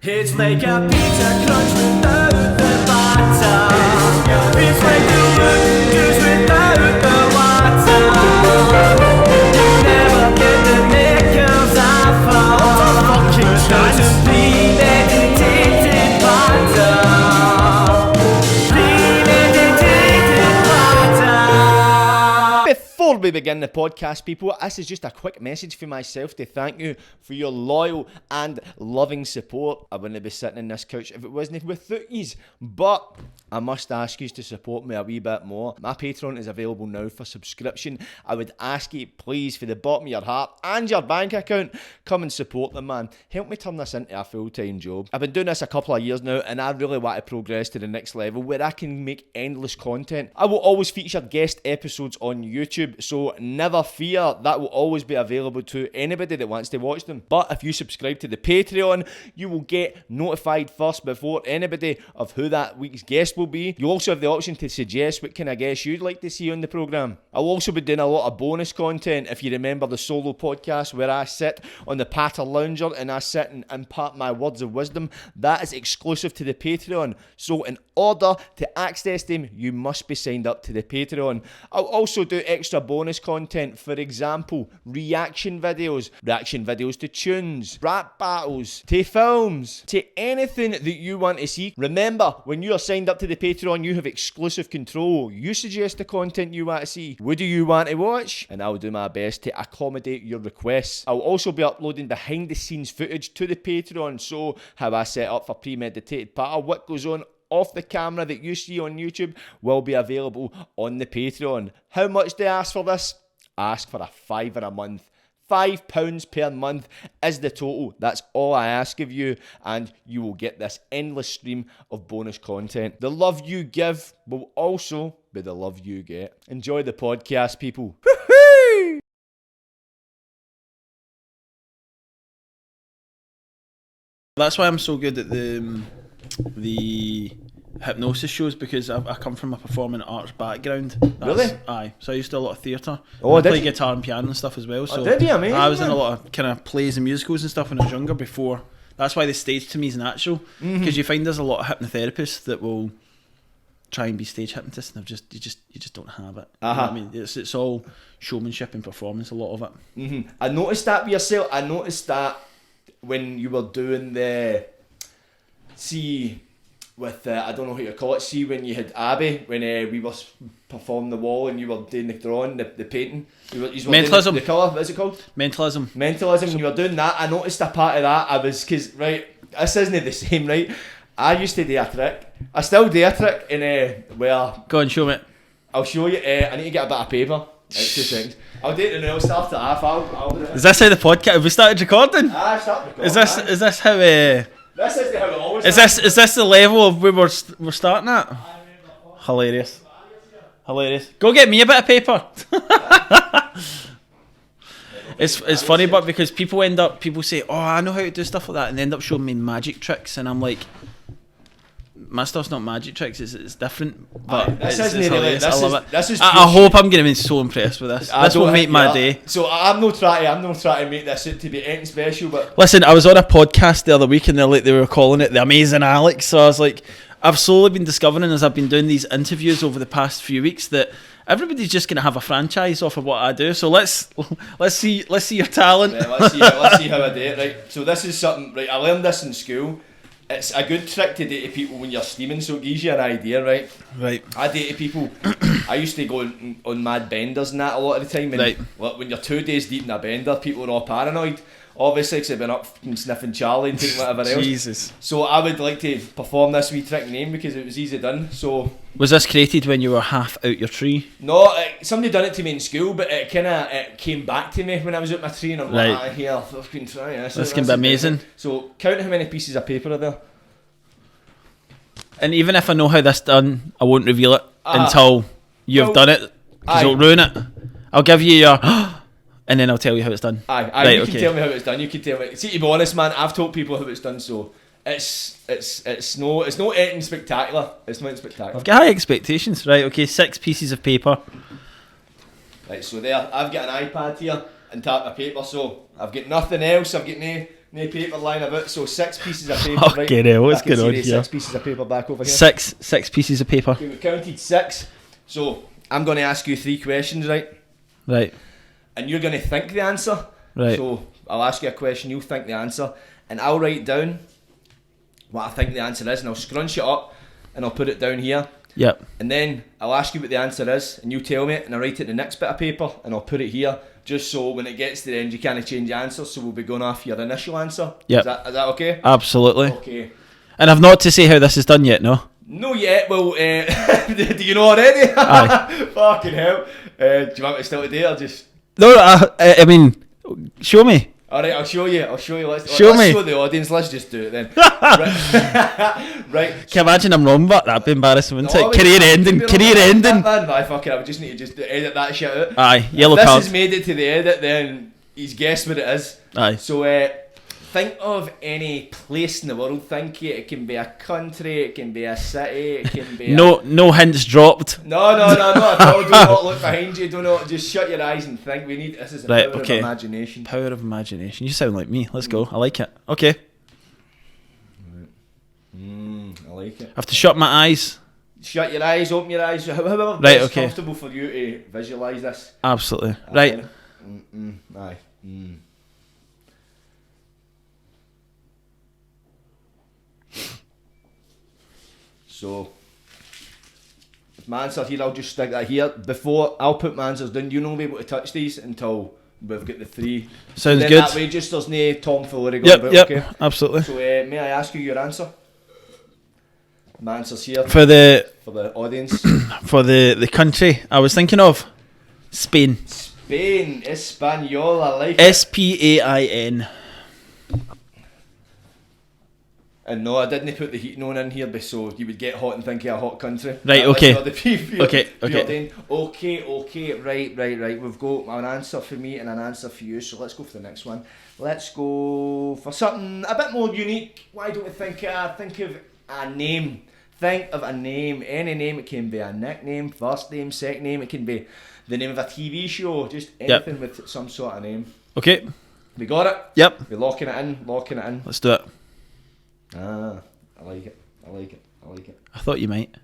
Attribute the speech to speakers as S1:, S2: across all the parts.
S1: It's like a pizza crunch without the batter. It's like the wood juice without the water. You never get the knickers I fall. Fucking premeditated patter. Premeditated patter.
S2: Before we begin the podcast, people, this is just a quick message for myself to thank you for your loyal and loving support. I wouldn't be sitting in this couch if it wasn't without yous, but I must ask you to support me a wee bit more. My Patreon is available now for subscription. I would ask you, please, for the bottom of your heart and your bank account, come and support them, man. Help me turn this into a full-time job. I've been doing this a couple of years now, and I really want to progress to the next level where I can make endless content. I will always feature guest episodes on YouTube, so never fear, that will always be available to anybody that wants to watch them. But if you subscribe to the Patreon, you will get notified first before anybody of who that week's guest will be. You also have the option to suggest what kind of guests you'd like to see on the programme. I'll also be doing a lot of bonus content. If you remember the solo podcast where I sit on the Patter Lounger and I sit and impart my words of wisdom, that is exclusive to the Patreon. So in order to access them, you must be signed up to the Patreon. I'll also do extra bonus content, for example, reaction videos to tunes, rap battles, to films, to anything that you want to see. Remember, when you are signed up to the Patreon, you have exclusive control. You suggest the content you want to see. What do you want to watch? And I'll do my best to accommodate your requests. I'll also be uploading behind the scenes footage to the Patreon, so how I set up for Premeditated Patter, what goes on off the camera that you see on YouTube will be available on the Patreon. How much do I ask for this? Ask for a £5 a month. £5 per month is the total. That's all I ask of you, and you will get this endless stream of bonus content. The love you give will also be the love you get. Enjoy the podcast, people. Woohoo!
S3: That's why I'm so good at the hypnosis shows, because I come from a performing arts background.
S2: Really?
S3: Aye. So I used to do a lot of theatre.
S2: Oh,
S3: I
S2: did
S3: play
S2: you?
S3: guitar and piano and stuff as well. So
S2: Oh, did you? Amazing,
S3: I was in
S2: man.
S3: a lot of kind of plays and musicals and stuff when I was younger. Before that's why the stage to me is natural, because you find there's a lot of hypnotherapists that will try and be stage hypnotists, and you just don't have it. You know what I mean, it's all showmanship and performance. A lot of it.
S2: I noticed that with yourself. I noticed that when you were doing the with I don't know how you call it. See, when you had Abby, when we were performing the wall and you were doing the drawing, the painting. You were
S3: Mentalism.
S2: The colour. What is it called?
S3: Mentalism.
S2: When you were doing that, I noticed a part of that. Because this isn't the same, right? I used to do a trick. I still do a trick where.
S3: Go on, show me.
S2: I'll show you. I need to get a bit of paper. Right, 2 seconds. I'll do it and I'll start it off. I'll do it.
S3: Is this how the podcast? Have we started recording?
S2: I start recording.
S3: Is this how?
S2: This is how it always
S3: Is this the level of where we're starting at? Hilarious. Go get me a bit of paper. It's funny, but because people say, oh, I know how to do stuff like that, and they end up showing me magic tricks, and I'm like, my stuff's not magic tricks, it's different, but
S2: this
S3: it's
S2: isn't really.
S3: hilarious. I love it.
S2: I
S3: I hope I'm going to be so impressed with this. This will make my day.
S2: So I'm not trying to make this out to be anything special, but
S3: Listen, I was on a podcast the other week, and they were calling it The Amazing Alex, so I was like, I've slowly been discovering as I've been doing these interviews over the past few weeks that everybody's just going to have a franchise off of what I do. So let's see your talent.
S2: Yeah, let's see how I do it. Right. So this is something. Right. I learned this in school. It's a good trick to do to people when you're steaming, so it gives you an idea, right?
S3: Right.
S2: I do to people. I used to go on mad benders and that a lot of the time. And
S3: right.
S2: When you're 2 days deep in a bender, people are all paranoid. Obviously, because they've been up and sniffing Charlie and taking whatever else.
S3: Jesus.
S2: So I would like to perform this wee trick name because it was easy done. So
S3: was this created when you were half out your tree?
S2: No, somebody done it to me in school, but it came back to me when I was at my tree, and I'm like, here, fucking try this.
S3: This can be amazing.
S2: So count how many pieces of paper are there.
S3: And even if I know how this done, I won't reveal it until you've done it, because it'll ruin it. I'll give you your and then I'll tell you how it's done.
S2: Right, you can tell me how it's done. You can tell me. See, to be honest, man, I've told people how it's done, so it's no anything spectacular. It's not spectacular.
S3: I've got high expectations. Right, okay, 6 pieces of paper.
S2: Right, so there, I've got an iPad here and tap of paper, so I've got nothing else. I've got no No paper lying about, so 6 pieces of paper.
S3: Fucking hell, what's
S2: I can
S3: going on
S2: see the
S3: here?
S2: 6 pieces of paper back over here.
S3: Six pieces of paper.
S2: Okay, we've counted 6. So I'm going to ask you 3 questions, right?
S3: Right.
S2: And you're going to think the answer.
S3: Right.
S2: So I'll ask you a question, you'll think the answer, and I'll write down what I think the answer is, and I'll scrunch it up, and I'll put it down here.
S3: Yep.
S2: And then I'll ask you what the answer is, and you tell me it, and I'll write it in the next bit of paper, and I'll put it here, just so when it gets to the end, you can't change the answer. So we'll be going off your initial answer.
S3: Yep.
S2: Is that okay?
S3: Absolutely.
S2: Okay.
S3: And I've not to say how this is done yet, no?
S2: No yet. Well, do you know already?
S3: Aye.
S2: Fucking hell. Do you want me to still today or just?
S3: No, I mean, show me.
S2: Alright, I'll show you. Let's
S3: Show me.
S2: show the audience. Let's just do it then. Right.
S3: Can you imagine I'm wrong, but that'd be embarrassing, wouldn't
S2: No,
S3: it? Career ending.
S2: Nah, fuck it. I just need to edit that shit out.
S3: Aye, yellow
S2: If this
S3: card.
S2: has made it to the edit, then he's guessed what it is.
S3: Aye.
S2: So think of any place in the world. Think it. It can be a country. It can be a city. It can be.
S3: No hints dropped.
S2: No, not at all. Do not look behind you. Do not. Just shut your eyes and think. This is a
S3: Right,
S2: power
S3: okay.
S2: of imagination.
S3: Power of imagination. You sound like me. Let's go. I like it. Okay.
S2: I like it.
S3: I have to shut my eyes.
S2: Shut your eyes. Open your eyes. However
S3: Right,
S2: it's
S3: okay.
S2: comfortable for you to visualise this.
S3: Absolutely. Right.
S2: Aye. So, if my answer here, I'll just stick that here. Before I'll put my answers down, you won't be able to touch these until we've got the 3.
S3: Sounds
S2: then
S3: good.
S2: That way, just there's no tomfoolery going about.
S3: Yep.
S2: Okay.
S3: Absolutely.
S2: So, may I ask you your answer? My answer's here
S3: For the
S2: audience.
S3: for the country I was thinking of, Spain.
S2: Spain, Espanol, I like it.
S3: Spain.
S2: And no, I didn't put the heating on in here, so you would get hot and think of a hot country.
S3: Right,
S2: That's
S3: okay.
S2: not the
S3: Okay.
S2: Okay, right. We've got an answer for me and an answer for you, so let's go for the next one. Let's go for something a bit more unique. Why don't we think of a name? Think of a name, any name. It can be a nickname, first name, second name. It can be the name of a TV show, just anything with some sort of name.
S3: Okay.
S2: We got it?
S3: Yep.
S2: We're locking it in.
S3: Let's do it.
S2: I like it.
S3: I thought you might.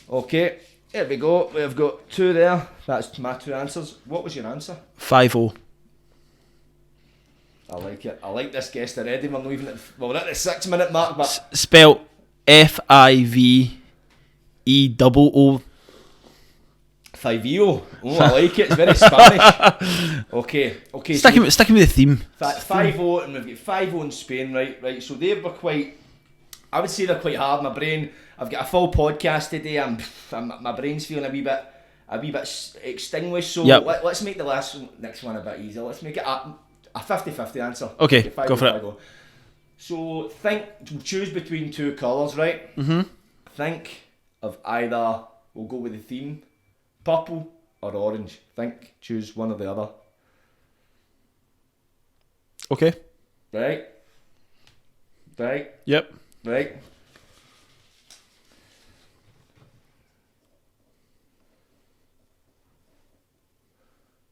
S2: Okay, here we go. We've got 2 there. That's my 2 answers. What was your answer?
S3: 5-0.
S2: I like it. I like this guest already. We're not even we're at the 6-minute mark, but
S3: Spelled FIVEOO.
S2: 5-0. Oh, I like it. It's very Spanish. Okay.
S3: Sticking with the theme.
S2: 5-0, and we've got 5-0 in Spain, right. So they were quite. I would say they're quite hard. My brain. I've got a full podcast today. My brain's feeling a wee bit extinguished. So let's make the next one a bit easier. Let's make it a 50-50 answer.
S3: Okay, go for it.
S2: So choose between 2 colours, right? Think of either. We'll go with the theme. Purple or orange. Choose one or the other.
S3: Okay.
S2: Right.
S3: Yep.
S2: Right.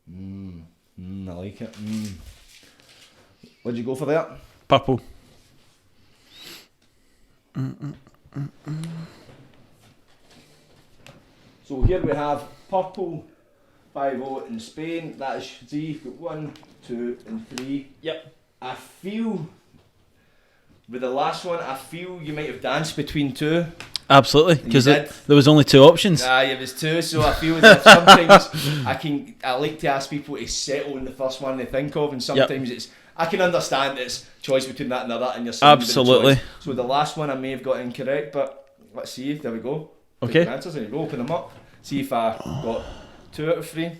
S2: I like it. What'd you go for there?
S3: Purple.
S2: So here we have purple 5-0 in Spain. That is 3. Got 1, 2, and 3.
S3: Yep.
S2: I feel with the last one, you might have danced between 2.
S3: Absolutely, because
S2: You did.
S3: there was only 2 options.
S2: It was 2, so I feel as if sometimes I like to ask people to settle on the first one they think of, and sometimes I can understand it's choice between that and that, and you're saying
S3: Absolutely.
S2: choice. So the last one I may have got incorrect, but let's see. There we go.
S3: Okay.
S2: Take your answers and you go, open them up. See if I got 2 out of 3.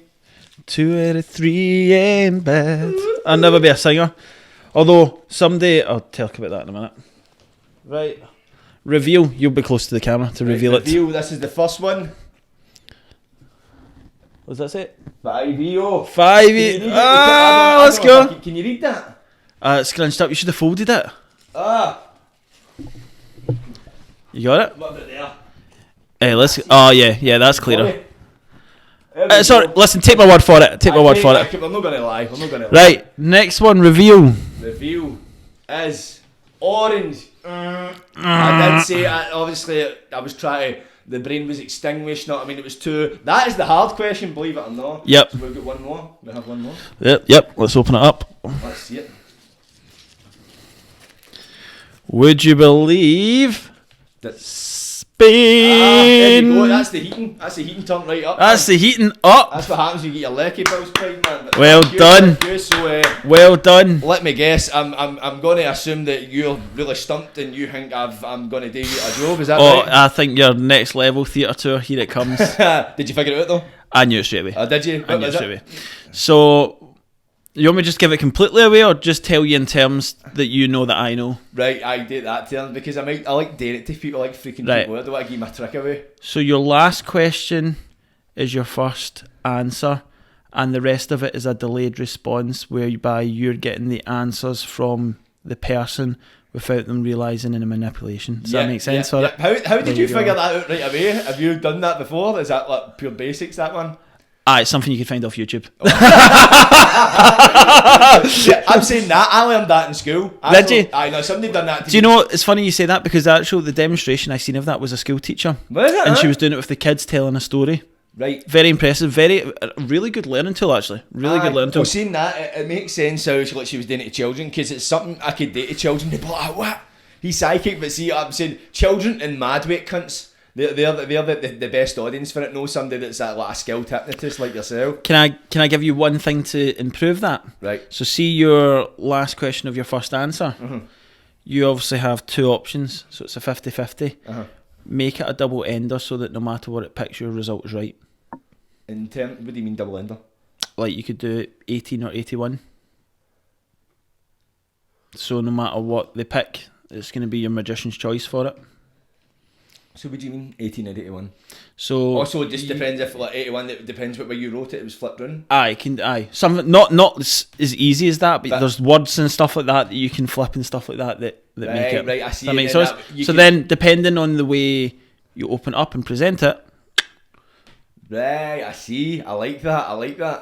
S3: 2 out of 3 ain't bad. I'll never be a singer. Although someday I'll talk about that in a minute. Right. Reveal. You'll be close to the camera to reveal it.
S2: This is the first one.
S3: Was that it?
S2: 5-0.
S3: 5-8. Let's go.
S2: Can you read that?
S3: It's scrunched up. You should have folded it. You got it?
S2: What about there?
S3: Hey, let's. Oh yeah, that's clearer.
S2: Sorry.
S3: Sorry, listen, take my word for it. Take my word for it.
S2: I'm not going to lie.
S3: Right, next one, reveal.
S2: Reveal is orange. I did say, obviously, I was trying to, the brain was extinguished, know what I mean? It was two. That is the hard question, believe it or not.
S3: Yep.
S2: So we've got one more. We have one more.
S3: Yep, let's open it up.
S2: Let's see it.
S3: Would you believe
S2: That.
S3: Spain?
S2: There you go. That's the heating. That's the heating turned right up.
S3: That's the heating up.
S2: That's what happens when you get your lecky bills paid, man. But
S3: Well done.
S2: thank you. So,
S3: Well done.
S2: let me guess. I'm going to assume that you're really stumped and you think I'm going to do you a job. Is that
S3: Oh,
S2: right?
S3: I think your next level theatre tour, here it comes.
S2: Did you figure it out though?
S3: I knew it straight away.
S2: Did you?
S3: I knew it straight away. So, you want me to just give it completely away or just tell you in terms that you know that I know?
S2: Right, I do that term because I like doing it to people, I like freaking
S3: Right.
S2: people. I don't want to give my trick away.
S3: So your last question is your first answer, and the rest of it is a delayed response whereby you're getting the answers from the person without them realising any manipulation. Does that make sense for it?
S2: How did
S3: There
S2: you
S3: you go.
S2: figure that out right away? Have you done that before? Is that like pure basics, that one?
S3: It's something you can find off YouTube.
S2: I'm saying that. I learned that in school.
S3: Did you?
S2: I know somebody done that to
S3: Do you know what? It's funny you say that because the demonstration I seen of that was a school teacher.
S2: Was it,
S3: And she
S2: huh?
S3: was doing it with the kids telling a story.
S2: Right.
S3: Very impressive. Really good learning tool, actually. Really good learning tool.
S2: Well, seeing that, it makes sense how she was doing it to children because it's something I could do to children. They'd be like, what? He's psychic, but see, I'm saying children and madweight cunts. They're the best audience for it. Know somebody that's like a skilled hypnotist like yourself.
S3: Can I give you one thing to improve that?
S2: Right.
S3: So see your last question of your first answer.
S2: Mm-hmm.
S3: You obviously have two options, so it's a 50-50.
S2: Uh-huh.
S3: Make it a double ender so that no matter what it picks, your result is right.
S2: What do you mean double ender?
S3: Like you could do 18 or 81. So no matter what they pick, it's going to be your magician's choice for it.
S2: So what do you mean 18 or 81?
S3: So
S2: Also, it just depends if like 81. It depends what way you wrote it. It was flipped round.
S3: Aye, something not as easy as that, but there's words and stuff like that you can flip and stuff like that make it.
S2: Right, I see.
S3: That
S2: it
S3: makes
S2: then,
S3: sense. So then, depending on the way you open up and present it,
S2: Right, I see. I like that.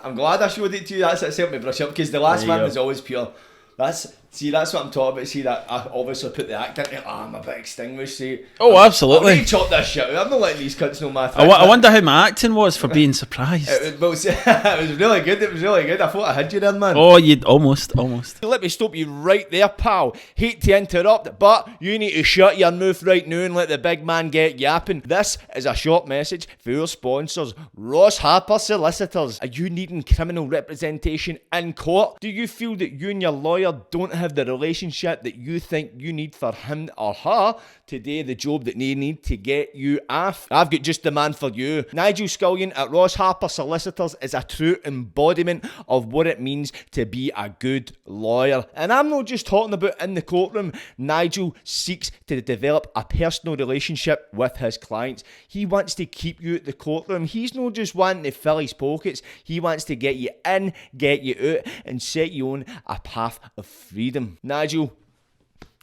S2: I'm glad I showed it to you. That's helped me brush up because the last
S3: There you
S2: one
S3: go.
S2: was always pure. That's what I'm talking about. See that I obviously put the act into it. I'm a bit extinguished. See.
S3: Oh, absolutely.
S2: I'm going to chop this shit out. I'm not letting these cunts know my
S3: I
S2: tricks.
S3: wonder how my acting was for being surprised.
S2: It was really good. I thought I had you then, man.
S3: Oh, you'd almost.
S2: Let me stop you right there, pal. Hate to interrupt, but you need to shut your mouth right now and let the big man get yapping. This is a short message for your sponsors, Ross Harper Solicitors. Are you needing criminal representation in court? Do you feel that you and your lawyer don't have the relationship that you think you need for him or her to do the job that they need to get you off? I've got just the man for you. Nigel Scullion at Ross Harper Solicitors is a true embodiment of what it means to be a good lawyer. And I'm not just talking about in the courtroom. Nigel seeks to develop a personal relationship with his clients. He wants to keep you at the courtroom. He's not just wanting to fill his pockets. He wants to get you in, get you out, and set you on a path of freedom. Nigel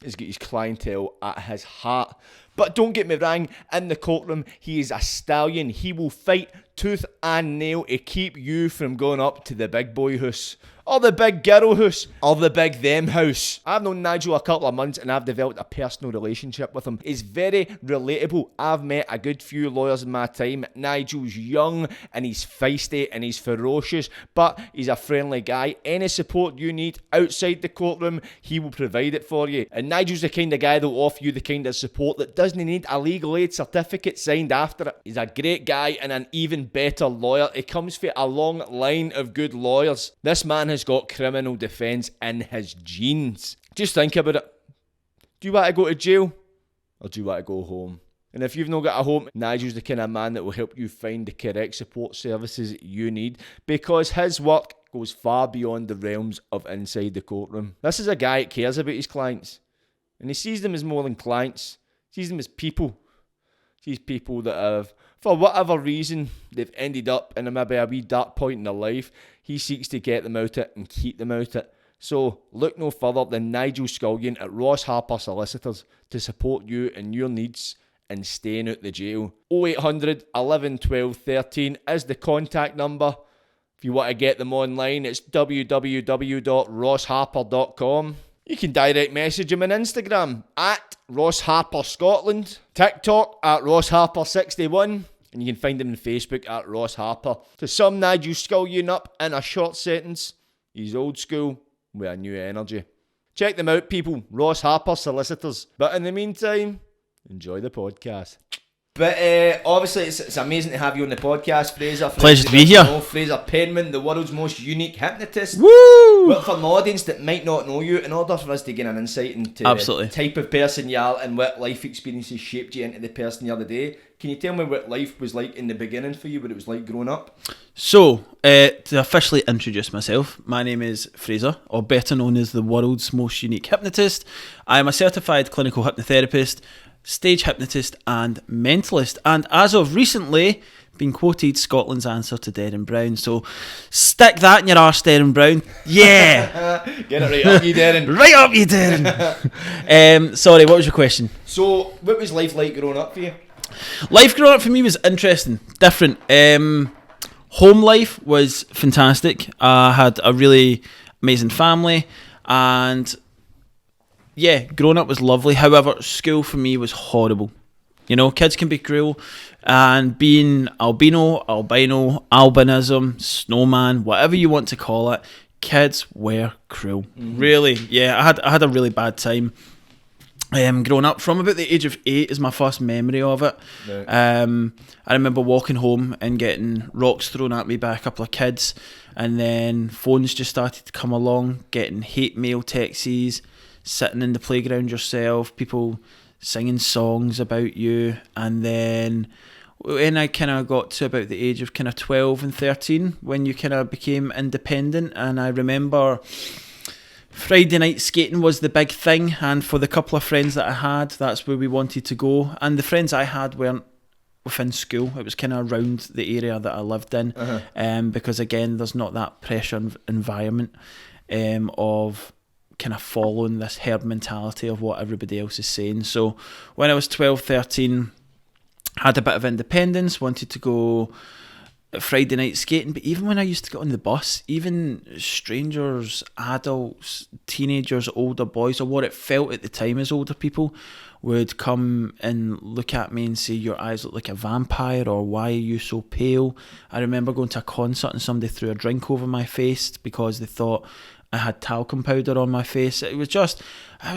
S2: has got his clientele at his heart. But don't get me wrong, in the courtroom, he is a stallion. He will fight tooth and nail to keep you from going up to the big boy house, or the big girl house, or the big them house. I've known Nigel a couple of months and I've developed a personal relationship with him. He's very relatable. I've met a good few lawyers in my time. Nigel's young and he's feisty and he's ferocious, but he's a friendly guy. Any support you need outside the courtroom, he will provide it for you. And Nigel's the kind of guy that will offer you the kind of support that doesn't need a legal aid certificate signed after it. He's a great guy and an even better lawyer. He comes from a long line of good lawyers. This man has got criminal defence in his genes. Just think about it. Do you want to go to jail or do you want to go home? And if you've not got a home, Nigel's the kind of man that will help you find the correct support services you need, because his work goes far beyond the realms of inside the courtroom. This is a guy that cares about his clients, and he sees them as more than clients. He sees them as people. These people that have, for whatever reason, they've ended up in maybe a wee dark point in their life. He seeks to get them out it and keep them out it. So look no further than Nigel Scullion at Ross Harper Solicitors to support you and your needs and staying out the jail. 0800 11 12 13 is the contact number. If you want to get them online, it's www.rossharper.com. You can direct message him on Instagram at Ross Harper Scotland, TikTok at Ross Harper 61, and you can find him on Facebook at Ross Harper. To some Nigel Scullion up in a short sentence, he's old school with a new energy. Check them out, people. Ross Harper Solicitors. But in the meantime, enjoy the podcast. But obviously, it's amazing to have you on the podcast, Fraser.
S3: Pleasure to be here.
S2: Fraser Penman, the world's most unique hypnotist.
S3: Woo!
S2: Well, for an audience that might not know you, in order for us to gain an insight into
S3: Absolutely.
S2: the type of person you are and what life experiences shaped you into the person you are today, can you tell me what life was like in the beginning for you, what it was like growing up?
S3: So, to officially introduce myself, my name is Fraser, or better known as the world's most unique hypnotist. I am a certified clinical hypnotherapist, stage hypnotist and mentalist, and as of recently been quoted Scotland's answer to Derren Brown. So stick that in your arse, Derren Brown. Yeah.
S2: Get it right up you, Derren.
S3: Right up you, Derren. Sorry, what was your question?
S2: So what was life like growing up for you?
S3: Life growing up for me was interesting, different. Home life was fantastic. I had a really amazing family, and yeah, growing up was lovely. However, school for me was horrible. You know, kids can be cruel, and being albino, albinism, snowman, whatever you want to call it, kids were cruel. Mm-hmm. Really, yeah, I had a really bad time. Growing up, from about the age of 8 is my first memory of it. Right. I remember walking home and getting rocks thrown at me by a couple of kids, and then phones just started to come along, getting hate mail texts, sitting in the playground yourself, people singing songs about you. And then when I kind of got to about the age of kind of 12 and 13, when you kind of became independent, and I remember Friday night skating was the big thing, and for the couple of friends that I had, that's where we wanted to go. And the friends I had weren't within school, it was kind of around the area that I lived in. Because again, there's not that pressure environment of kind of following this herd mentality of what everybody else is saying. So when I was 12, 13, had a bit of independence, wanted to go Friday night skating. But even when I used to get on the bus, even strangers, adults, teenagers, older boys, or what it felt at the time as older people, would come and look at me and say, your eyes look like a vampire, or why are you so pale? I remember going to a concert and somebody threw a drink over my face because they thought I had talcum powder on my face. It was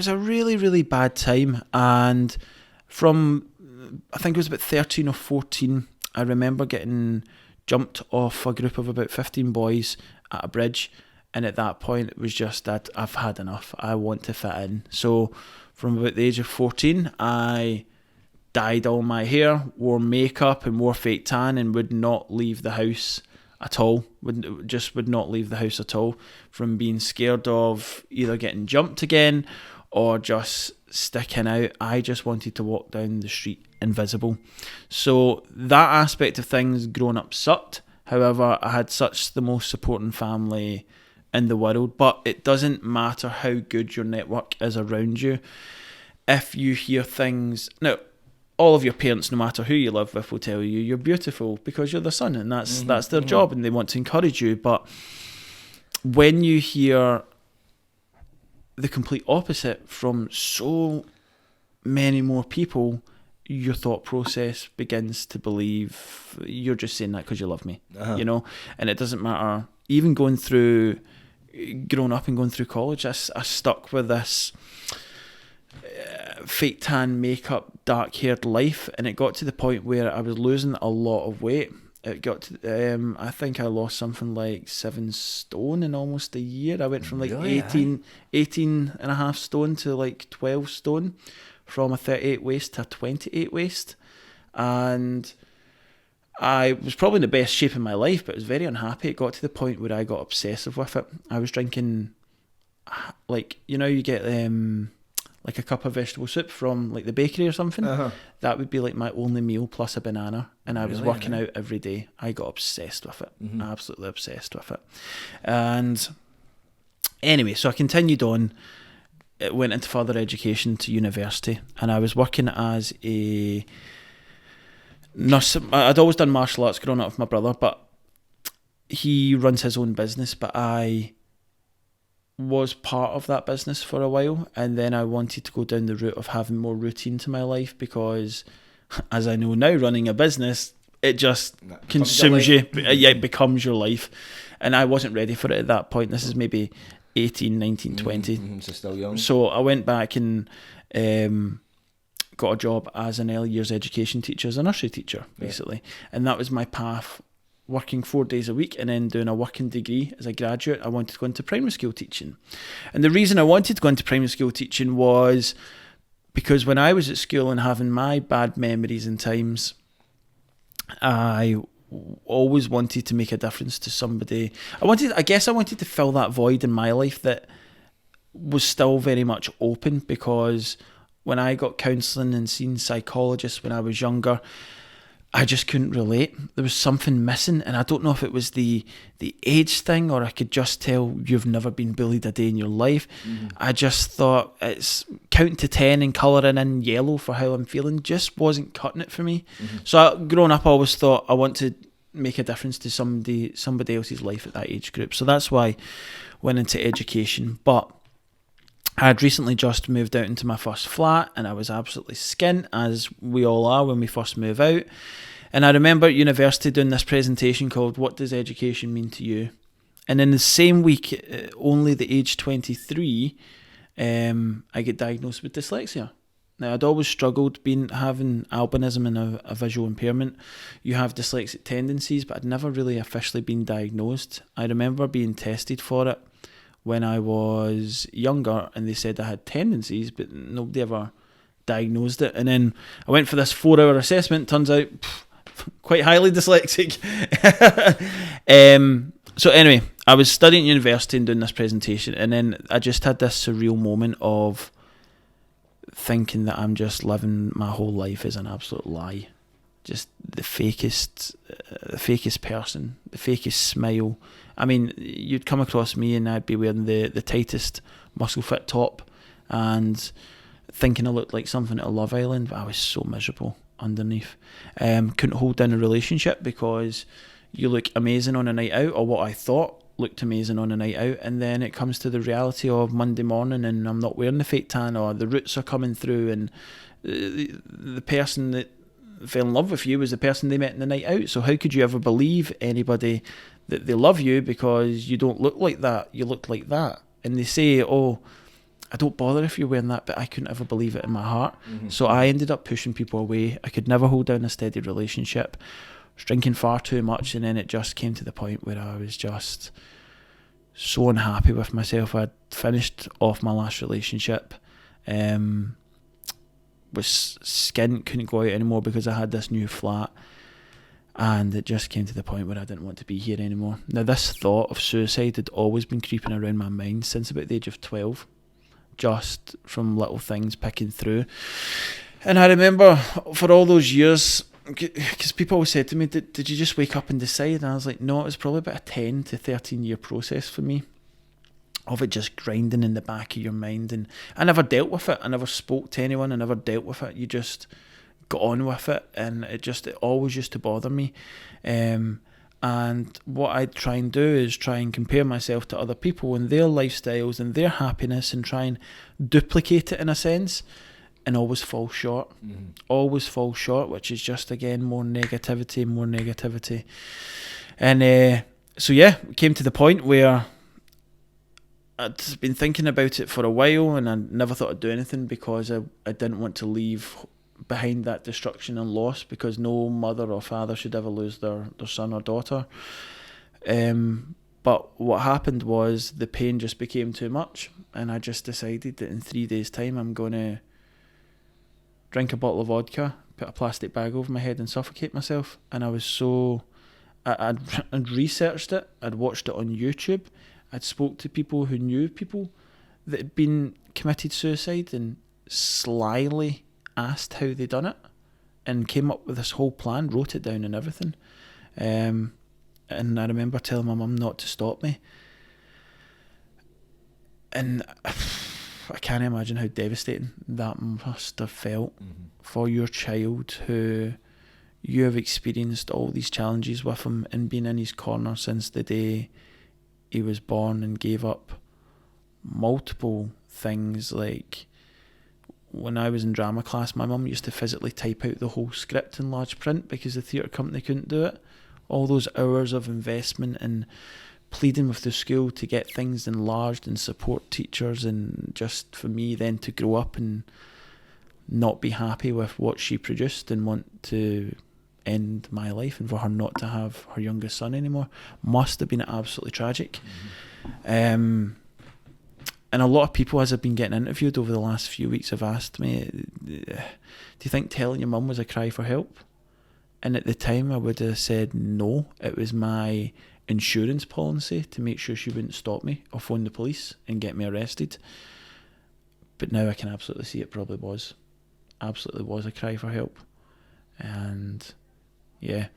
S3: a really, really bad time. And from, I think it was about 13 or 14, I remember getting jumped off a group of about 15 boys at a bridge. And at that point, it was just that I've had enough. I want to fit in. So from about the age of 14, I dyed all my hair, wore makeup and wore fake tan, and would not leave the house at all. Would not leave the house at all, from being scared of either getting jumped again or just sticking out. I just wanted to walk down the street invisible. So that aspect of things growing up sucked. However, I had such the most supporting family in the world. But it doesn't matter how good your network is around you. If you hear things... Now, all of your parents, no matter who you live with, will tell you you're beautiful because you're the son, and that's their job, and they want to encourage you. But when you hear the complete opposite from so many more people, your thought process begins to believe you're just saying that because you love me, you know. And it doesn't matter. Even growing up and going through college, I stuck with this fake tan, makeup, dark haired life, and it got to the point where I was losing a lot of weight. It got to, I think I lost something like 7 stone in almost a year. I went from like
S2: Really?
S3: 18 and a half stone to like 12 stone, from a 38 waist to a 28 waist. And I was probably in the best shape in my life, but I was very unhappy. It got to the point where I got obsessive with it. I was drinking, like, you know, you get like a cup of vegetable soup from like the bakery or something. That would be like my only meal plus a banana, and I was working out every day. I got obsessed with it, absolutely obsessed with it. And anyway, so I continued on. went into further education to university, and I was working as a nurse. I'd always done martial arts growing up with my brother, but he runs his own business, but I was part of that business for a while, and then I wanted to go down the route of having more routine to my life, because as I know now, running a business, it just consumes you. Yeah, it becomes your life, and I wasn't ready for it at that point. This is maybe 18, 19, 20.
S2: So still young.
S3: So I went back and got a job as an early years education teacher, as a nursery teacher, basically. And that was my path, working 4 days a week and then doing a working degree as a graduate. I wanted to go into primary school teaching. And the reason I wanted to go into primary school teaching was because when I was at school and having my bad memories and times, I always wanted to make a difference to somebody. I guess I wanted to fill that void in my life that was still very much open, because when I got counselling and seen psychologists when I was younger, I just couldn't relate. There was something missing, and I don't know if it was the age thing, or I could just tell you've never been bullied a day in your life. I just thought it's counting to 10 and colouring in yellow for how I'm feeling just wasn't cutting it for me. So growing up, I always thought I want to make a difference to somebody else's life at that age group. So that's why I went into education. But I had recently just moved out into my first flat, and I was absolutely skint, as we all are when we first move out. And I remember at university doing this presentation called "What Does Education Mean to You?" And in the same week, only the age 23, I get diagnosed with dyslexia. Now, I'd always struggled having albinism and a visual impairment. You have dyslexic tendencies, but I'd never really officially been diagnosed. I remember being tested for it when I was younger, and they said I had tendencies, but nobody ever diagnosed it. And then I went for this 4-hour assessment. Turns out, quite highly dyslexic. So anyway, I was studying at university and doing this presentation, and then I just had this surreal moment of thinking that I'm just living my whole life as an absolute lie. Just the fakest person, the fakest smile. I mean, you'd come across me and I'd be wearing the tightest muscle fit top and thinking I looked like something at Love Island, but I was so miserable underneath. Couldn't hold down a relationship because you look amazing on a night out, or what I thought looked amazing on a night out, and then it comes to the reality of Monday morning and I'm not wearing the fake tan, or the roots are coming through, and the person that fell in love with you was the person they met in the night out. So how could you ever believe anybody that they love you because you don't look like that, you look like that? And they say, oh, I don't bother if you're wearing that, but I couldn't ever believe it in my heart. So I ended up pushing people away. I could never hold down a steady relationship. I was drinking far too much, and then it just came to the point where I was just so unhappy with myself. I'd finished off my last relationship, was skint, couldn't go out anymore because I had this new flat, and it just came to the point where I didn't want to be here anymore. Now, this thought of suicide had always been creeping around my mind since about the age of 12, just from little things picking through. And I remember for all those years, because people always said to me, did you just wake up and decide? And I was like, no, it was probably about a 10 to 13 year process for me, of it just grinding in the back of your mind. And I never dealt with it. I never spoke to anyone. I never dealt with it. You just got on with it, and it always used to bother me. And what I'd try and do is try and compare myself to other people and their lifestyles and their happiness, and try and duplicate it in a sense, and always fall short. Always fall short, which is just, again, more negativity. And so yeah, it came to the point where I'd been thinking about it for a while, and I never thought I'd do anything because I didn't want to leave behind that destruction and loss, because no mother or father should ever lose their son or daughter. But what happened was the pain just became too much, and I just decided that in 3 days' time I'm going to drink a bottle of vodka, put a plastic bag over my head and suffocate myself. And I was so... I'd researched it, I'd watched it on YouTube, I'd spoke to people who knew people that had been committed suicide, and slyly asked how they done it, and came up with this whole plan, wrote it down and everything. And I remember telling my mum not to stop me. And I can't imagine how devastating that must have felt for your child, who you have experienced all these challenges with him and been in his corner since the day he was born, and gave up multiple things. Like, when I was in drama class, my mum used to physically type out the whole script in large print because the theatre company couldn't do it. All those hours of investment and pleading with the school to get things enlarged and support teachers, and just for me then to grow up and not be happy with what she produced and want to end my life, and for her not to have her youngest son anymore, must have been absolutely tragic. And a lot of people, as I've been getting interviewed over the last few weeks, have asked me, do you think telling your mum was a cry for help? And at the time I would have said no. It was my insurance policy to make sure she wouldn't stop me or phone the police and get me arrested. But now I can absolutely see it probably was. Absolutely was a cry for help. And yeah,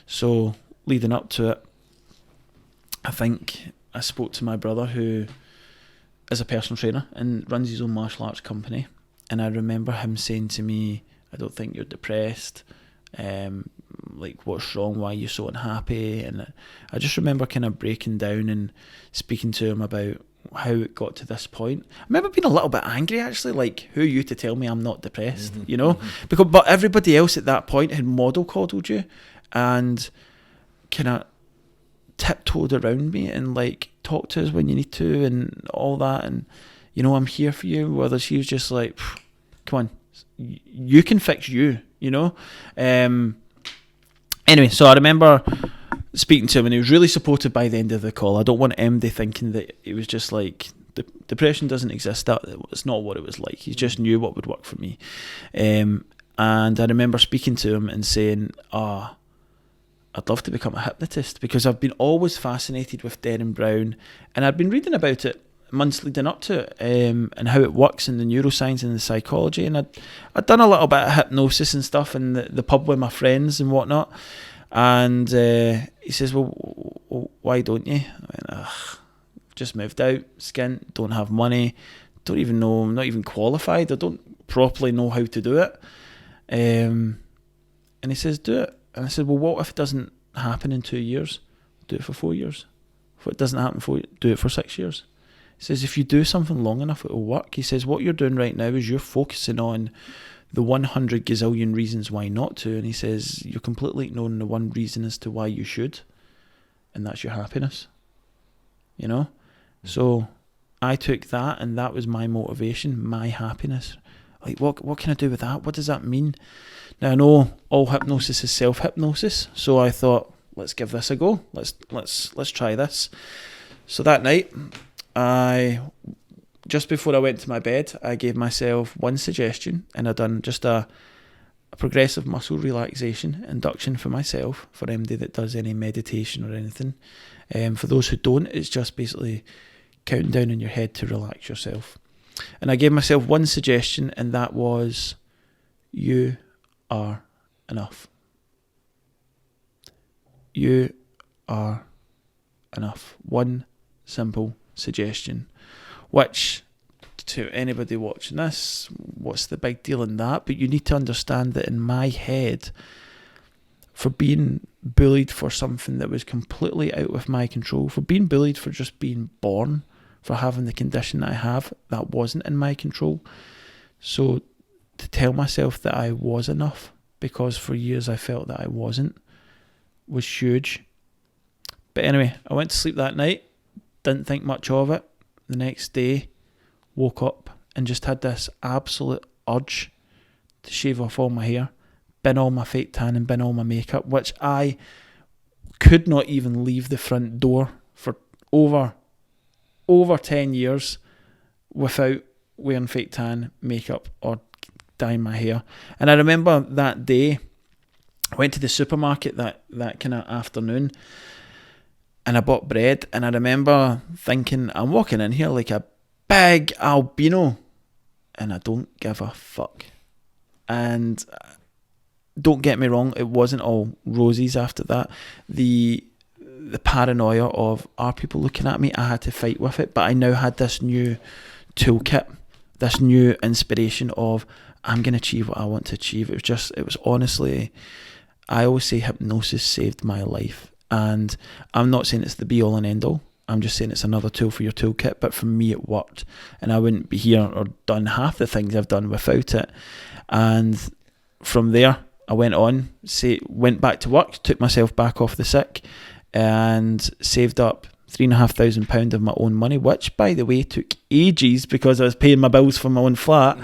S3: so leading up to it, I think I spoke to my brother, who is a personal trainer and runs his own martial arts company, and I remember him saying to me, I don't think you're depressed, like, what's wrong, why are you so unhappy? And I just remember kind of breaking down and speaking to him about how it got to this point. I remember being a little bit angry, actually, like, who are you to tell me I'm not depressed, you know? But everybody else at that point had model coddled you and kind of tiptoed around me and, like, talk to us when you need to and all that, and, you know, I'm here for you. Whether she was just like, come on, you can fix you, you know? Anyway, so I remember speaking to him, and he was really supportive by the end of the call. I don't want MD thinking that it was just like, depression doesn't exist. It's not what it was like. He just knew what would work for me. And I remember speaking to him and saying, I'd love to become a hypnotist, because I've been always fascinated with Derren Brown, and I'd been reading about it months leading up to it, and how it works in the neuroscience and the psychology, and I'd done a little bit of hypnosis and stuff in the pub with my friends and whatnot, and he says, well, why don't you? I went, just moved out, skint, don't have money, don't even know, I'm not even qualified, I don't properly know how to do it, and he says, do it. And I said, well, what if it doesn't happen in 2 years? Do it for 4 years. If it doesn't happen do it for 6 years. He says, if you do something long enough, it will work. He says, what you're doing right now is you're focusing on the 100 gazillion reasons why not to. And he says, you're completely ignoring the one reason as to why you should. And that's your happiness. You know? So I took that, and that was my motivation, my happiness. Like, what can I do with that? What does that mean? Now, I know all hypnosis is self-hypnosis, so I thought, let's give this a go. Let's try this. So that night, just before I went to my bed, I gave myself one suggestion, and I done just a progressive muscle relaxation induction for myself, for anybody that does any meditation or anything. For those who don't, it's just basically counting down in your head to relax yourself. And I gave myself one suggestion, and that was, you are enough. You are enough. One simple suggestion, which, to anybody watching this, what's the big deal in that? But you need to understand that in my head, for being bullied for something that was completely out of my control, for being bullied for just being born, for having the condition that I have, that wasn't in my control. So to tell myself that I was enough, because for years I felt that I wasn't, was huge. But anyway, I went to sleep that night, didn't think much of it. The next day, woke up and just had this absolute urge to shave off all my hair, bin all my fake tan and bin all my makeup, which I could not even leave the front door for over 10 years without wearing fake tan, makeup, or dyeing my hair. And I remember that day, I went to the supermarket that kind of afternoon, and I bought bread, and I remember thinking, I'm walking in here like a big albino, and I don't give a fuck. And don't get me wrong, it wasn't all roses after that. The paranoia of, are people looking at me? I had to fight with it, but I now had this new toolkit this new inspiration of I'm going to achieve what I want to achieve. It was honestly, I always say hypnosis saved my life. And I'm not saying it's the be all and end all. I'm just saying it's another tool for your toolkit. But for me, it worked. And I wouldn't be here or done half the things I've done without it. And from there, I went back to work, took myself back off the sick, and saved up £3,500 of my own money, which, by the way, took ages because I was paying my bills for my own flat.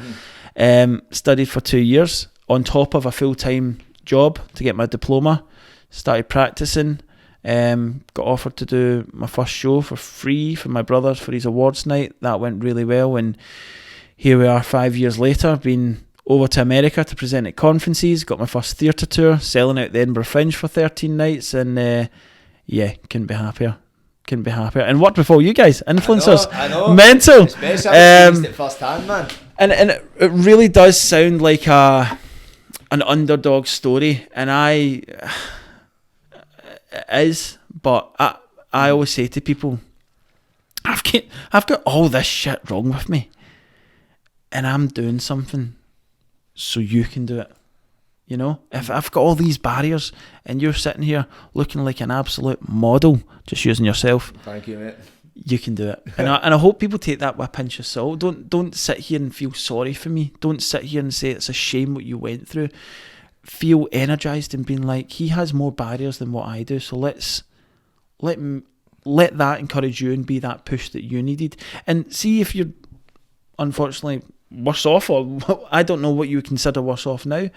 S3: Studied for 2 years on top of a full-time job to get my diploma. Started practicing. Got offered to do my first show for free for my brother for his awards night. That went really well, and here we are 5 years later, been over to America to present at conferences, got my first theatre tour, selling out the Edinburgh Fringe for 13 nights, and couldn't be happier. And worked with all you guys, influencers.
S2: I know.
S3: Mental.
S2: Especially after you it first hand, man.
S3: And it really does sound like an underdog story, and it is, but I always say to people, I've got all this shit wrong with me, and I'm doing something so you can do it. You know, if I've got all these barriers and you're sitting here looking like an absolute model, just using yourself.
S2: Thank you, mate.
S3: You can do it. And I hope people take that with a pinch of salt. Don't sit here and feel sorry for me. Don't sit here and say it's a shame what you went through. Feel energised and being like, he has more barriers than what I do, so let that encourage you and be that push that you needed. And see if you're unfortunately worse off, or I don't know what you would consider worse off now.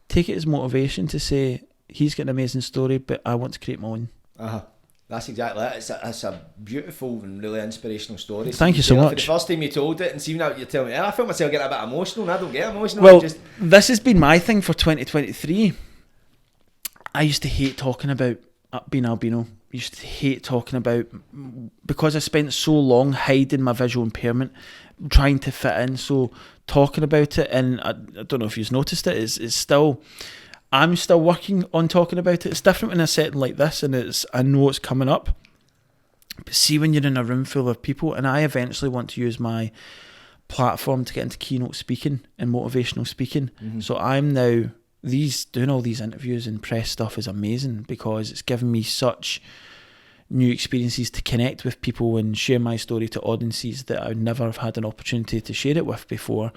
S3: Take it as motivation to say, he's got an amazing story, but I want to create my own.
S2: That's exactly it. It's a beautiful and really inspirational story.
S3: Thank you so much.
S2: For the first time you told it, and see now what you're telling me, I felt myself getting a bit emotional, and I don't get emotional.
S3: Well, this has been my thing for 2023. I used to hate talking about being albino. I used to hate talking about, because I spent so long hiding my visual impairment, trying to fit in. So talking about it, and I don't know if you've noticed it, it's still, I'm still working on talking about it. It's different in a setting like this, and I know it's coming up. But see, when you're in a room full of people, and I eventually want to use my platform to get into keynote speaking and motivational speaking. So I'm now doing all these interviews and press stuff is amazing, because it's given me such new experiences to connect with people and share my story to audiences that I would never have had an opportunity to share it with before.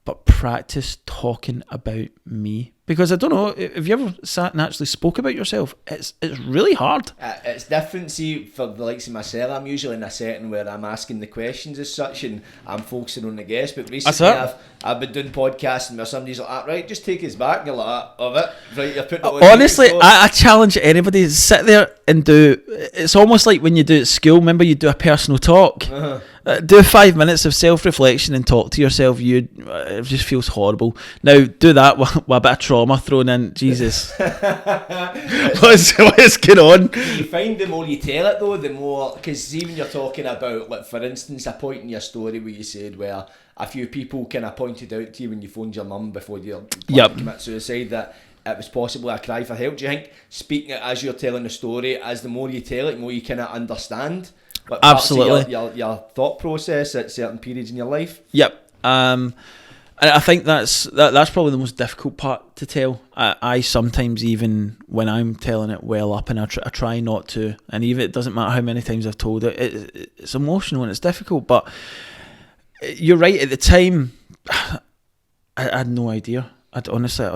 S3: But practice talking about me, because I don't know, have you ever sat and actually spoke about yourself? It's really hard.
S2: It's different. See, for the likes of myself, I'm usually in a setting where I'm asking the questions as such, and I'm focusing on the guest. But recently, I've been doing podcasting where somebody's like, right, just take us back. And you're like, right, you're putting it on.
S3: Honestly, I challenge anybody to sit there and do. It's almost like when you do at school. Remember, you do a personal talk. Do 5 minutes of self-reflection and talk to yourself. It just feels horrible. Now do that with a bit of trauma thrown in. Jesus, what's going on?
S2: You find the more you tell it though, the more, because even you're talking about, like for instance, a point in your story where you said where a few people kind of pointed out to you when you phoned your mum before you commit suicide that it was possibly a cry for help. Do you think speaking it as you're telling the story, as the more you tell it, the more you kind of understand? Like
S3: absolutely.
S2: Your thought process at certain periods in your life.
S3: Yep. And I think that's probably the most difficult part to tell. I sometimes, even when I'm telling it well up, and I try not to, and even it doesn't matter how many times I've told it, it's emotional and it's difficult. But you're right. At the time, I had no idea. I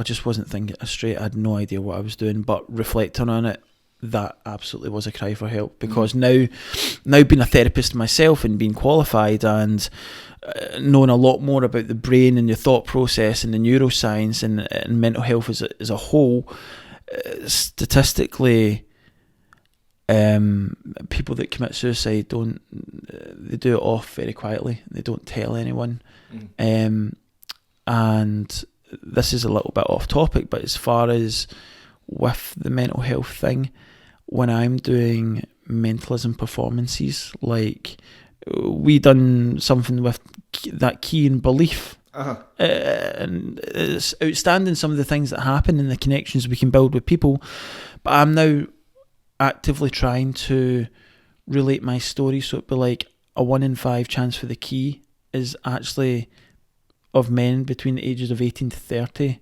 S3: just wasn't thinking straight. I had no idea what I was doing. But reflecting on it, that absolutely was a cry for help, because now being a therapist myself and being qualified and knowing a lot more about the brain and your thought process and the neuroscience and mental health as a whole, statistically, people that commit suicide they do it off very quietly. They don't tell anyone. And this is a little bit off topic, but as far as with the mental health thing, when I'm doing mentalism performances, like we done something with that key and belief, and it's outstanding some of the things that happen and the connections we can build with people. But I'm now actively trying to relate my story, so it'd be like a 1 in 5 chance for the key is actually of men between the ages of 18 to 30,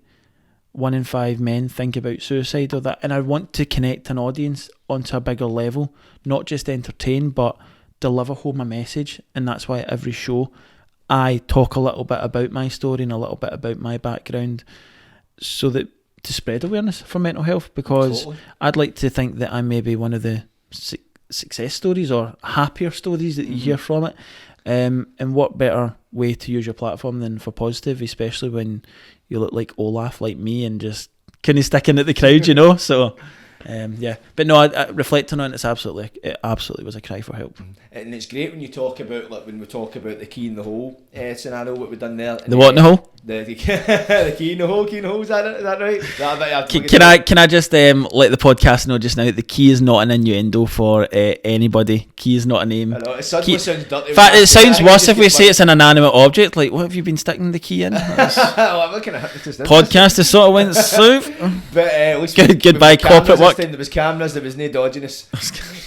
S3: 1 in 5 men think about suicide or that. And I want to connect an audience onto a bigger level, not just entertain, but deliver home a message. And that's why at every show I talk a little bit about my story and a little bit about my background, so that to spread awareness for mental health, because I'd like to think that I'm maybe one of the success stories or happier stories that you hear from it. And what better way to use your platform than for positive, especially when you look like Olaf, like me, and just kind of sticking at the crowd, you know. So yeah, but no, I reflecting on it, it absolutely was a cry for help.
S2: And it's great when you talk about, like, when we talk about the key in the hole scenario, what we've done there.
S3: The what in the hole?
S2: The key in the hole. Is that right?
S3: Can I just let the podcast know just now that the key is not an innuendo for anybody. Key is not a name.
S2: I know, it suddenly sounds dirty.
S3: In fact, it sounds worse if we say it's an inanimate object. Like, what have you been sticking the key in? Podcast is sort of went south.
S2: But
S3: goodbye corporate work.
S2: There was cameras, there was no dodginess.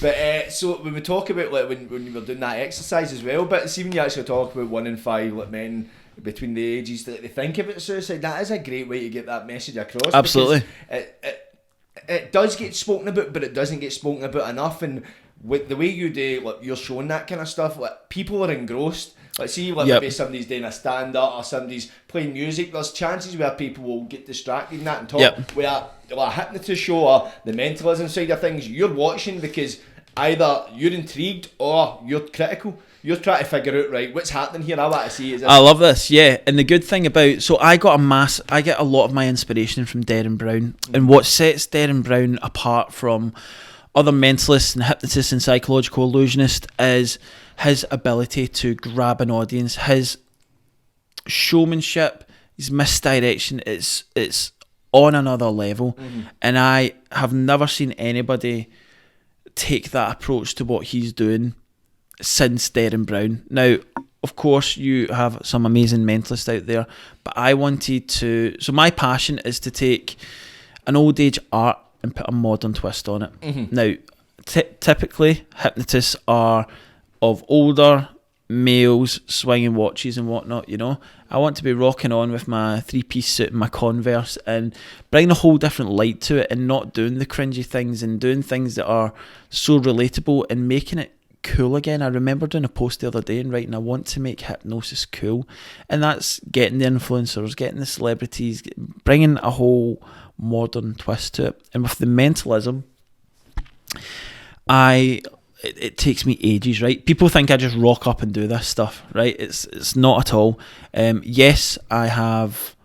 S2: But so when we talk about, like, when we were doing that exercise as well, but see, when you actually talk about 1 in 5, like, men between the ages that they think about suicide, that is a great way to get that message across.
S3: Absolutely.
S2: It does get spoken about, but it doesn't get spoken about enough. And with the way you do, like, you're showing that kind of stuff, like, people are engrossed. Like, see, like, maybe somebody's doing a stand-up or somebody's playing music, there's chances where people will get distracted in that and talk. Where a hypnotist show or the mentalism side of things, you're watching because either you're intrigued or you're critical. You're trying to figure out, right, what's happening here. I want to see.
S3: I love this, yeah. And the good thing about, so I get a lot of my inspiration from Derren Brown. And what sets Derren Brown apart from other mentalists and hypnotists and psychological illusionists is his ability to grab an audience, his showmanship, his misdirection. It's on another level. And I have never seen anybody take that approach to what he's doing since Derren Brown. Now, of course, you have some amazing mentalists out there, but I wanted to, so my passion is to take an old age art and put a modern twist on it. Now, typically hypnotists are of older males swinging watches and whatnot, you know. I want to be rocking on with my 3-piece suit and my Converse and bring a whole different light to it, and not doing the cringy things and doing things that are so relatable and making it cool again. I remember doing a post the other day and writing, I want to make hypnosis cool, and that's getting the influencers, getting the celebrities, bringing a whole modern twist to it. And with the mentalism, it takes me ages, right? People think I just rock up and do this stuff, right? It's not at all. Yes, I have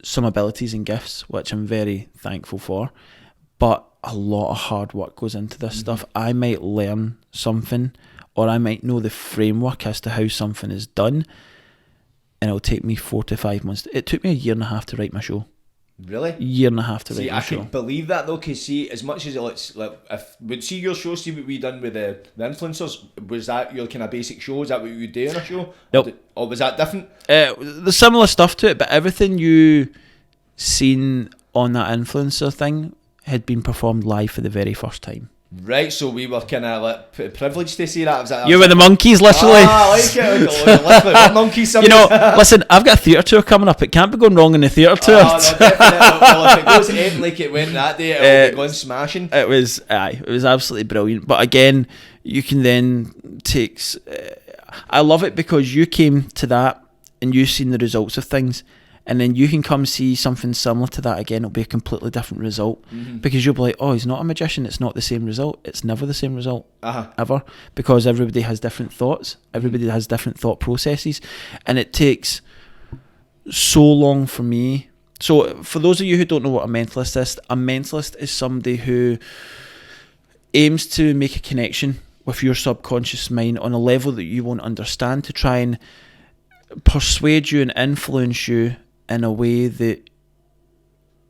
S3: some abilities and gifts, which I'm very thankful for, but a lot of hard work goes into this stuff. I might learn something, or I might know the framework as to how something is done, and it'll take me 4 to 5 months. It took me 1.5 years to write my show.
S2: Really?
S3: 1.5 years to write my show.
S2: I can believe that though, because see, as much as it's like, if would see your show, see what we done with the influencers, was that your kind of basic show? Is that what you would do in a show?
S3: Nope.
S2: Or was that different?
S3: There's similar stuff to it, but everything you seen on that influencer thing had been performed live for the very first time.
S2: Right, so we were kind of like privileged to see that.
S3: You were the monkeys, literally.
S2: I like it. What monkeys?
S3: You know, listen, I've got a theatre tour coming up. It can't be going wrong in the theatre tour.
S2: No, definitely. Well, if it goes anything like it went that day, it'll be going smashing.
S3: It was absolutely brilliant. But again, you can then take. I love it because you came to that and you've seen the results of things. And then you can come see something similar to that again. It'll be a completely different result. Because you'll be like, oh, he's not a magician. It's not the same result. It's never the same result, ever. Because everybody has different thoughts. Everybody has different thought processes. And it takes so long for me. So for those of you who don't know what a mentalist is somebody who aims to make a connection with your subconscious mind on a level that you won't understand, to try and persuade you and influence you in a way that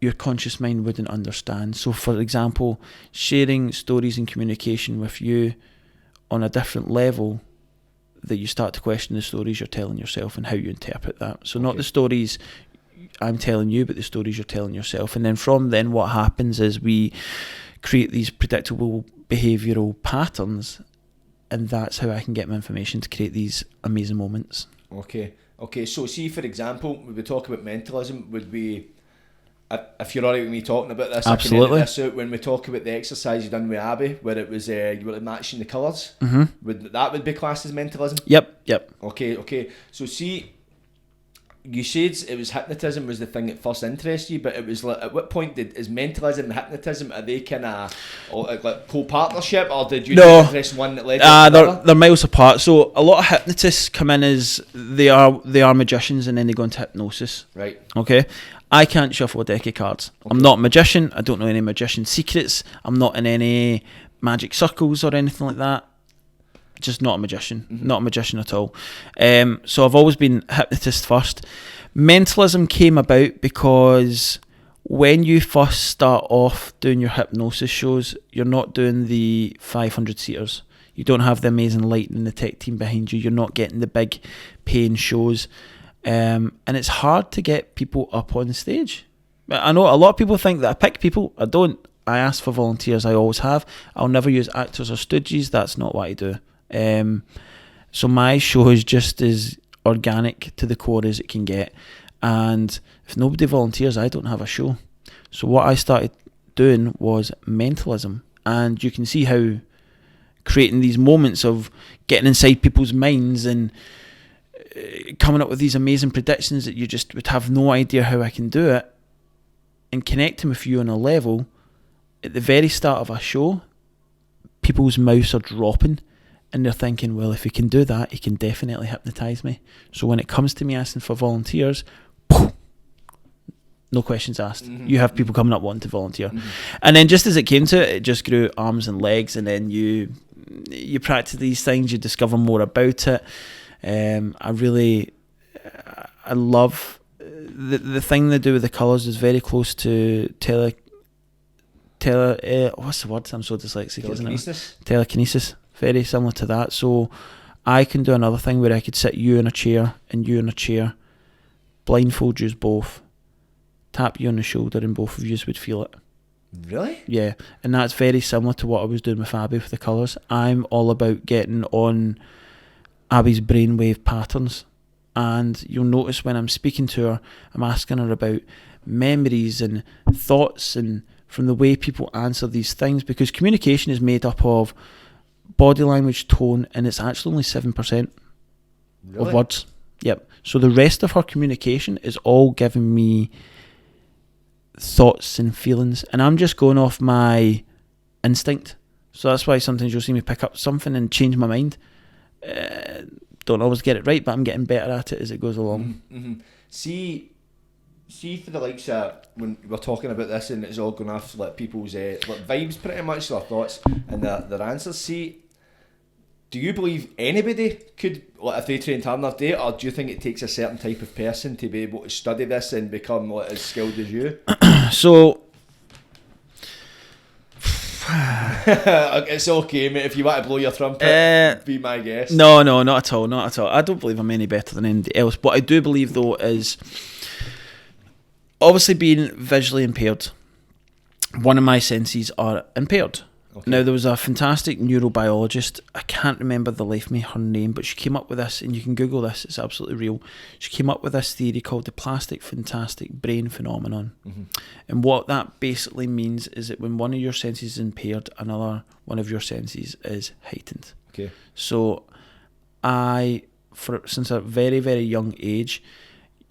S3: your conscious mind wouldn't understand. So for example, sharing stories and communication with you on a different level, that you start to question the stories you're telling yourself and how you interpret that. So not the stories I'm telling you, but the stories you're telling yourself. And then from then what happens is we create these predictable behavioural patterns, and that's how I can get my information to create these amazing moments.
S2: Okay. Okay, so see, for example, when we talk about mentalism, would we, if you're alright with me talking about this,
S3: Absolutely.
S2: I can edit this out. When we talk about the exercise you done with Abby, where it was you were matching the colours, would be classed as mentalism?
S3: Yep.
S2: Okay. So see, you said it was hypnotism was the thing that first interested you, but it was like, at what point is mentalism and hypnotism, are they kind of like co-partnership, or did you take interest in one that led to the other?
S3: They're miles apart. So a lot of hypnotists come in as they are magicians, and then they go into hypnosis.
S2: Right.
S3: Okay. I can't shuffle a deck of cards. Okay. I'm not a magician. I don't know any magician secrets. I'm not in any magic circles or anything like that. Just not a magician. Not a magician at all. So I've always been hypnotist first. Mentalism came about because when you first start off doing your hypnosis shows, you're not doing the 500-seaters. You don't have the amazing lighting and the tech team behind you. You're not getting the big paying shows. And it's hard to get people up on stage. I know a lot of people think that I pick people. I don't. I ask for volunteers. I always have. I'll never use actors or stooges. That's not what I do. So my show is just as organic to the core as it can get. And if nobody volunteers, I don't have a show. So what I started doing was mentalism. And you can see how creating these moments of getting inside people's minds and coming up with these amazing predictions that you just would have no idea how I can do it, and connecting with you on a level. At the very start of a show, people's mouths are dropping and they're thinking, well, if he can do that, he can definitely hypnotise me. So when it comes to me asking for volunteers, no questions asked. You have people coming up wanting to volunteer. And then just as it came to it, it just grew arms and legs, and then you practice these things, you discover more about it. I love the thing they do with the colours is very close to what's the word? I'm so dyslexic.
S2: Telekinesis.
S3: Telekinesis. Very similar to that. So I can do another thing where I could sit you in a chair and you in a chair, blindfold you both, tap you on the shoulder, and both of you would feel it.
S2: Really?
S3: Yeah, and that's very similar to what I was doing with Abby with the colours. I'm all about getting on Abby's brainwave patterns, and you'll notice when I'm speaking to her, I'm asking her about memories and thoughts, and from the way people answer these things, because communication is made up of body language, tone, and it's actually only 7% of words. Yep. So the rest of her communication is all giving me thoughts and feelings, and I'm just going off my instinct. So that's why sometimes you'll see me pick up something and change my mind. Don't always get it right, but I'm getting better at it as it goes along.
S2: See for the likes of when we're talking about this, and it's all going off like people's like vibes, pretty much their thoughts and their answers. See, do you believe anybody could, like, if they trained hard enough, do it, or do you think it takes a certain type of person to be able to study this and become like as skilled as you?
S3: So
S2: it's okay, mate. If you want to blow your trumpet, be my guest.
S3: No, not at all. I don't believe I'm any better than anybody else. What I do believe, though, is obviously being visually impaired. One of my senses are impaired. Okay. Now, there was a fantastic neurobiologist. I can't remember the life of me her name, but she came up with this, and you can Google this. It's absolutely real. She came up with this theory called the plastic fantastic brain phenomenon. And what that basically means is that when one of your senses is impaired, another one of your senses is heightened.
S2: Okay.
S3: So since a very, very young age,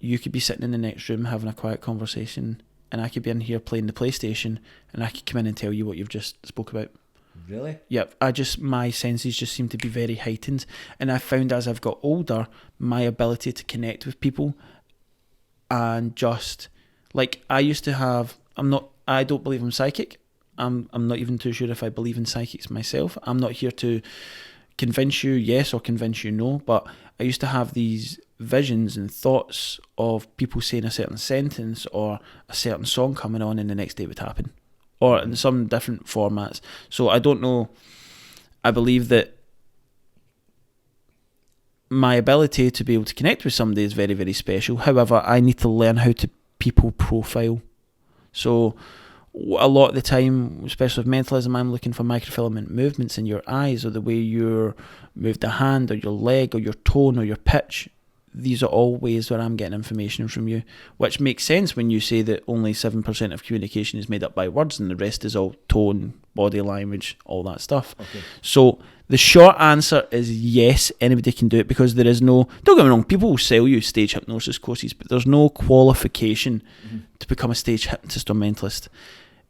S3: you could be sitting in the next room having a quiet conversation, and I could be in here playing the PlayStation, and I could come in and tell you what you've just spoke about.
S2: Really?
S3: Yep. My senses just seem to be very heightened, and I found as I've got older, my ability to connect with people, and just like I used to have. I don't believe I'm psychic. I'm not even too sure if I believe in psychics myself. I'm not here to convince you yes or convince you no, but I used to have these visions and thoughts of people saying a certain sentence or a certain song coming on, and the next day it would happen, or in some different formats. So I don't know. I believe that my ability to be able to connect with somebody is very, very special. However, I need to learn how to people profile. So a lot of the time, especially with mentalism, I'm looking for microfilament movements in your eyes, or the way you move the hand or your leg or your tone or your pitch. these are all ways where I'm getting information from you, which makes sense when you say that only 7% of communication is made up by words and the rest is all tone, body language, all that stuff.
S2: Okay.
S3: So the short answer is yes, anybody can do it, because there is no, don't get me wrong, people will sell you stage hypnosis courses, but there's no qualification to become a stage hypnotist or mentalist.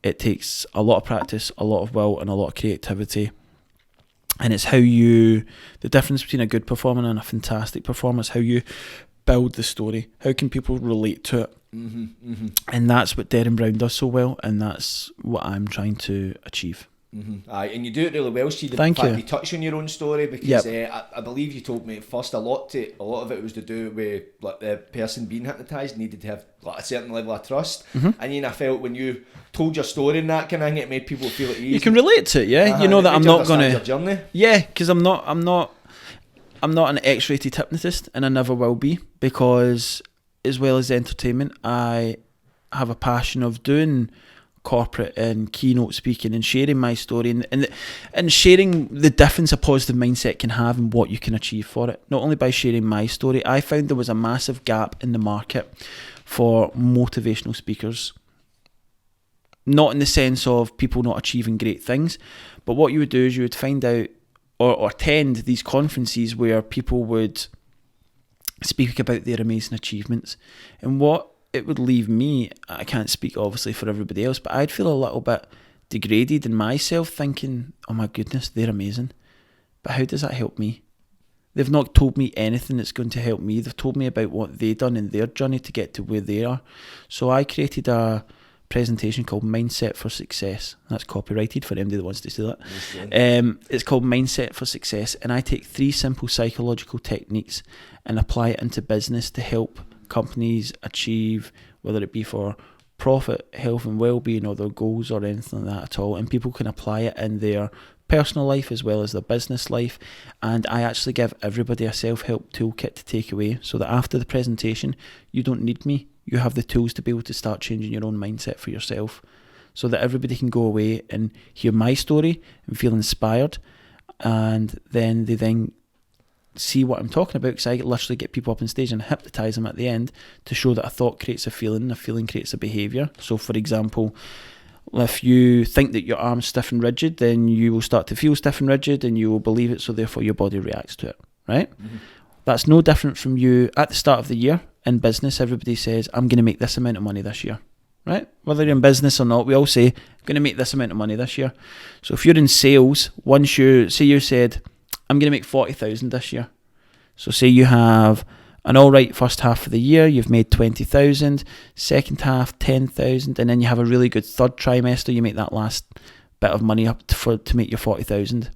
S3: It takes a lot of practice, a lot of will, and a lot of creativity. And it's the difference between a good performer and a fantastic performer is how you build the story. How can people relate to it? And that's what Derren Brown does so well, and that's what I'm trying to achieve.
S2: Aye, and you do it really well, Steve.
S3: Thank you.
S2: You touch on your own story, because I believe you told me at first a lot of it was to do with like the person being hypnotised needed to have like a certain level of trust. And then I felt when you told your story and that kind of thing, it made people feel at ease.
S3: You can relate to it, yeah. You know that I'm not gonna.
S2: Journey.
S3: Yeah, because I'm not an X-rated hypnotist, and I never will be, because as well as entertainment, I have a passion of doing corporate and keynote speaking and sharing my story and sharing the difference a positive mindset can have and what you can achieve for it. Not only by sharing my story, I found there was a massive gap in the market for motivational speakers. Not in the sense of people not achieving great things, but what you would do is you would find out or attend these conferences where people would speak about their amazing achievements. And what it would leave me, I can't speak obviously for everybody else, but I'd feel a little bit degraded in myself, thinking, oh my goodness, they're amazing, but how does that help me? They've not told me anything that's going to help me. They've told me about what they've done in their journey to get to where they are. So I created a presentation called Mindset for Success. That's copyrighted for anybody that wants to see that. It's called Mindset for Success, and I take 3 simple psychological techniques and apply it into business to help companies achieve, whether it be for profit, health and well-being, or their goals or anything like that at all. And people can apply it in their personal life as well as their business life. And I actually give everybody a self-help toolkit to take away, so that after the presentation you don't need me. You have the tools to be able to start changing your own mindset for yourself, so that everybody can go away and hear my story and feel inspired, and then they see what I'm talking about, because I literally get people up on stage and hypnotise them at the end to show that a thought creates a feeling creates a behaviour. So for example, if you think that your arm's stiff and rigid, then you will start to feel stiff and rigid and you will believe it, so therefore your body reacts to it, right? That's no different from you at the start of the year. In business, everybody says, I'm going to make this amount of money this year, right? Whether you're in business or not, we all say, I'm going to make this amount of money this year. So if you're in sales, once you said, I'm going to make 40,000 this year. So say you have an all right first half of the year, you've made 20,000, second half 10,000, and then you have a really good third trimester, you make that last bit of money up to make your 40,000.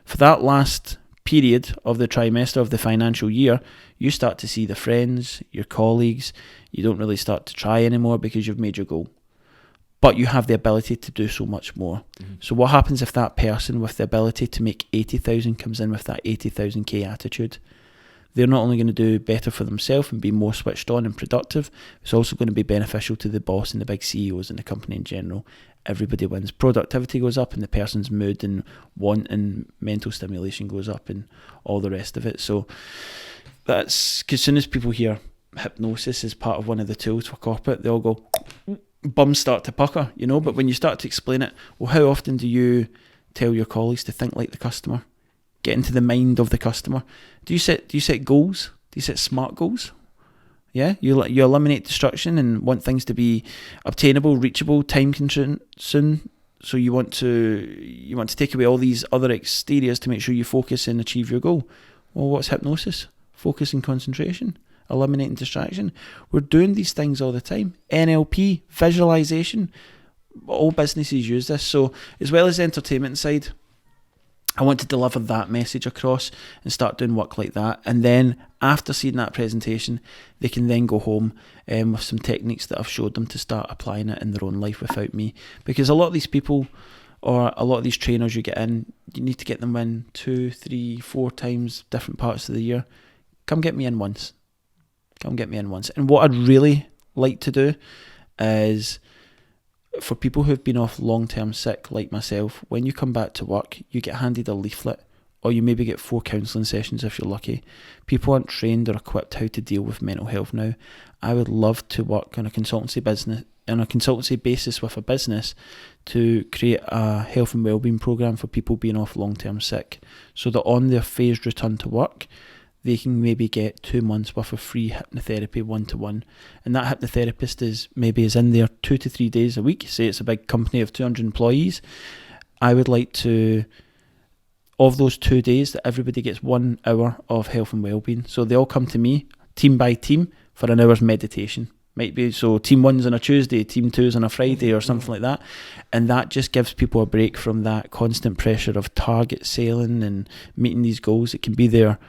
S3: For that last period of the trimester of the financial year, you start to see the friends, your colleagues, you don't really start to try anymore because you've made your goal. But you have the ability to do so much more. So what happens if that person with the ability to make 80,000 comes in with that 80,000k attitude? They're not only going to do better for themselves and be more switched on and productive, it's also going to be beneficial to the boss and the big CEOs in the company in general. Everybody wins. Productivity goes up and the person's mood and want and mental stimulation goes up and all the rest of it. So that's, because as soon as people hear hypnosis as part of one of the tools for corporate, they all go, bums start to pucker, but when you start to explain it, well, how often do you tell your colleagues to think like the customer? Get into the mind of the customer. Do you set goals? Do you set SMART goals? Yeah, you eliminate distraction and want things to be obtainable, reachable, time consumed. So you want to take away all these other exteriors to make sure you focus and achieve your goal. Well, what's hypnosis? Focus and concentration, eliminating distraction. We're doing these things all the time. NLP, visualization. All businesses use this. So as well as the entertainment side, I want to deliver that message across and start doing work like that. And then after seeing that presentation, they can then go home with some techniques that I've showed them to start applying it in their own life without me. Because a lot of these people or a lot of these trainers you get in, you need to get them in 2, 3, 4 times different parts of the year. Come get me in once. And what I'd really like to do is, for people who've been off long-term sick like myself, when you come back to work, you get handed a leaflet or you maybe get 4 counselling sessions if you're lucky. People aren't trained or equipped how to deal with mental health now. I would love to work on a consultancy basis with a business to create a health and wellbeing program for people being off long-term sick, so that on their phased return to work, they can maybe get 2 months worth of free hypnotherapy 1-to-1. And that hypnotherapist is in there 2 to 3 days a week. Say it's a big company of 200 employees. I would like to, of those 2 days, that everybody gets 1 hour of health and wellbeing. So they all come to me, team by team, for an hour's meditation. Might be, so team 1's on a Tuesday, team 2's on a Friday, or something like that. And that just gives people a break from that constant pressure of target sailing and meeting these goals. It can be their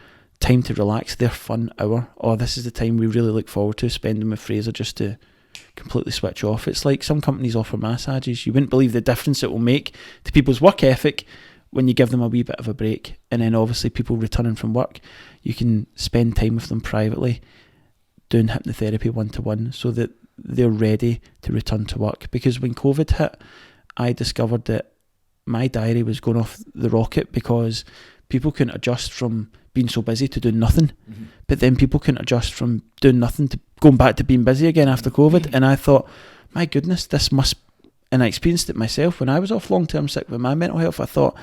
S3: time to relax, their fun hour. Oh, this is the time we really look forward to spending with Fraser, just to completely switch off. It's like some companies offer massages. You wouldn't believe the difference it will make to people's work ethic when you give them a wee bit of a break. And then obviously people returning from work, you can spend time with them privately doing hypnotherapy 1-to-1, so that they're ready to return to work. Because when COVID hit, I discovered that my diary was going off the rocket, because people couldn't adjust from being so busy to doing nothing. But then people couldn't adjust from doing nothing to going back to being busy again after COVID. And I thought, my goodness, this must, and I experienced it myself when I was off long-term sick with my mental health. I thought,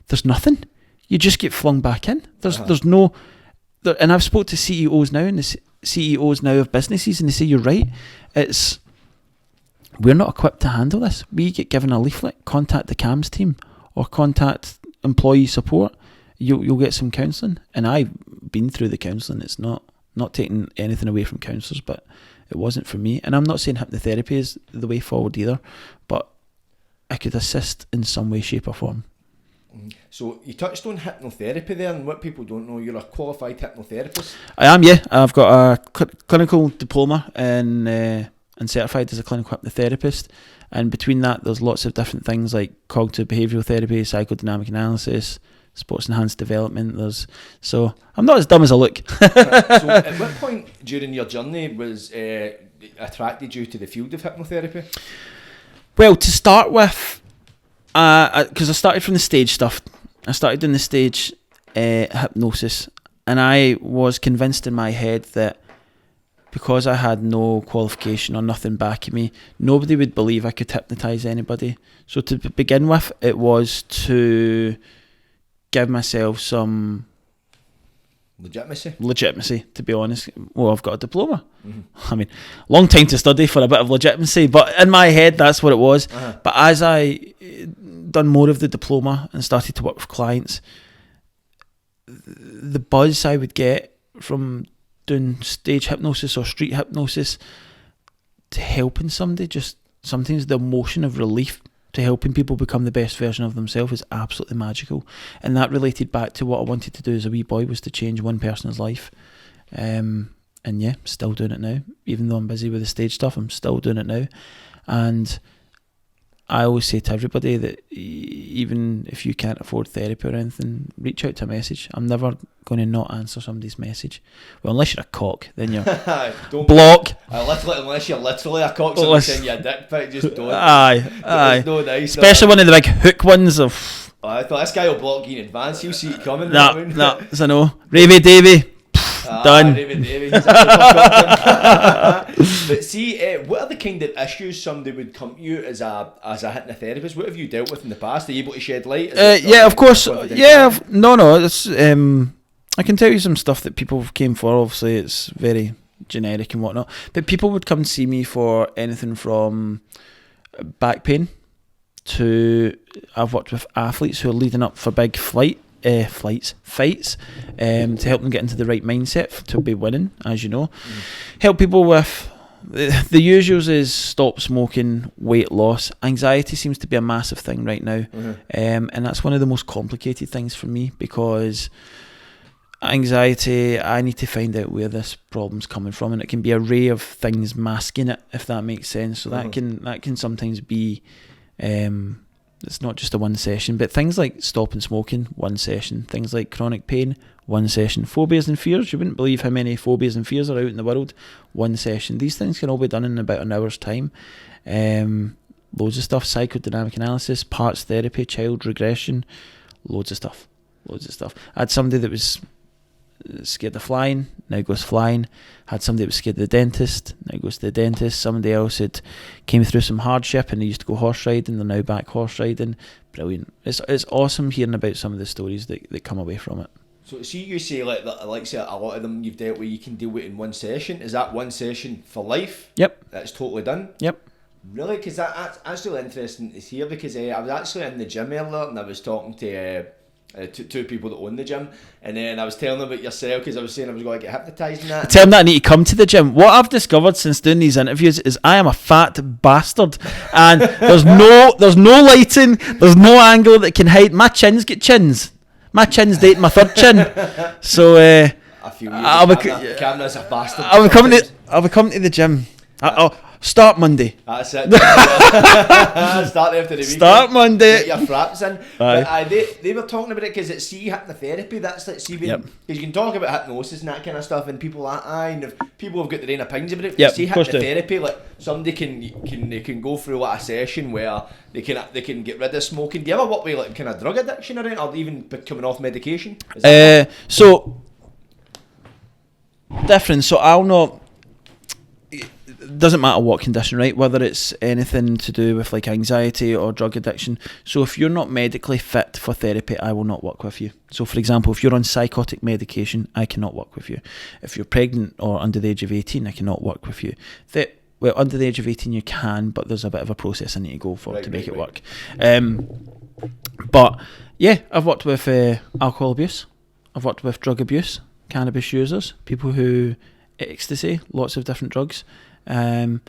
S3: there's nothing. You just get flung back in. There's no, and I've spoke to CEOs now, and the CEOs now of businesses, and they say, you're right, we're not equipped to handle this. We get given a leaflet, contact the CAMS team or contact employee support. You'll get some counselling. And I've been through the counselling. It's not taking anything away from counsellors, but it wasn't for me. And I'm not saying hypnotherapy is the way forward either, but I could assist in some way, shape or form.
S2: So you touched on hypnotherapy there, and what people don't know, you're a qualified hypnotherapist.
S3: I am, yeah. I've got a clinical diploma and certified as a clinical hypnotherapist. And between that, there's lots of different things like cognitive behavioural therapy, psychodynamic analysis, sports enhanced development. So I'm not as dumb as I look.
S2: So at what point during your journey was attracted you to the field of hypnotherapy?
S3: Well, to start with, because I started from the stage stuff. I started doing the stage hypnosis, and I was convinced in my head that because I had no qualification or nothing backing me, nobody would believe I could hypnotise anybody. So to begin with, it was to give myself some legitimacy, to be honest. Well, I've got a diploma. I mean, long time to study for a bit of legitimacy, but in my head that's what it was. But as I done more of the diploma and started to work with clients, the buzz I would get from doing stage hypnosis or street hypnosis to helping somebody, just sometimes the emotion of relief to helping people become the best version of themselves is absolutely magical. And that related back to what I wanted to do as a wee boy, was to change one person's life. And yeah, still doing it now. Even though I'm busy with the stage stuff, I'm still doing it now. And I always say to everybody that even if you can't afford therapy or anything, reach out to a message. I'm never going to not answer somebody's message. Well, unless you're a cock, then you're
S2: don't
S3: block.
S2: Unless you're literally a cock, somebody send you a dick pic, just don't.
S3: Aye.
S2: No nice,
S3: especially one of the big hook ones of.
S2: I thought this guy will block you in advance. He'll see it coming.
S3: No, it's a no. Ravy Davy. Done.
S2: But see, what are the kind of issues somebody would come to you as a hypnotherapist? What have you dealt with in the past? Are you able to shed light?
S3: Yeah, of course. Yeah, no. It's I can tell you some stuff that people came for. Obviously, it's very generic and whatnot. But people would come and see me for anything from back pain to, I've worked with athletes who are leading up for big fights, to help them get into the right mindset to be winning, as you know. Help people with the usuals is stop smoking, weight loss. Anxiety seems to be a massive thing right now. And that's one of the most complicated things for me, because anxiety, I need to find out where this problem's coming from, and it can be an array of things masking it, if that makes sense. So that can sometimes be it's not just a one session, but things like stopping smoking, one session. Things like chronic pain, one session. Phobias and fears, you wouldn't believe how many phobias and fears are out in the world, one session. These things can all be done in about an hour's time. Loads of stuff. Psychodynamic analysis, parts therapy, child regression, loads of stuff. loads of stuff. I had somebody that was scared of flying, now goes flying. Had somebody that was scared of the dentist, now goes to the dentist. Somebody else had came through some hardship and they used to go horse riding, they're now back horse riding. Brilliant. It's awesome hearing about some of the stories that come away from it.
S2: So see, you say like that, like say a lot of them you've dealt with, you can deal with in one session. Is that one session for life?
S3: Yep.
S2: That's totally done?
S3: Yep.
S2: Really? Because that's really interesting to hear, because I was actually in the gym earlier and I was talking to two people that own the gym, and then I was telling them about yourself, because I was saying I was going to get hypnotised and that.
S3: Tell them that I need to come to the gym. What I've discovered since doing these interviews is I am a fat bastard, and there's no lighting, there's no angle that can hide. My chin's got chins. My chin's dating my third chin. So
S2: I feel you. Camera's a bastard.
S3: I'll be coming to the gym. I'll start Monday.
S2: That's it. Start after the weekend.
S3: Start Monday.
S2: Get your fraps in. But they were talking about it because it's hypnotherapy. That's like because you can talk about hypnosis and that kind of stuff, and people are and if people have got their own opinions about it.
S3: Yep,
S2: hypnotherapy, like somebody can go through like a session where they can get rid of smoking. Do you ever work with like kind of drug addiction or even coming off medication?
S3: So different. So I'll not. Doesn't matter what condition, right? Whether it's anything to do with like anxiety or drug addiction. So if you're not medically fit for therapy, I will not work with you. So for example, if you're on psychotic medication, I cannot work with you. If you're pregnant or under the age of 18, I cannot work with you. Well, under the age of 18 you can, but there's a bit of a process I need to go for to make it work. But yeah, I've worked with alcohol abuse. I've worked with drug abuse, cannabis users, people who ecstasy, lots of different drugs. And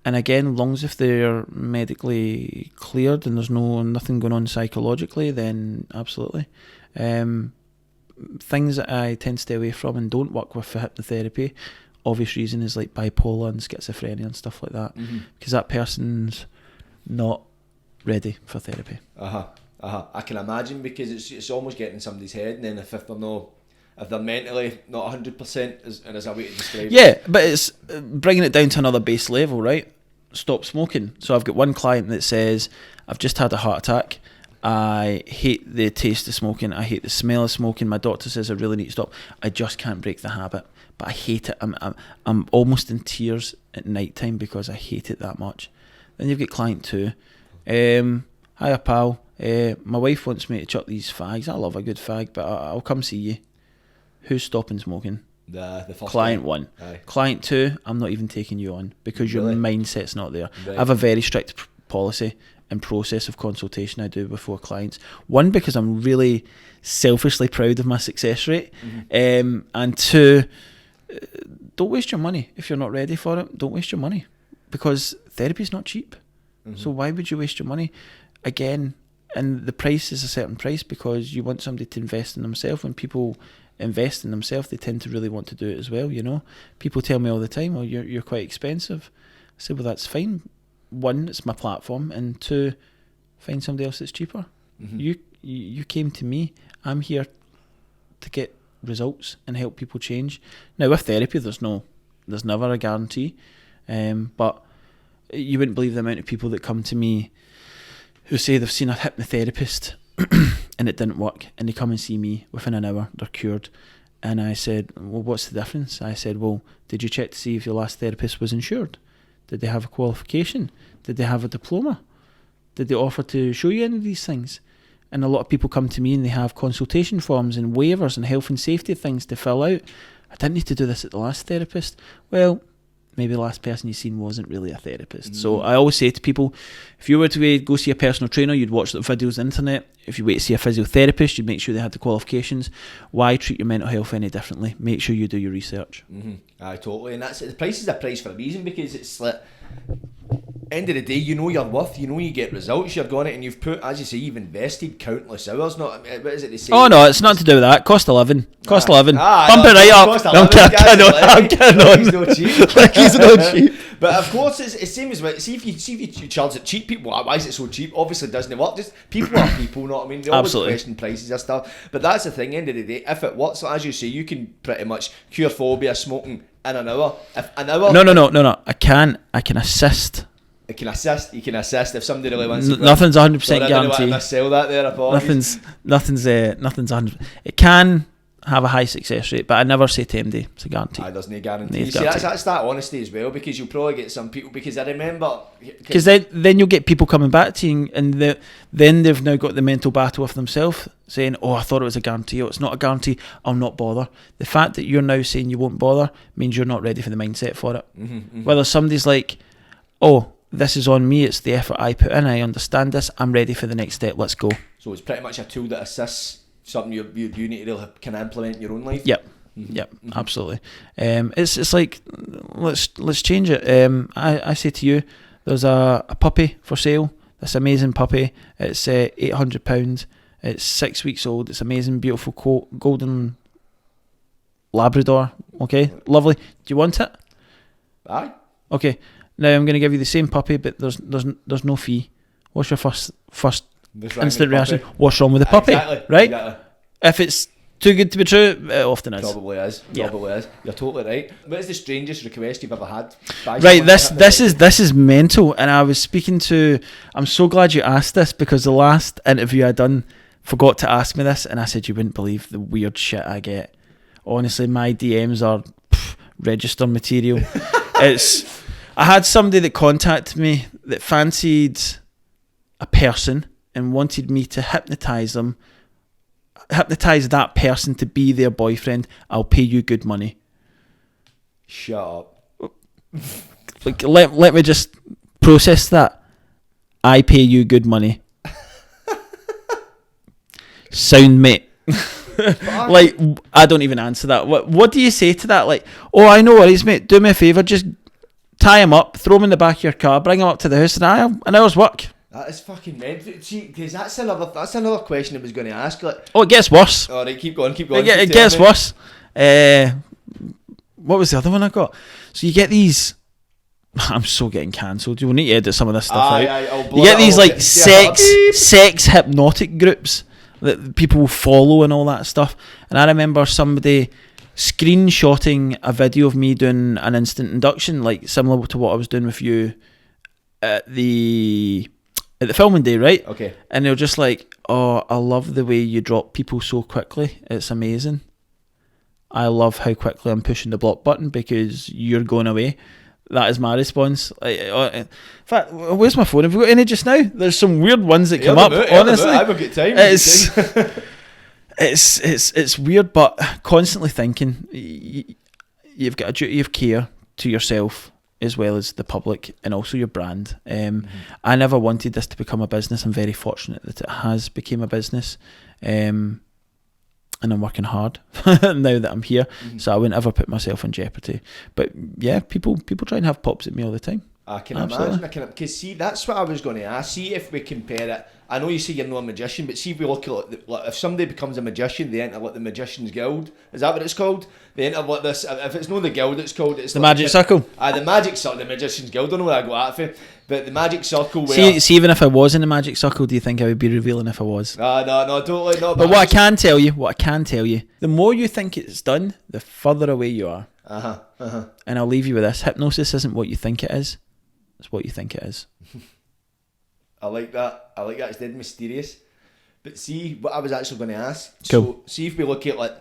S3: again, long as if they're medically cleared and there's nothing going on psychologically, then absolutely. Things that I tend to stay away from and don't work with for hypnotherapy, obvious reason, is like bipolar and schizophrenia and stuff like that, because that person's not ready for therapy.
S2: I can imagine, because it's almost getting in somebody's head, and then if they're mentally not 100%, and as a way to describe it.
S3: Yeah, but it's bringing it down to another base level, right? Stop smoking. So I've got one client that says, I've just had a heart attack. I hate the taste of smoking. I hate the smell of smoking. My doctor says I really need to stop. I just can't break the habit, but I hate it. I'm almost in tears at night time because I hate it that much. Then you've got client 2. Hiya pal. My wife wants me to chuck these fags. I love a good fag, but I'll come see you. Who's stopping smoking?
S2: The first
S3: client
S2: guy.
S3: 1.
S2: Aye.
S3: Client 2, I'm not even taking you on because your mindset's not there.
S2: Right.
S3: I have a very strict policy and process of consultation I do before clients. 1, because I'm really selfishly proud of my success rate. And 2, don't waste your money. If you're not ready for it, don't waste your money, because therapy is not cheap. So why would you waste your money? Again, and the price is a certain price because you want somebody to invest in themselves. When people invest in themselves, they tend to really want to do it as well, you know. People tell me all the time, oh, you're quite expensive. I say, well, that's fine. 1, it's my platform, and 2, find somebody else that's cheaper. You came to me. I'm here to get results and help people change. Now with therapy, there's never a guarantee, but you wouldn't believe the amount of people that come to me who say they've seen a hypnotherapist and it didn't work, and they come and see me within an hour, they're cured. And I said, well, what's the difference? I said, well, did you check to see if your last therapist was insured? Did they have a qualification? Did they have a diploma? Did they offer to show you any of these things? And a lot of people come to me and they have consultation forms and waivers and health and safety things to fill out. I didn't need to do this at the last therapist. Well, maybe the last person you've seen wasn't really a therapist. So I always say to people, if you were to go see a personal trainer, you'd watch the videos on the internet. If you wait to see a physiotherapist, you'd make sure they had the qualifications. Why treat your mental health any differently? Make sure you do your research.
S2: Aye, totally. And that's it. The price is a price for a reason, because it's like, end of the day, you know your worth, you know you get results, you're going it, and you've put, as you say, you've invested countless hours. Not, what is it they say?
S3: Oh no, it's not to do with that. Cost of living. Bump
S2: no,
S3: it right up.
S2: cost of
S3: I'm
S2: living,
S3: kidding on.
S2: He's no cheap.
S3: Like he's not cheap.
S2: But of course, it's the same as well. See if you charge it cheap, people, why is it so cheap? Obviously, it doesn't work. Just people are people, you know what I mean? They always
S3: Absolutely.
S2: question prices and stuff. But that's the thing. End of the day, if it works, as you say, you can pretty much cure phobia smoking in an hour. If an hour.
S3: No. I can assist
S2: It can assist. You can assist if somebody really wants.
S3: Nothing's 100%
S2: Sorry, I don't know
S3: guaranteed.
S2: why I sell that there. Apologies.
S3: Nothing's 100. It can have a high success rate, but I never say to MD it's a guarantee.
S2: Doesn't he guarantee?
S3: It's
S2: See,
S3: guaranteed.
S2: that's that honesty as well, because you'll probably get some people. Because I remember,
S3: Because then you'll get people coming back to you, and then they've now got the mental battle with themselves, saying, "Oh, I thought it was a guarantee. Oh, it's not a guarantee. I'll not bother." The fact that you're now saying you won't bother means you're not ready for the mindset for it. Whether somebody's like, "Oh, this is on me. It's the effort I put in. I understand this. I'm ready for the next step. Let's go."
S2: So it's pretty much a tool that assists something you need to really kind of implement in your own life.
S3: Yep. Yep, absolutely. It's like let's change it. I say to you, there's a puppy for sale. This amazing puppy. It's £800. It's 6 weeks old. It's amazing, beautiful golden Labrador. Okay, lovely. Do you want it?
S2: Aye.
S3: Okay. Now I'm going to give you the same puppy, but there's no fee. What's your first instant reaction? What's wrong with the puppy?
S2: Exactly.
S3: Right?
S2: Exactly.
S3: If it's too good to be true, it often is.
S2: Probably is.
S3: Yeah.
S2: Probably is. You're totally right. What is the strangest request you've ever had?
S3: Right, this is mental, and I was speaking to. I'm so glad you asked this, because the last interview I done forgot to ask me this, and I said you wouldn't believe the weird shit I get. Honestly, my DMs are register material. I had somebody that contacted me that fancied a person and wanted me to hypnotise that person to be their boyfriend. I'll pay you good money.
S2: Shut up.
S3: Like, let me just process that. I pay you good money. Sound, mate. Like, I don't even answer that. What do you say to that? Like, oh, I know worries, mate. Do me a favour, just tie him up, throw him in the back of your car, bring him up to the house, and an hour's work.
S2: That is fucking mental. See, because that's another question I was going to ask. Like,
S3: Oh, it gets worse.
S2: all right, keep going.
S3: It gets worse. What was the other one I got? So you get these. I'm so getting cancelled. You'll need to edit some of this stuff out. You get these like sex hypnotic groups that people will follow and all that stuff. And I remember somebody screenshotting a video of me doing an instant induction, like similar to what I was doing with you at the filming day, right?
S2: Okay.
S3: And they're just like, "Oh, I love the way you drop people so quickly. It's amazing. I love how quickly I'm pushing the block button because you're going away." That is my response. In fact, where's my phone? Have we got any just now? There's some weird ones that come up. Honestly,
S2: I've a good time.
S3: It's weird, but constantly thinking you've got a duty of care to yourself as well as the public and also your brand. I never wanted this to become a business. I'm very fortunate that it has become a business. And I'm working hard now that I'm here, so I wouldn't ever put myself in jeopardy. But yeah, people try and have pops at me all the time.
S2: I can
S3: Absolutely.
S2: imagine. Because see, that's what I was going to ask. See if we compare it. I know you say you're not a magician, but see if we look at like, if somebody becomes a magician, they enter like the Magician's Guild. Is that what it's called? They enter like this. If it's not the guild, it's called. It's
S3: The
S2: like
S3: Magic Circle.
S2: The Magic Circle, the Magician's Guild. I don't know where I got that from, but the Magic Circle. Where
S3: See, even if I was in the Magic Circle, do you think I would be revealing if I was?
S2: No, totally not.
S3: But what I can tell you, the more you think it's done, the further away you are. And I'll leave you with this: hypnosis isn't what you think it is; it's what you think it is.
S2: I like that. It's dead mysterious. But see, what I was actually going to ask.
S3: Cool.
S2: So, see if we look at like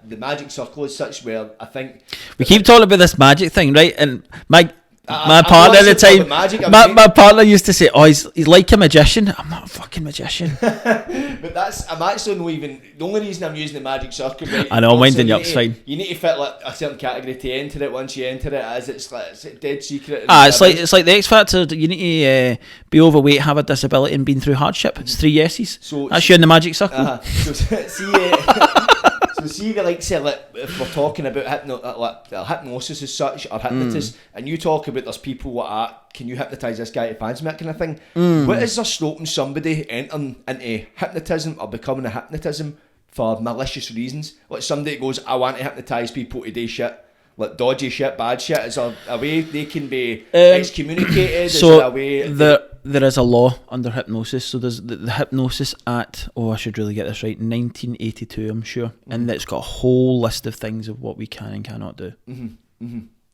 S2: the Magic Circle as such, where I think
S3: We keep talking about this magic thing, right? And my partner at the time, my partner used to say, "Oh, he's like a magician." I'm not a fucking magician.
S2: But I'm actually not even the only reason I'm using the Magic Circle. Right,
S3: I know, I'm winding you up,
S2: need
S3: it's
S2: to-
S3: fine.
S2: You need to fit like a certain category to enter it. Once you enter it, as it's dead secret.
S3: It's like the X Factor. You need to be overweight, have a disability, and been through hardship. It's 3 yeses.
S2: So
S3: That's you in the Magic Circle.
S2: So see, say like if we're talking about hypnosis as such or hypnotists, and you talk about there's people what are, can you hypnotise this guy to fancy me, that kind of thing. What is there stopping somebody entering into hypnotism or becoming a hypnotism for malicious reasons? Like somebody that goes, I want to hypnotise people to do shit, like dodgy shit, bad shit. Is there a way they can be excommunicated?
S3: So
S2: is there a way
S3: there is a law under hypnosis. So there's the Hypnosis Act. Oh, I should really get this right. 1982, I'm sure, and it's got a whole list of things of what we can and cannot do.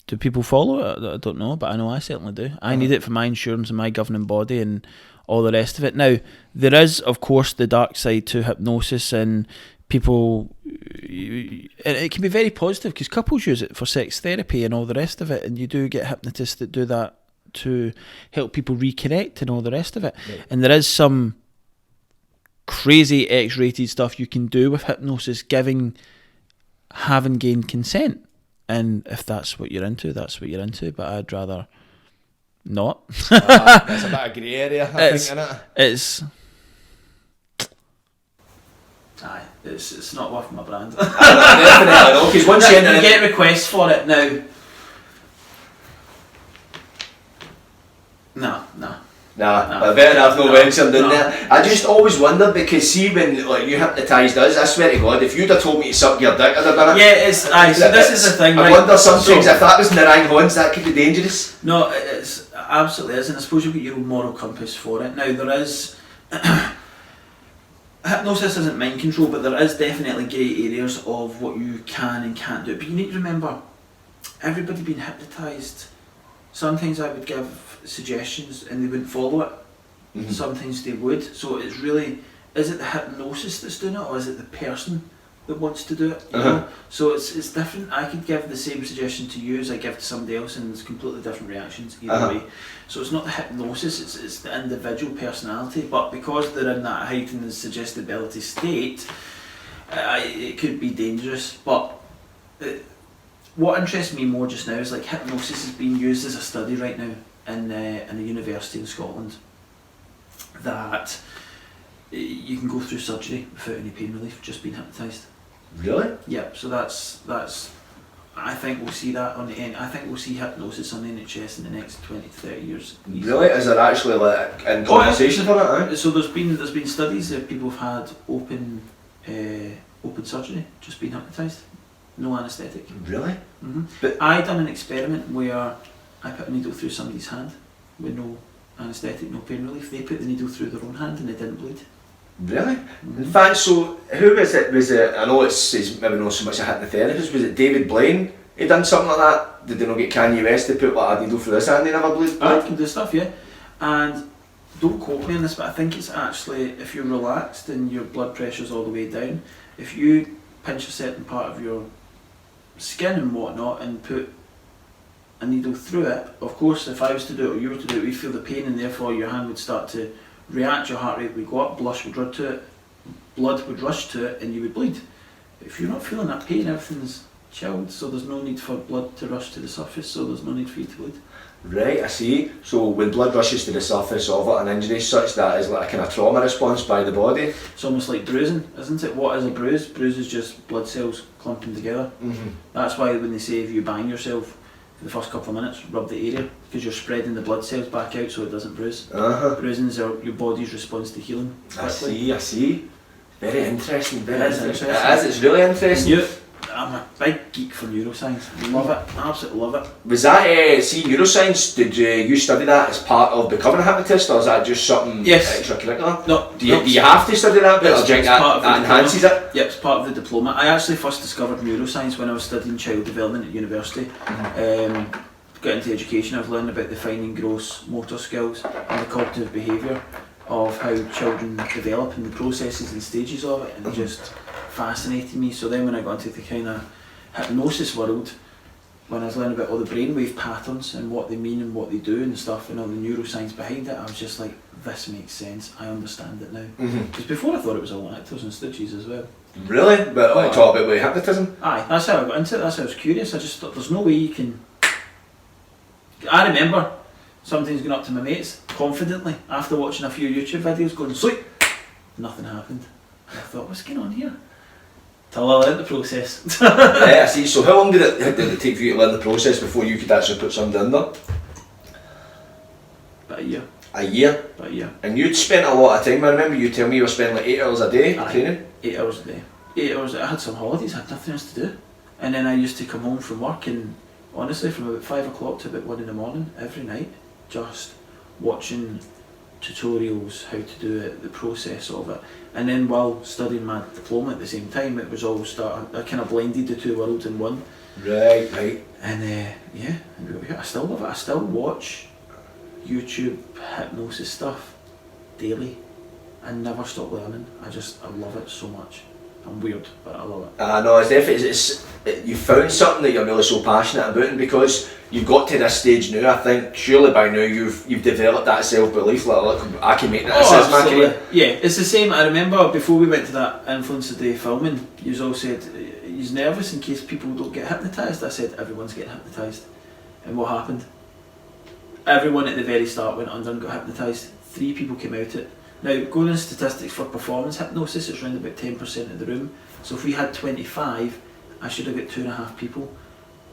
S3: Do people follow it? I don't know, but I know I certainly do. I need it for my insurance and my governing body and all the rest of it. Now, there is, of course, the dark side to hypnosis, and people, it can be very positive because couples use it for sex therapy and all the rest of it, and you do get hypnotists that do that to help people reconnect and all the rest of it.
S2: Right.
S3: And there is some crazy X-rated stuff you can do with hypnosis, having gained consent. And if that's what you're into, that's what you're into. But I'd rather not.
S2: It's a bit of grey area, I think, isn't it?
S3: It's not worth my brand.
S2: Definitely no, because once
S3: you
S2: you
S3: get requests for it now. No.
S2: But better have no mentioned in there. I just always wondered because see when like you hypnotised us, I swear to God, if you'd have told me to suck your dick, I'd have done it.
S3: Yeah, so this is the thing.
S2: I wonder sometimes if that was in the wrong hands, that could be dangerous.
S3: No, it's absolutely is, and I suppose you've got your own moral compass for it. Now there is hypnosis isn't mind control, but there is definitely grey areas of what you can and can't do. But you need to remember, everybody being hypnotised. Sometimes I would give suggestions and they wouldn't follow it. Mm-hmm. Sometimes they would. So it's really, is it the hypnosis that's doing it, or is it the person that wants to do it? You know? So it's different. I could give the same suggestion to you as I give to somebody else, and there's completely different reactions either way. So it's not the hypnosis, it's the individual personality. But because they're in that heightened suggestibility state, it could be dangerous. But what interests me more just now is like hypnosis is being used as a study right now in a university in Scotland, that you can go through surgery without any pain relief just being hypnotised.
S2: Really?
S3: Yep. So that's. I think we'll see that on the end. I think we'll see hypnosis on the NHS in the next 20 to 30 years.
S2: Really? Is there actually like in conversation for it?
S3: So there's been studies that people have had open surgery just being hypnotised. No anaesthetic.
S2: Really?
S3: Mm-hmm. But I done an experiment where I put a needle through somebody's hand with no anaesthetic, no pain relief. They put the needle through their own hand and they didn't bleed.
S2: Really? In fact, so who was it? I know it's maybe not so much a hypnotherapist. Was it David Blaine? He done something like that. Did they not get Kanye West to put like a needle through his hand? They never bleed.
S3: I can do stuff, yeah. And don't quote me on this, but I think it's actually if you're relaxed and your blood pressure's all the way down, if you pinch a certain part of your skin and whatnot and put a needle through it, of course if I was to do it or you were to do it, we'd feel the pain and therefore your hand would start to react, your heart rate would go up, blood would rush to it and you would bleed. If you're not feeling that pain, everything's chilled, so there's no need for blood to rush to the surface, so there's no need for you to bleed.
S2: Right, I see. So when blood rushes to the surface of it, an injury such that is like a kind of trauma response by the body.
S3: It's almost like bruising, isn't it? What is a bruise? Bruise is just blood cells clumping together.
S2: Mm-hmm.
S3: That's why when they say if you bang yourself for the first couple of minutes, rub the area, because you're spreading the blood cells back out so it doesn't bruise. Bruising is your body's response to healing.
S2: I see. Very interesting.
S3: It is.
S2: It's really interesting.
S3: I'm a big geek for neuroscience. Love it. Absolutely love it.
S2: Was that, neuroscience, did you study that as part of becoming a hypnotist, or is that just something extracurricular?
S3: No.
S2: Do you have to study that bit, or do you think that enhances it?
S3: Yep, it's part of the diploma. I actually first discovered neuroscience when I was studying child development at university. Got into education, I've learned about the fine and gross motor skills and the cognitive behaviour of how children develop and the processes and stages of it, and it just fascinated me. So then when I got into the kind of hypnosis world, when I was learning about all the brainwave patterns and what they mean and what they do and stuff and all the neuroscience behind it, I was just like, this makes sense, I understand it now. Because before I thought it was all actors and stitches as well.
S2: Really? But I talk about hypnotism?
S3: Aye, that's how I got into it, that's how I was curious. I just thought there's no way you can... I remember sometimes going up to my mates confidently after watching a few YouTube videos going, sleep! Nothing happened. And I thought, what's going on here? Till I learned the process.
S2: Yeah, I see. So how long did it take for you to learn the process before you could actually put something under?
S3: About a year.
S2: A year?
S3: About a year.
S2: And you'd spent a lot of time, I remember you telling me you were spending like 8 hours a day training?
S3: 8 hours a day. 8 hours, I had some holidays, I had nothing else to do. And then I used to come home from work and honestly from about 5 o'clock to about 1 in the morning every night, just watching tutorials, how to do it, the process of it. And then while studying my diploma at the same time, it was all I kind of blended the two worlds in one.
S2: Right.
S3: And yeah, I still love it. I still watch YouTube hypnosis stuff daily. I never stop learning. I love it so much. I'm weird, but I love it.
S2: No, it's definitely, you found something that you're really so passionate about, and because you've got to this stage now, I think surely by now you've developed that self-belief, like, look, I can make this as my career.
S3: Yeah, it's the same. I remember before we went to that Influencer Day filming, you all said, you're nervous in case people don't get hypnotised. I said, everyone's getting hypnotised. And what happened? Everyone at the very start went under and got hypnotised. 3 people came out it. Now, going on statistics for performance hypnosis, it's around about 10% of the room. So if we had 25, I should have got 2.5 people.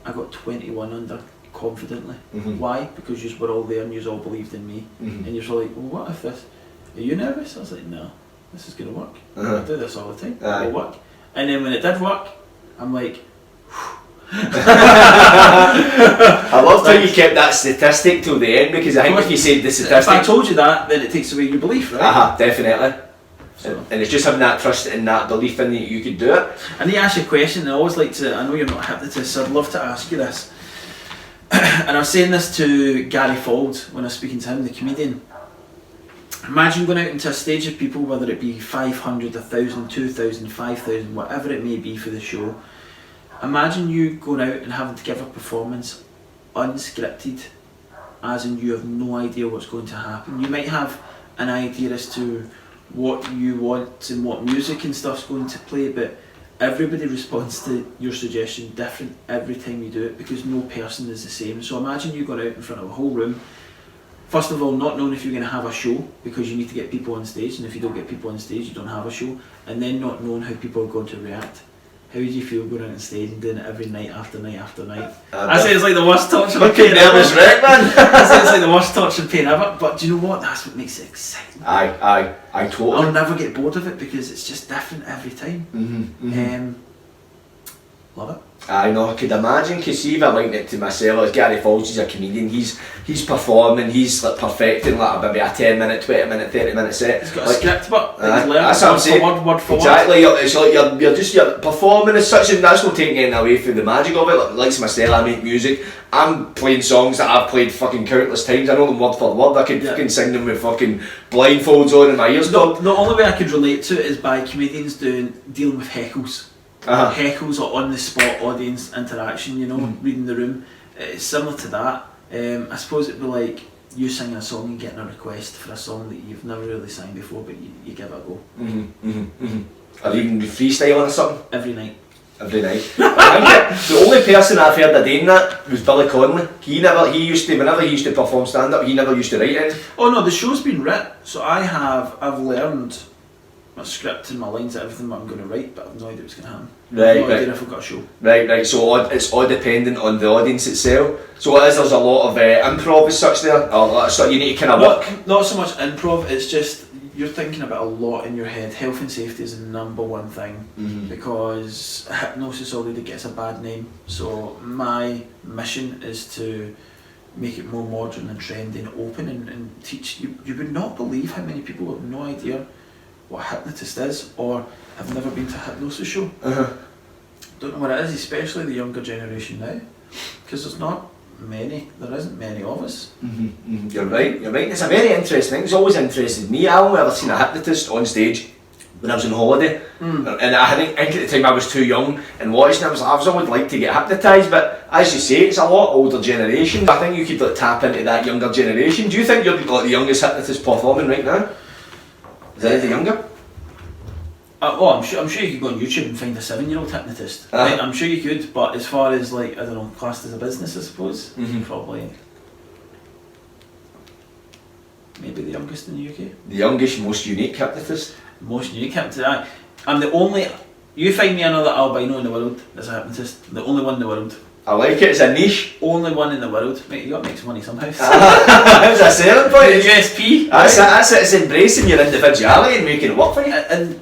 S3: I got 21 under confidently. Why? Because you were all there and you all believed in me. And you were like, well, what if this? Are you nervous? I was like, no, this is going to work. I do this all the time. It'll work. And then when it did work, I'm like,
S2: I loved how you kept that statistic till the end, because I think if you said the statistic,
S3: if I told you that, then it takes away your belief, right?
S2: Definitely.
S3: So.
S2: And it's just having that trust and that belief in that you could do it.
S3: I need to ask you a question. I always like to, I know you're not a hypnotist, so I'd love to ask you this. And I was saying this to Gary Fald when I was speaking to him, the comedian. Imagine going out into a stage of people, whether it be 500, 1,000, 2,000, 5,000, whatever it may be for the show. Imagine you going out and having to give a performance unscripted, as in you have no idea what's going to happen. You might have an idea as to what you want and what music and stuff's going to play, but everybody responds to your suggestion different every time you do it, because no person is the same. So imagine you going out in front of a whole room, first of all not knowing if you're going to have a show, because you need to get people on stage, and if you don't get people on stage you don't have a show, and then not knowing how people are going to react. How would you feel going out on stage and doing it every night after night after night? I say it's like the worst torture pain ever.
S2: Nervous wreck, man.
S3: I say it's like the worst torture pain ever, but do you know what? That's what makes it exciting.
S2: I totally.
S3: I'll never get bored of it because it's just different every time. Love it.
S2: I know, I could imagine, because see if I linked it to myself, as Gary Fawkes, he's a comedian, he's performing, he's like perfecting like maybe a 10 minute, 20 minute, 30 minute set.
S3: He's got
S2: like,
S3: a script, but he's learning
S2: that's what I'm saying.
S3: Word for
S2: exactly, it's like you're performing as such, and that's not taking anything away from the magic of it. Like myself, I make music, I'm playing songs that I've played fucking countless times, I know them word for word, I could fucking sing them with fucking blindfolds on and my ears done.
S3: The only way I could relate to it is by comedians dealing with heckles. Heckles or on the spot audience interaction, you know, reading the room. It's similar to that. I suppose it'd be like you singing a song and getting a request for a song that you've never really sang before, but you give it a go.
S2: Or even freestyling or something?
S3: Every night.
S2: Every night. I think the only person I've heard of doing that was Billy Connolly. Whenever he used to perform stand up, he never used to write it.
S3: Oh no, the show's been written, so I've learned my script and my lines and everything what I'm going to write, but I've no idea what's going to happen.
S2: Right,
S3: I've no idea if I've got a show.
S2: Right. So it's all dependent on the audience itself. So there's a lot of improv as such there. So you need to kind of work.
S3: Not so much improv. It's just you're thinking about a lot in your head. Health and safety is the number one thing, because hypnosis already gets a bad name. So my mission is to make it more modern and trendy and open and teach you. You would not believe how many people have no idea what a hypnotist is, or have never been to a hypnosis show. Don't know what it is, especially the younger generation now, because there isn't many of us.
S2: You're right. It's a very interesting thing. It's always interested me. I only ever seen a hypnotist on stage when I was on holiday, and I think at the time I was too young and watching. I was always like to get hypnotised, but as you say, it's a lot older generation. I think you could tap into that younger generation. Do you think you're the youngest hypnotist performing right now? Is there anything younger?
S3: I'm sure you could go on YouTube and find a 7-year-old hypnotist. Right? I'm sure you could, but as far as like, I don't know, classed as a business, I suppose, probably maybe the youngest in the UK.
S2: The youngest, most unique hypnotist?
S3: Most unique hypnotist. I'm the only, you find me another albino in the world as a hypnotist, the only one in the world.
S2: I like it, it's a niche.
S3: Only one in the world. Mate, you gotta make some money somehow.
S2: That's a selling point.
S3: The USP.
S2: That's it, it's embracing your individuality and making it work for you.
S3: And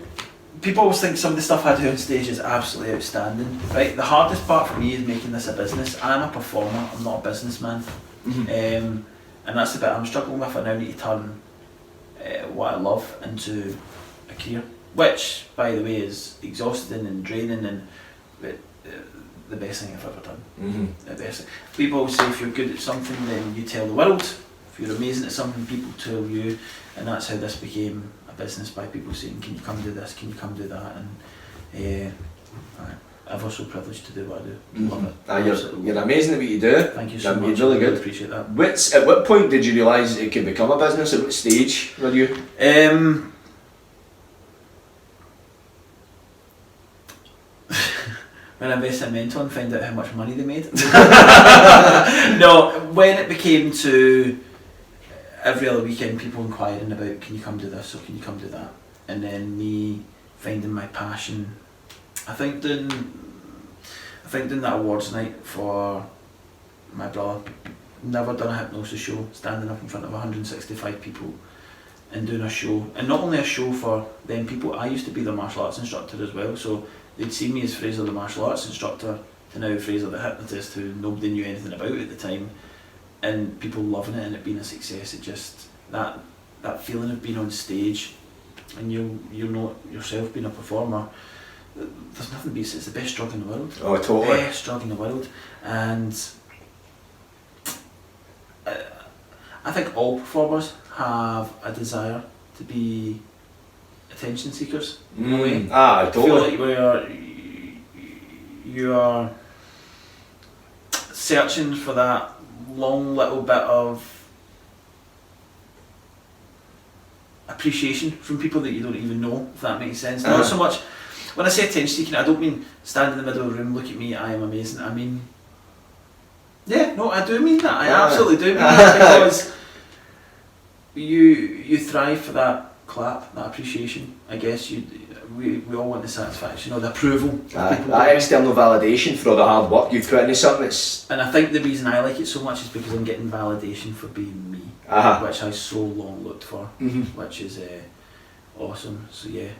S3: people always think some of the stuff I do on stage is absolutely outstanding. Right? The hardest part for me is making this a business. I'm a performer, I'm not a businessman. And that's the bit I'm struggling with. I now need to turn what I love into a career. Which, by the way, is exhausting and draining, and the best thing I've ever done.
S2: Mm-hmm.
S3: The best thing. People always say if you're good at something, then you tell the world. If you're amazing at something, people tell you, and that's how this became a business, by people saying, "Can you come do this? Can you come do that?" And I'm also privileged to do what I do. Love it.
S2: You're amazing at what you do.
S3: Thank you so
S2: You're
S3: much.
S2: really
S3: I
S2: good.
S3: really appreciate that.
S2: At what point did you realise it could become a business? At what stage were you?
S3: When I invested in Mentor and found out how much money they made. No, when it became to every other weekend people inquiring about, can you come do this or can you come do that, and then me finding my passion. I think doing that awards night for my brother. Never done a hypnosis show, standing up in front of 165 people and doing a show, and not only a show for them people. I used to be the martial arts instructor as well, so they'd see me as Fraser the martial arts instructor to now Fraser the hypnotist, who nobody knew anything about at the time, and people loving it and it being a success. It just, that feeling of being on stage and you know yourself being a performer, there's nothing beats it. It's the best drug in the world.
S2: Oh, totally.
S3: Best drug in the world. And I think all performers have a desire to be attention seekers in a way.
S2: Ah, totally.
S3: I feel like you are searching for that long little bit of appreciation from people that you don't even know, if that makes sense. Not so much, when I say attention seeking, I don't mean stand in the middle of the room, look at me, I am amazing. I mean, yeah, no, I do mean that. I absolutely do mean that, because you thrive for that clap, that appreciation. I guess we all want the satisfaction or the approval.
S2: That external validation for all the hard work you've put into something.
S3: And I think the reason I like it so much is because I'm getting validation for being me, which I so long looked for, which is awesome. So yeah,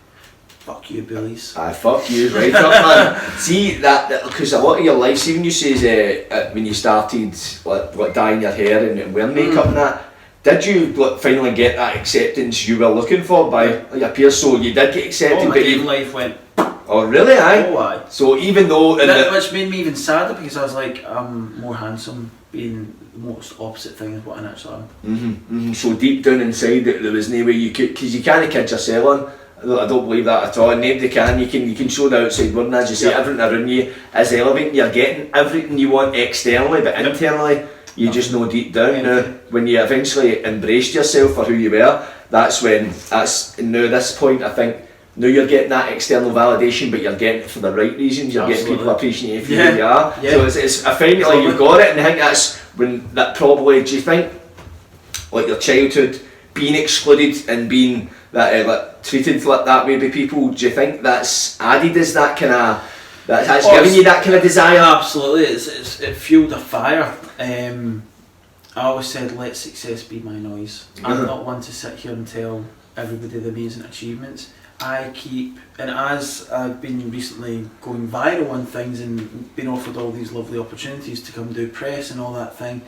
S3: fuck you, bullies.
S2: Fuck you, right up, man. See that, because a lot of your life, see when you say when you started like dyeing your hair and wearing makeup and that, did you finally get that acceptance you were looking for by your peers? So you did get accepted,
S3: my
S2: but
S3: dating life went.
S2: Oh really? Aye.
S3: Oh aye.
S2: So even though
S3: which made me even sadder, because I was like, I'm more handsome, being the most opposite thing of what I naturally am.
S2: So deep down inside, there was no way you could, because you can't kid yourself on. I don't believe that at all, and nobody can. You can show the outside world, and as you say, everything around you is elevating. You're getting everything you want externally, but internally, you just know deep down. Now, when you eventually embraced yourself for who you were, that's now this point, I think, now you're getting that external validation, but you're getting it for the right reasons. You're getting people appreciating you for who you are. So it's I find like you've got it, and I think that's when that probably. Do you think, like your childhood, being excluded and being that like treated like that way by people? Do you think that's added as that kind of that's giving you that kind of desire?
S3: Absolutely, it fueled a fire. I always said, let success be my noise. I'm not one to sit here and tell everybody the amazing achievements. I keep, and as I've been recently going viral on things and been offered all these lovely opportunities to come do press and all that thing,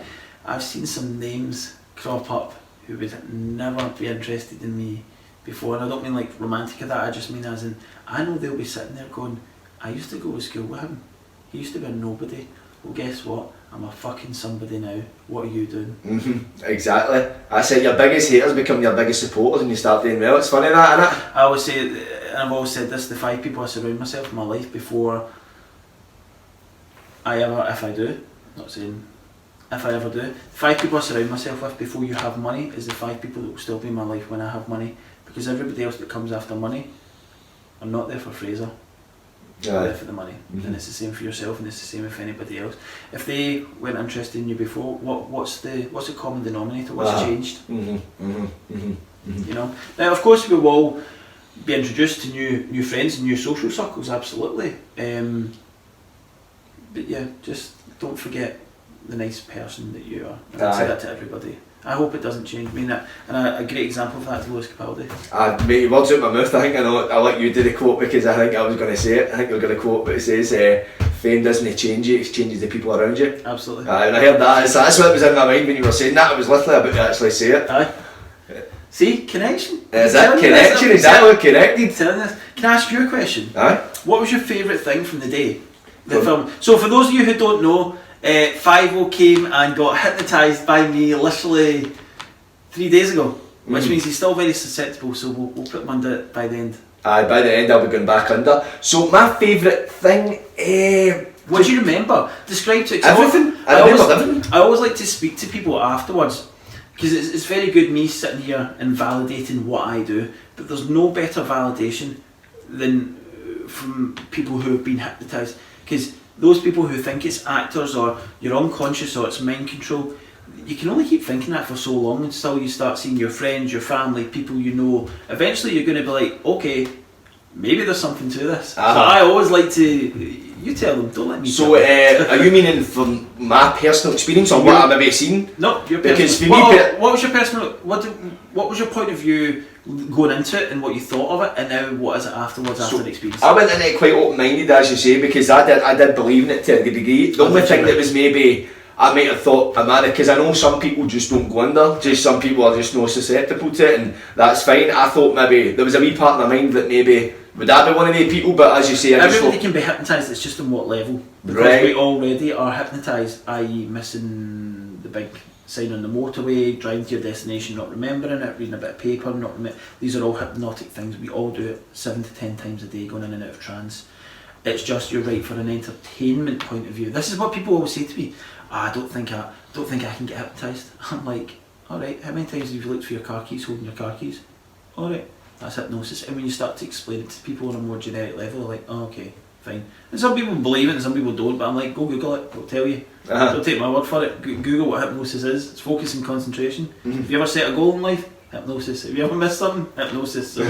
S3: I've seen some names crop up who would never be interested in me before. And I don't mean like romantic of that, I just mean as in, I know they'll be sitting there going, I used to go to school with him, he used to be a nobody. Well, guess what? I'm a fucking somebody now. What are you doing?
S2: Exactly. I said your biggest haters become your biggest supporters when you start doing well. It's funny that, isn't it?
S3: I always say, and I've always said this, the 5 people I surround myself in my life before I ever, if I do, not saying if I ever do, the 5 people I surround myself with before you have money is the 5 people that will still be in my life when I have money. Because everybody else that comes after money are not there for Fraser. They're there for the money. And it's the same for yourself, and it's the same with anybody else. If they weren't interested in you before, what's the common denominator? What's changed? You know. Now, of course, we will all be introduced to new friends and new social circles. Absolutely. But yeah, just don't forget the nice person that you are. And I say that to everybody. I hope it doesn't change. I mean that, and a great example of that is Lewis Capaldi.
S2: Mate, your words out my mouth. I think I'll let you do the quote, because I think I was going to say it. I think you're going to quote, but it says, "Fame doesn't change you; it changes the people around you." Absolutely. And I heard that. That's what was in my mind when you were saying that. I was literally about to actually say it.
S3: Aye. See, connection.
S2: Is that connection? Exactly, connected.
S3: Can I ask you a question?
S2: Aye.
S3: What was your favourite thing from the day? The film. So for those of you who don't know, 5 came and got hypnotised by me literally 3 days ago, which means he's still very susceptible, so we'll put him under it by the end.
S2: By the end I'll be going back under. So my favourite thing...
S3: what do you remember? Describe to
S2: everything. I remember everything.
S3: I always like to speak to people afterwards, because it's very good me sitting here and validating what I do, but there's no better validation than from people who have been hypnotised, because those people who think it's actors or you're unconscious or it's mind control, you can only keep thinking that for so long until you start seeing your friends, your family, people you know. Eventually you're going to be like, okay, maybe there's something to this. So I always like to, you tell them, don't let me
S2: So are you meaning from my personal experience or what I've maybe seen?
S3: No, your
S2: because for
S3: personal.
S2: me,
S3: what was your personal, what was your point of view going into it and what you thought of it, and now what is it afterwards after the experience?
S2: I went in it quite open-minded, as you say, because I did believe in it to a degree. The only thing that was maybe I might have thought, because I know some people just don't go under, just some people are just not susceptible to it, and that's fine. I thought maybe there was a wee part in my mind that maybe would I be one of the people, but as you say,
S3: everybody can be hypnotised, it's just on what level, because we already are hypnotised, i.e. missing the big sign on the motorway, driving to your destination, not remembering it, reading a bit of paper, these are all hypnotic things. We all do it 7 to 10 times a day, going in and out of trance. It's just, you're right, for an entertainment point of view. This is what people always say to me. I don't think I can get hypnotised. I'm like, alright, how many times have you looked for your car keys, holding your car keys? Alright, that's hypnosis. And when you start to explain it to people on a more generic level, they're like, oh, okay, fine. And some people believe it and some people don't, but I'm like, go Google it, it'll tell you. Don't take my word for it. Google what hypnosis is. It's focus and concentration. Have you ever set a goal in life? Hypnosis. Have you ever missed something? Hypnosis. So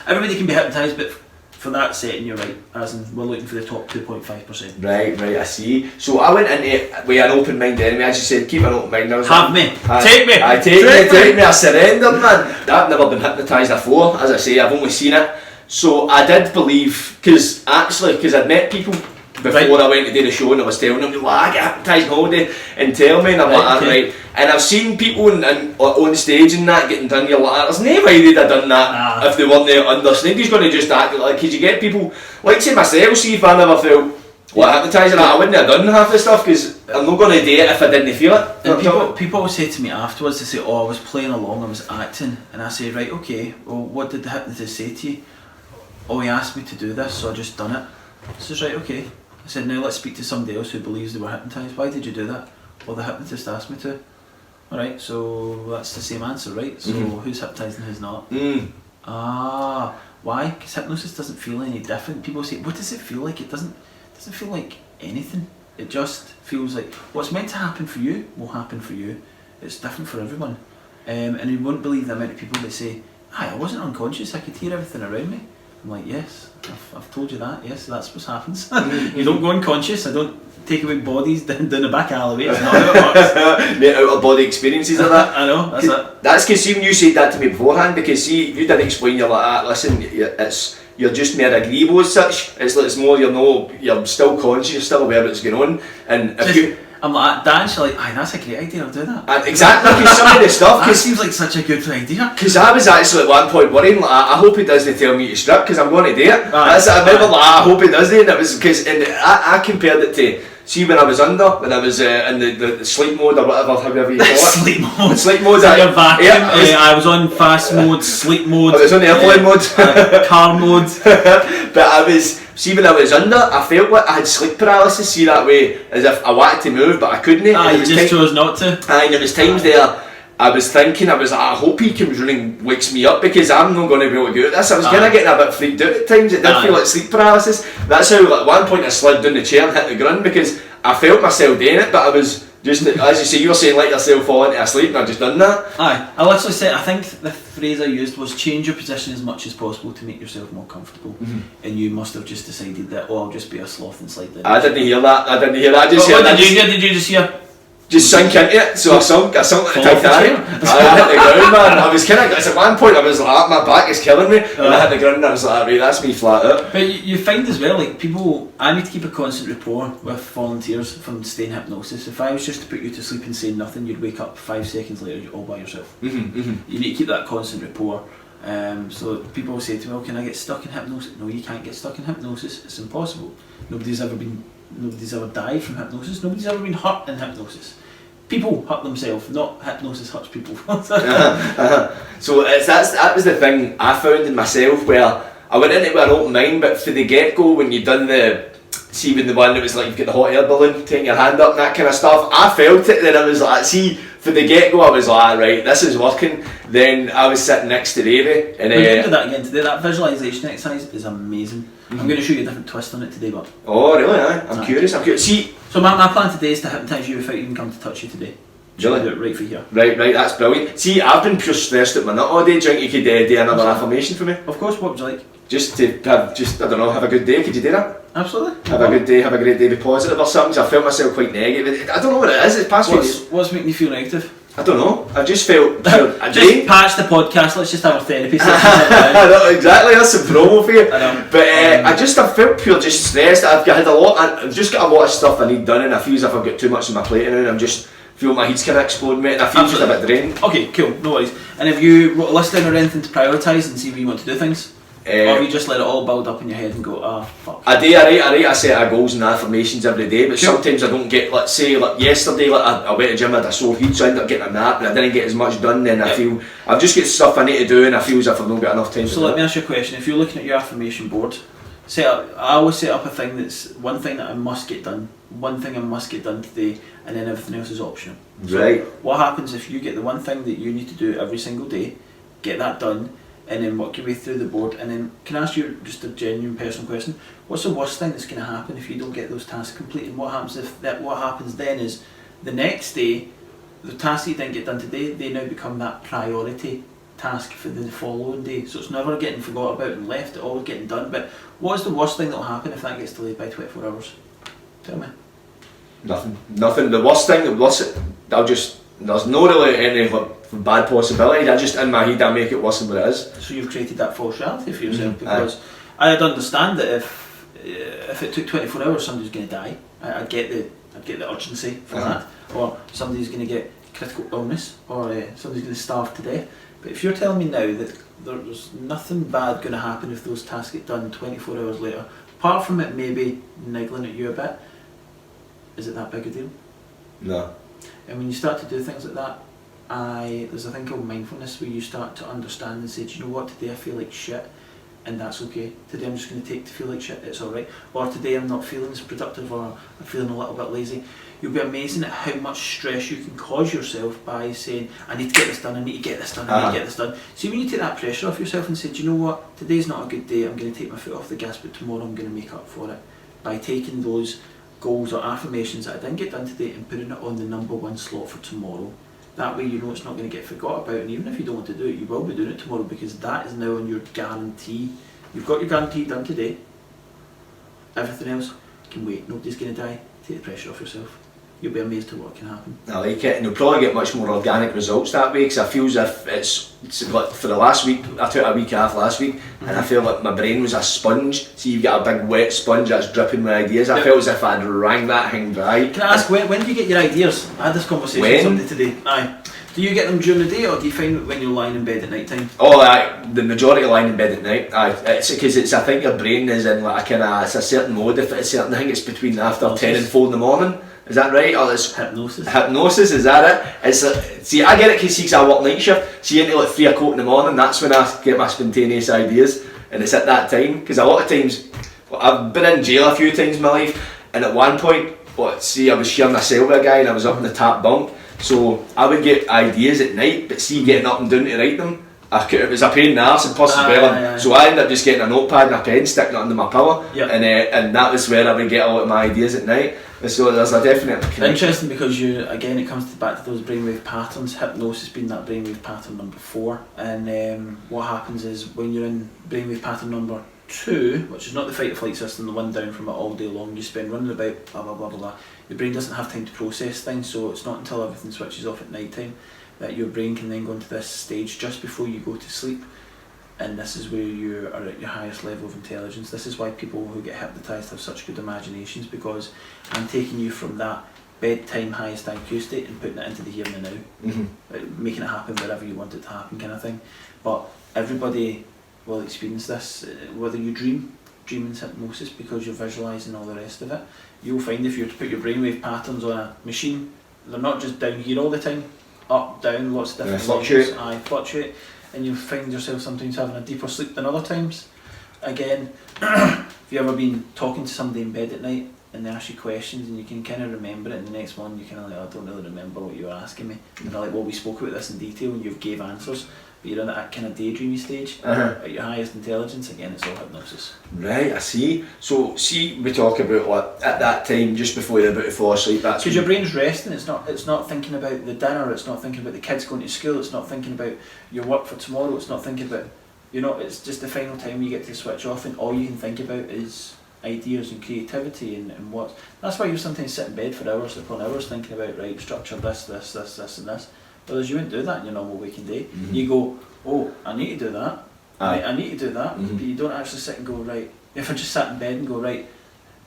S3: everybody can be hypnotised, but for that setting, you're right, as in we're looking for the top 2.5%.
S2: Right, I see. So I went into it with an open mind anyway, as you said, keep an open mind. Take
S3: me!
S2: Take me, I surrendered, man. I've never been hypnotised before, as I say, I've only seen it. So I did believe, because I'd met people before I went to do the show and I was telling them, well, I get hypnotised on holiday and tell me, and I'm like, right. And I've seen people on stage and that getting done, you're like, there's no way they'd have done that if they weren't there under. So nobody's going to just act like, because you get people, like say myself, see if I never felt hypnotised, I wouldn't have done half the stuff, because I'm not going to do it if I didn't feel it.
S3: And people always say to me afterwards, they say, oh, I was playing along, I was acting, and I say, right, okay, well, what did the hypnotist say to you? Oh, he asked me to do this, so I just done it. So it's right, okay. I said, now let's speak to somebody else who believes they were hypnotised. Why did you do that? Well, the hypnotist asked me to. Alright, so that's the same answer, right? So who's hypnotised and who's not? Why? Because hypnosis doesn't feel any different. People say, what does it feel like? It doesn't feel like anything. It just feels like what's meant to happen for you will happen for you. It's different for everyone. And you won't believe the amount of people that say, I wasn't unconscious, I could hear everything around me. I'm like, yes, I've told you that, yes, that's what happens. You don't go unconscious, I don't take away bodies down the back alleyway, it's not how it works.
S2: The out of body experiences of that.
S3: I know, that's it.
S2: That's because even you said that to me beforehand, because see, you didn't explain, you're like, listen, you're just more agreeable as such, it's more, you're still conscious, you're still aware of what's going on, and if you...
S3: I'm like, dance, you're like, aye, that's a great idea, I'll do that.
S2: Exactly, because some of the stuff...
S3: That seems like such a good idea.
S2: Because I was actually at one point worrying, like, I hope he doesn't tell me to strip, because I'm going to do it. I remember, like, I hope he doesn't, and it was because, and I compared it to, see when I was under, when I was in the sleep mode or whatever, however you call it.
S3: Sleep mode.
S2: Sleep mode.
S3: So your vacuum. I was on fast mode, sleep mode.
S2: I was on airplane mode.
S3: Car mode.
S2: But I was, see when I was under, I felt like I had sleep paralysis, see that way, as if I wanted to move but I couldn't.
S3: You just chose not to.
S2: And there was times there, I was thinking, I hope he comes running and wakes me up, because I'm not going to be able to do this. I was kind of getting a bit freaked out at times. It did feel like sleep paralysis. That's how, like, at one point I slid down the chair and hit the ground, because I felt myself doing it, but I was just, as you say, you were saying, let yourself fall into a sleep, and I just done that.
S3: I literally said, I think the phrase I used was change your position as much as possible to make yourself more comfortable. And you must have just decided that, I'll just be a sloth and slide down.
S2: I didn't hear that. I just
S3: heard that. Did you just hear?
S2: Just sink into it, so I sunk like the Titanic. I hit the ground, man. I was kind of, at one point I was like, my back is killing me, and I hit the ground and I was like, right, that's me flat out.
S3: But you find as well, like, people, I need to keep a constant rapport with volunteers from staying hypnosis. If I was just to put you to sleep and say nothing, you'd wake up 5 seconds later, you're all by yourself. You need to keep that constant rapport. So people will say to me, well, can I get stuck in hypnosis? No, you can't get stuck in hypnosis, it's impossible. Nobody's ever been Nobody's ever died from hypnosis. Nobody's ever been hurt in hypnosis. People hurt themselves, not hypnosis hurts people.
S2: So that was the thing I found in myself, where I went into it with an open mind, but for the get-go, when you done when the one that was like, you've got the hot air balloon, taking your hand up and that kind of stuff, I felt it, then I was like, for the get-go, I was like, right, this is working. Then I was sitting next to Davey, and
S3: we're going to do that again today. That visualisation exercise is amazing. I'm going to show you a different twist on it today, but...
S2: Oh, really? I'm curious. See...
S3: So my plan today is to hypnotise you without even coming to touch you today.
S2: Really?
S3: Do it right for here.
S2: Right, that's brilliant. See, I've been pure stressed at my nut all day. Do you think you could do another affirmation for me?
S3: Of course, what would you like?
S2: Just to have, I don't know, have a good day. Could you do that?
S3: Absolutely.
S2: Have a good day, have a great day, be positive or something. 'Cause I felt myself quite negative. I don't know what it is, it's past me.
S3: What's making you feel negative?
S2: I don't know. I just felt...
S3: just patch the podcast, let's just have a therapy session.
S2: Exactly, that's some promo for you.
S3: I know.
S2: But I felt pure just stressed. I've just got a lot of stuff I need done, and I feel as if I've got too much in my plate now, and I'm just feel my head's kind of exploding, mate, and I feel just a bit drained.
S3: Okay, cool, no worries. And have you wrote a list down or anything to prioritise and see where you want to do things? Or have you just let it all build up in your head and go, fuck?
S2: I do, I write a set of goals and affirmations every day, but sometimes I don't get, let's say, like yesterday, I went to the gym, I had a sore head, so I ended up getting a nap, and I didn't get as much done, then I feel, I've just got stuff I need to do, and I feel as if I've not got enough time to do it.
S3: So let me ask you a question. If you're looking at your affirmation board, I always set up a thing that's one thing that I must get done, one thing I must get done today, and then everything else is optional.
S2: Right.
S3: So what happens if you get the one thing that you need to do every single day, get that done, and then work your way through the board, and then can I ask you just a genuine personal question? What's the worst thing that's going to happen if you don't get those tasks completed? What happens then is the next day, the tasks you didn't get done today, they now become that priority task for the following day. So it's never getting forgot about and left, it's always getting done. But what is the worst thing that will happen if that gets delayed by 24 hours? Tell me.
S2: Nothing. The worst thing, there's no really any bad possibilities. I just, in my head, I make it worse than what it is.
S3: So you've created that false reality for yourself, because I'd understand that if it took 24 hours, somebody's going to die. I'd get the urgency for that, or somebody's going to get critical illness, or somebody's going to starve to death. But if you're telling me now that there's nothing bad going to happen if those tasks get done 24 hours later, apart from it maybe niggling at you a bit, is it that big a deal?
S2: No.
S3: And when you start to do things like that, there's a thing called mindfulness where you start to understand and say, do you know what, today I feel like shit, and that's okay. Today I'm just going to take to feel like shit, it's alright. Or today I'm not feeling as productive, or I'm feeling a little bit lazy. You'll be amazing at how much stress you can cause yourself by saying, I need to get this done, I need to get this done, I need to get this done. See, when you take that pressure off yourself and say, do you know what, today's not a good day, I'm going to take my foot off the gas, but tomorrow I'm going to make up for it. By taking those goals or affirmations that I didn't get done today and putting it on the #1 slot for tomorrow. That way you know it's not going to get forgot about, and even if you don't want to do it, you will be doing it tomorrow, because that is now on your guarantee. You've got your guarantee done today. Everything else can wait. Nobody's going to die. Take the pressure off yourself. You'll be amazed at what can happen.
S2: I like it, and you'll probably get much more organic results that way, because I feel as if it's like, for the last week, I took a week off last week, and I feel like my brain was a sponge. See, you've got a big wet sponge that's dripping with ideas. I felt as if I'd wrang that thing dry.
S3: Can I ask, when do you get your ideas? I had this conversation with somebody today. Aye. Do you get them during the day, or do you find it when you're lying in bed at night time?
S2: Oh, the majority of lying in bed at night. It's because I think your brain is in like it's a certain mode. If it's certain, I think it's between after 10 and 4 in the morning. Is that right? Or it's
S3: hypnosis.
S2: Hypnosis, is that it? It's see, I get it because I work night shift. See, into like 3 o'clock in the morning, that's when I get my spontaneous ideas, and it's at that time. Because a lot of times, I've been in jail a few times in my life, and at one point, I was sharing a cell with a guy, and I was up in the top bunk. So I would get ideas at night, but see, getting up and down to write them, it was a pain in the arse and plus as well. So I ended up just getting a notepad and a pen, sticking it under my pillow, and that was where I would get a lot of my ideas at night. So there's a definite connection.
S3: Interesting, because it comes back to those brainwave patterns. Hypnosis being that brainwave pattern number 4, and what happens is when you're in brainwave pattern number 2, which is not the fight or flight system, the one down from it all day long, you spend running about, blah blah blah blah blah. Your brain doesn't have time to process things, so it's not until everything switches off at night time that your brain can then go into this stage just before you go to sleep, and this is where you are at your highest level of intelligence. This is why people who get hypnotised have such good imaginations, because I'm taking you from that bedtime highest IQ state and putting it into the here and the now, making it happen wherever you want it to happen, kind of thing. But everybody will experience this, whether you dream dreaming's hypnosis because you're visualising all the rest of it. You'll find if you were to put your brainwave patterns on a machine, they're not just down here all the time, up, down, lots of different
S2: fluctuate.
S3: Fluctuate, and you'll find yourself sometimes having a deeper sleep than other times. Again, have you ever been talking to somebody in bed at night and they ask you questions and you can kind of remember it, and the next one you kind of like, I don't really remember what you were asking me, and they're like, well, we spoke about this in detail and you've gave answers, but you're in that kind of daydreamy stage. At your highest intelligence, again, it's all hypnosis.
S2: Right, I see. So, see, we talk about like at that time, just before you're about to fall asleep, that's
S3: because your brain's resting. It's not thinking about the dinner. It's not thinking about the kids going to school. It's not thinking about your work for tomorrow. It's not thinking about, it's just the final time you get to switch off, and all you can think about is ideas and creativity and what. That's why you sometimes sit in bed for hours upon hours thinking about, right, structure this and this. Whereas you wouldn't do that in your normal waking day. You go, oh, I need to do that. Right, I need to do that. But you don't actually sit and go, right, if I just sat in bed and go, right,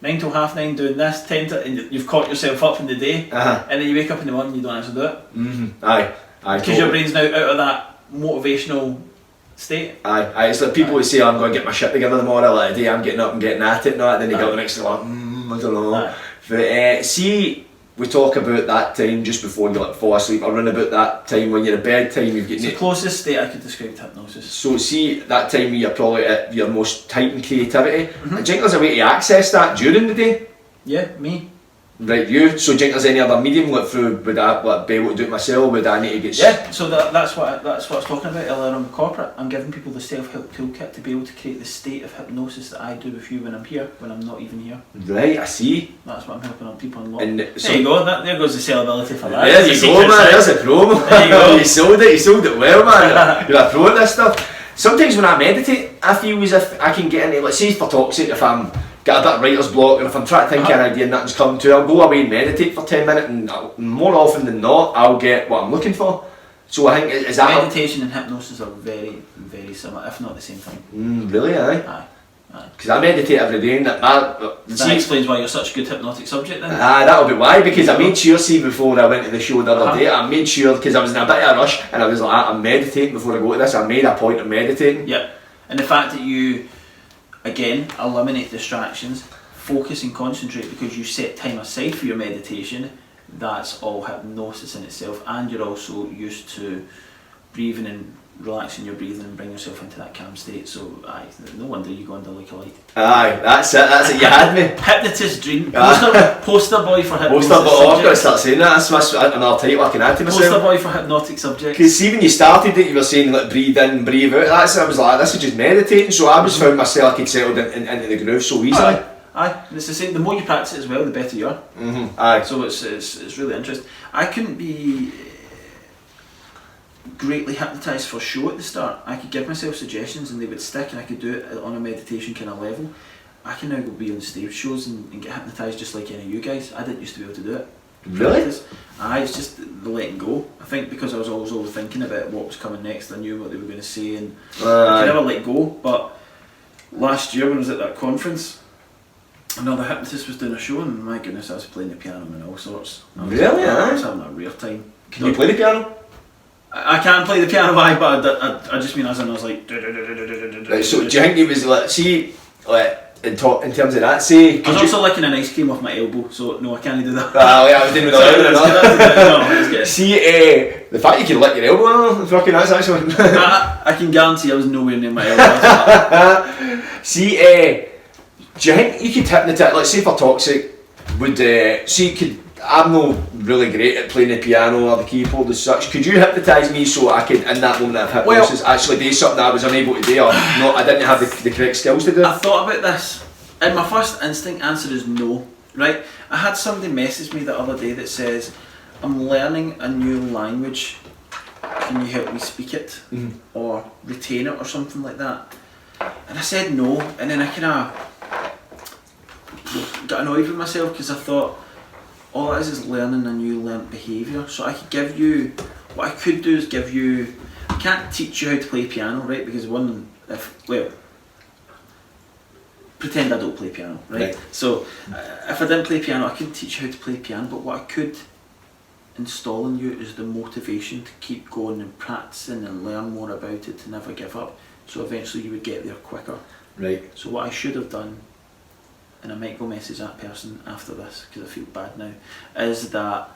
S3: 9 till 9:30 doing this, 10 to, and you've caught yourself up in the day, and then you wake up in the morning and you don't actually do it.
S2: Aye.
S3: Because your brain's now out of that motivational state.
S2: Aye. It's like people would say, I'm going to get my shit together tomorrow, like today I'm getting up and getting at it and that, then they go the next day like, I don't know. But see, we talk about that time just before you fall asleep, around about that time when you're in bedtime, you've got...
S3: It's the closest state I could describe to hypnosis.
S2: So see, that time you're probably at your most heightened creativity. Do you think there's a way to access that during the day?
S3: Yeah, me.
S2: Right, you. So do you think there's any other medium would I be able to do it myself? Would I need to get...
S3: Yeah, so that's what I was talking about earlier on the corporate. I'm giving people the self-help toolkit to be able to create the state of hypnosis that I do with you when I'm here, when I'm not even here.
S2: Right, I see.
S3: That's what I'm helping on people unlock.
S2: And
S3: so, there you go, there goes the sellability for that.
S2: There you go, man, there's a promo.
S3: There you go.
S2: You sold it well, man. You're a pro at this stuff. Sometimes when I meditate, I feel as if I can get into, let's say for toxic, if I'm got a bit of writer's block, and if I'm trying to think of an idea and nothing's come to, I'll go away and meditate for 10 minutes, and more often than not, I'll get what I'm looking for. So I think, is that...
S3: Meditation and hypnosis are very, very similar, if not the same thing.
S2: Really, aye?
S3: Aye.
S2: Because I meditate every day, and
S3: that explains why you're such a good hypnotic subject then.
S2: That'll be why, because I made sure, see, before I went to the show the other day, I made sure, because I was in a bit of a rush, and I was like, I'm meditating before I go to this, I made a point of meditating.
S3: Yeah, and the fact that you, again, eliminate distractions, focus and concentrate because you set time aside for your meditation, that's all hypnosis in itself, and you're also used to breathing and relaxing your breathing and bring yourself into that calm state. So no wonder you go under like a light.
S2: Aye, that's it, you had me.
S3: Hypnotist dream. Poster boy for hypnosis.
S2: Poster boy, I've got to start saying that, that's another title I can add to myself.
S3: Poster boy for hypnotic subjects.
S2: Because see, when you started it, you were saying like breathe in, breathe out, I was like, this is just meditating, so I just found myself I could settle into the groove so easily.
S3: Aye, and it's the same, the more you practice it as well, the better you are.
S2: Aye.
S3: So it's really interesting. I couldn't be greatly hypnotised for show at the start. I could give myself suggestions and they would stick, and I could do it on a meditation kind of level. I can now go be on stage shows and get hypnotised just like any of you guys. I didn't used to be able to do it.
S2: Really?
S3: It's just the letting go. I think because I was always thinking about what was coming next, I knew what they were going to say, and I could never let go. But last year when I was at that conference, another hypnotist was doing a show, and my goodness, I was playing the piano and all sorts. I was having a rare time.
S2: Can you play the piano?
S3: I can play the piano, but I just mean as in I was like...
S2: Right, so do you think it was like, see, like, in terms of that, say...
S3: I was also licking an ice cream off my elbow, so no, I can't do that.
S2: I was doing it
S3: with
S2: See, the fact you can lick your elbow, fucking that's actually...
S3: I can guarantee I was nowhere near my elbow.
S2: See, do you think you could hypnotise, like say for toxic, I'm not really great at playing the piano or the keyboard as such, could you hypnotise me so I could, in that moment of hypnosis, actually do something I was unable to do, or no, I didn't have the correct skills to do?
S3: I thought about this, and my first instinct answer is no, right? I had somebody message me the other day that says, I'm learning a new language, can you help me speak it, or retain it, or something like that? And I said no, and then I kind of got annoyed with myself because I thought, all it is learning a new learnt behaviour. So I could give you, what I could do is give you, I can't teach you how to play piano, right? Because pretend I don't play piano, right? So if I didn't play piano, I couldn't teach you how to play piano, but what I could install in you is the motivation to keep going and practicing and learn more about it, to never give up. So eventually you would get there quicker.
S2: Right.
S3: So what I should have done, and I might go message that person after this because I feel bad now, is that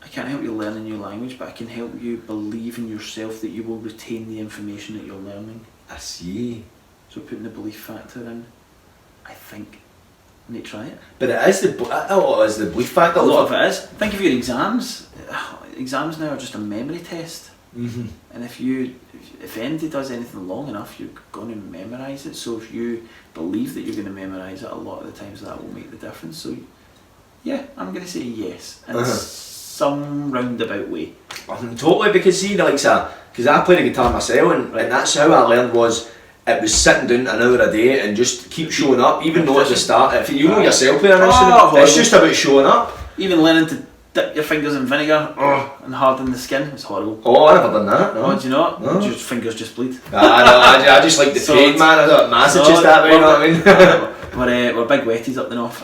S3: I can't help you learn a new language, but I can help you believe in yourself that you will retain the information that you're learning.
S2: I see.
S3: So putting the belief factor in, I think, I need to try it.
S2: But it is a lot is the belief factor.
S3: A lot of it is. Think of your exams. Exams now are just a memory test.
S2: Mm-hmm.
S3: And if anybody does anything long enough, you're going to memorise it. So if you believe that you're going to memorise it, a lot of the times that will make the difference. So yeah, I'm going to say yes in some roundabout way.
S2: Totally, because see, like, because I played the guitar myself, and that's how I learned was it was sitting down an hour a day and just keep showing up, even though at the start, if you know yourself playing an instrument, it's just about showing up.
S3: Even learning to dip your fingers in vinegar and harden the skin, it's horrible.
S2: Oh, I never done that. No.
S3: Oh, do you not?
S2: No.
S3: Your fingers just bleed.
S2: I just like the pain, man. I got massages that way, you know what I mean?
S3: We're big wetties up the north.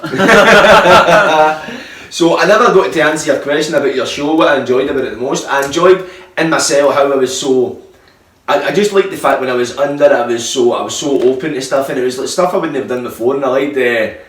S2: So I never got to answer your question about your show, what I enjoyed about it the most. I enjoyed in myself how I was so... I just liked the fact when I was under it, I was so open to stuff, and it was like stuff I wouldn't have done before, and I liked it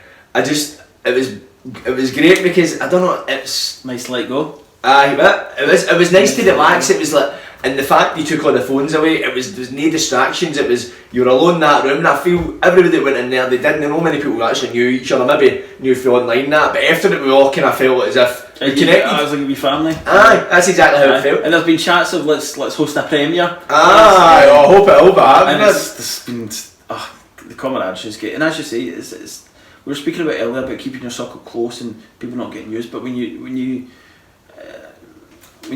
S2: was great because I don't know, it's
S3: Nice to let go.
S2: aye, but it was nice to relax. It was like, and the fact you took all the phones away, there's no distractions. It was, you were alone in that room, and I feel everybody that went in there, they didn't know many people actually knew each other, maybe knew through online that, but after it we all kind of felt as if we connected.
S3: I was like a family.
S2: Aye, that's exactly how it felt.
S3: And there's been chats of let's host a premiere.
S2: Aye, I hope it
S3: And
S2: happens.
S3: it's been the camaraderie is great. And as you say, it's we were speaking about earlier about keeping your circle close and people not getting used. But when you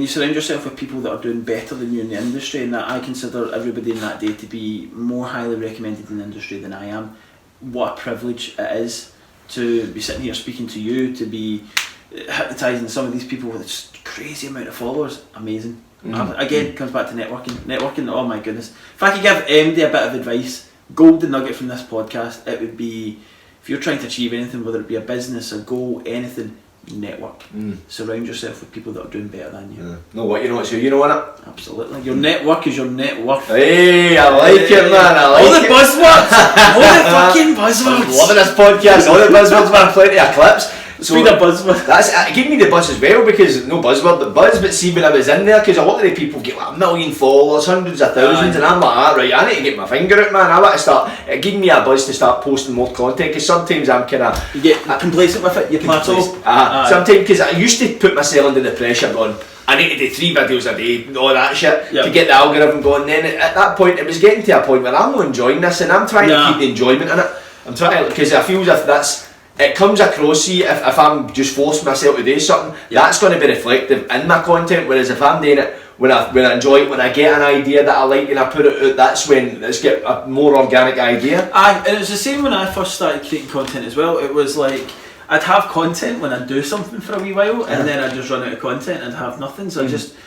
S3: surround yourself with people that are doing better than you in the industry, and that I consider everybody in that day to be more highly recommended in the industry than I am, what a privilege it is to be sitting here speaking to you, to be hypnotising some of these people with a crazy amount of followers. Amazing. Again, it comes back to networking. Oh my goodness, if I could give MD a bit of advice, golden nugget from this podcast, it would be, if you're trying to achieve anything, whether it be a business, a goal, anything, network. Surround yourself with people that are doing better than you.
S2: Know what you know, it's who you know, innit?
S3: Absolutely. Your network is your net worth.
S2: Hey, I like it, man. I like
S3: all
S2: it.
S3: the buzzwords. All the fucking buzzwords.
S2: I'm loving this podcast. All the buzzwords, man. Plenty of clips.
S3: So the buzzword.
S2: That's it gave me the buzz as well, because no buzzword, the buzz. But see, when I was in there, because a lot of the people get like 1 million followers, hundreds of thousands, and I'm like, right, I need to get my finger out, man. I want to start. It gave me a buzz to start posting more content, because sometimes I'm kind of
S3: you get complacent with it. You plateau.
S2: Sometimes, because I used to put myself under the pressure, going, I need to do 3 videos a day, and all that shit to get the algorithm going. Then at that point, it was getting to a point where I'm not enjoying this, and I'm trying to keep the enjoyment in it. I'm trying to, because I feel as if it comes across, see, if I'm just forcing myself to do something, that's going to be reflective in my content, whereas if I'm doing it when I enjoy it, when I get an idea that I like and I put it out, that's when it's get a more organic idea.
S3: Aye, and it was the same when I first started creating content as well. It was like, I'd have content when I'd do something for a wee while, and then I'd just run out of content and have nothing, so I just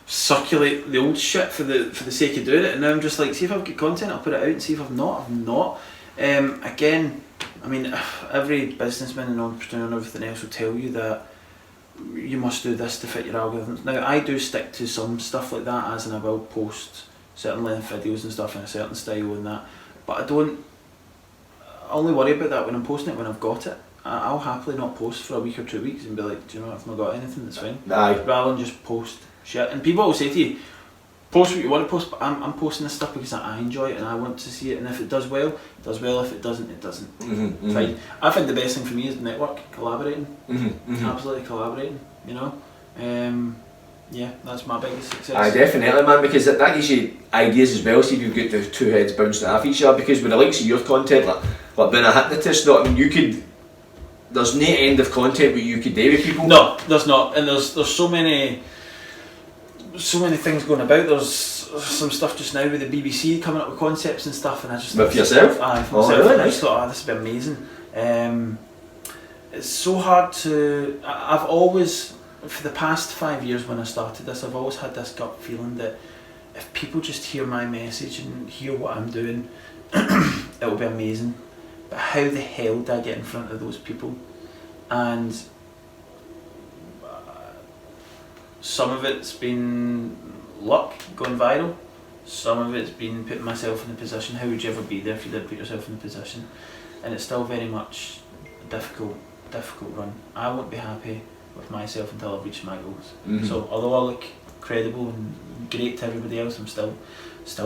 S3: circulate the old shit for the sake of doing it, and now I'm just like, see if I've got content, I'll put it out, and see if I've not. Again, I mean, every businessman and entrepreneur and everything else will tell you that you must do this to fit your algorithms. Now, I do stick to some stuff like that, as in I will post certain length videos and stuff in a certain style and that, but I only worry about that when I'm posting it, when I've got it. I'll happily not post for a week or 2 weeks and be like, do you know what, I've not got anything, that's fine.
S2: Aye.
S3: Rather than just post shit. And people will say to you, post what you want to post, but I'm posting this stuff because I enjoy it and I want to see it, and if it does well, it does well, if it doesn't, it doesn't. Fine. I think the best thing for me is network, collaborating. Absolutely collaborating, you know. Yeah, that's my biggest success.
S2: Aye, definitely, man, because that gives you ideas as well. See if you've got the 2 heads bouncing off each other, because with the likes of your content, like being a hypnotist, I mean, there's no end of content what you could do with people.
S3: No, there's not, and there's so many things going about. There's some stuff just now with the BBC coming up with concepts and stuff, and I just
S2: with yourself?
S3: Aye, for
S2: myself.
S3: Really?
S2: Nice.
S3: I just thought, this would be amazing. It's so hard to. I've always, for the past 5 years when I started this, I've always had this gut feeling that if people just hear my message and hear what I'm doing, it will be amazing. But how the hell do I get in front of those people? And some of it's been luck, going viral. Some of it's been putting myself in a position. How would you ever be there if you did put yourself in a position? And it's still very much a difficult run. I won't be happy with myself until I've reached my goals. So although I look credible and great to everybody else, I'm still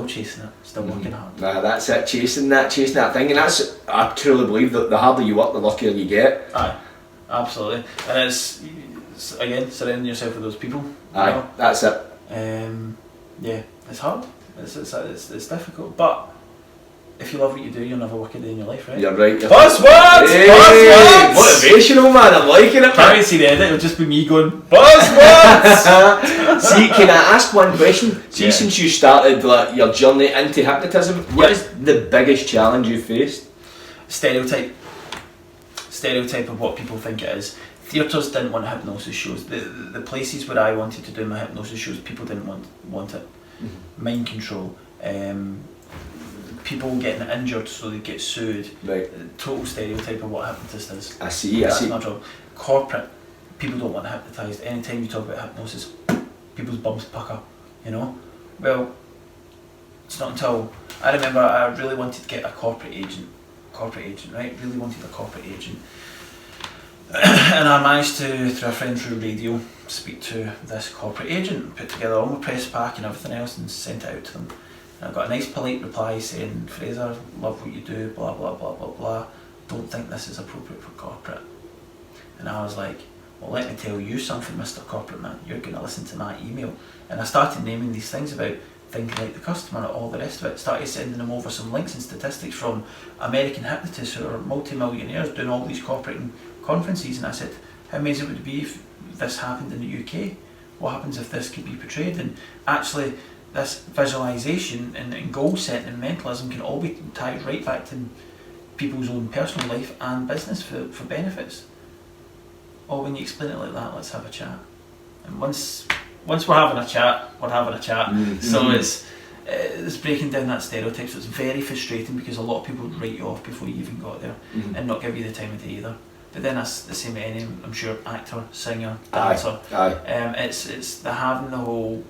S3: chasing it, still working hard.
S2: Nah, that's it, chasing that thing, and that's, I truly believe that the harder you work, the luckier you get.
S3: Aye, absolutely. And it's again, surrounding yourself with those people.
S2: Aye,
S3: know?
S2: that's it.
S3: Yeah, it's hard. It's difficult, but if you love what you do, you'll never work a day in your life, right?
S2: You're right.
S3: Buzzwords!
S2: Hey,
S3: Buzzwords!
S2: motivational, man, I'm liking it.
S3: Can't even see the edit, it'll just be me going, buzzwords!
S2: See, can I ask one question? See,
S3: Yeah.
S2: since you started like your journey into hypnotism, what is the biggest challenge you faced?
S3: Stereotype of what people think it is. Theatres didn't want hypnosis shows. The places where I wanted to do my hypnosis shows, people didn't want it. Mind control, people getting injured so they get sued.
S2: Right.
S3: Total stereotype of what a hypnotist is.
S2: I see.
S3: That's my job. Corporate, people don't want hypnotised. Anytime you talk about hypnosis, people's bums pucker, you know? Well, it's not until, I remember I really wanted to get a corporate agent, right? Really wanted a corporate agent. And I managed to, through a friend through radio, speak to this corporate agent, put together all my press pack and everything else and sent it out to them. And I got a nice polite reply saying, Fraser, love what you do, blah blah blah blah blah, don't think this is appropriate for corporate. And I was like, well, let me tell you something, Mr. Corporate Man, you're going to listen to my email. And I started naming these things about thinking like the customer and all the rest of it. Started sending them over some links and statistics from American hypnotists who are multi-millionaires doing all these corporate conferences, and I said, how amazing would it be if this happened in the UK? What happens if this could be portrayed? And actually this visualisation and goal setting and mentalism can all be tied right back to people's own personal life and business for benefits. Or when you explain it like that, let's have a chat. And once we're having a chat, we're having a chat. So it's breaking down that stereotype. So it's very frustrating because a lot of people would write you off before you even got there and not give you the time of day either. But then that's the same with any, I'm sure, actor, singer, dancer. It's the having the whole,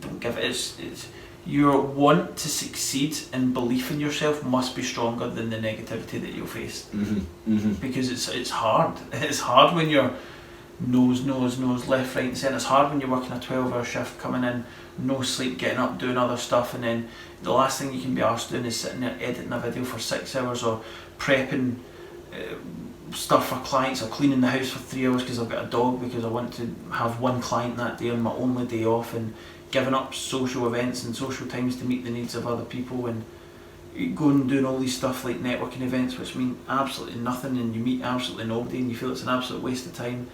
S3: don't give it, it's your want to succeed and belief in yourself must be stronger than the negativity that you'll face. Because it's hard. It's hard when you're nose, left, right and centre. It's hard when you're working a 12-hour shift, coming in, no sleep, getting up, doing other stuff, and then the last thing you can be arsed doing is sitting there editing a video for 6 hours or prepping stuff for clients or cleaning the house for 3 hours because I've got a dog because I want to have one client that day on my only day off, and giving up social events and social times to meet the needs of other people, and going and doing all these stuff like networking events which mean absolutely nothing, and you meet absolutely nobody and you feel it's an absolute waste of time.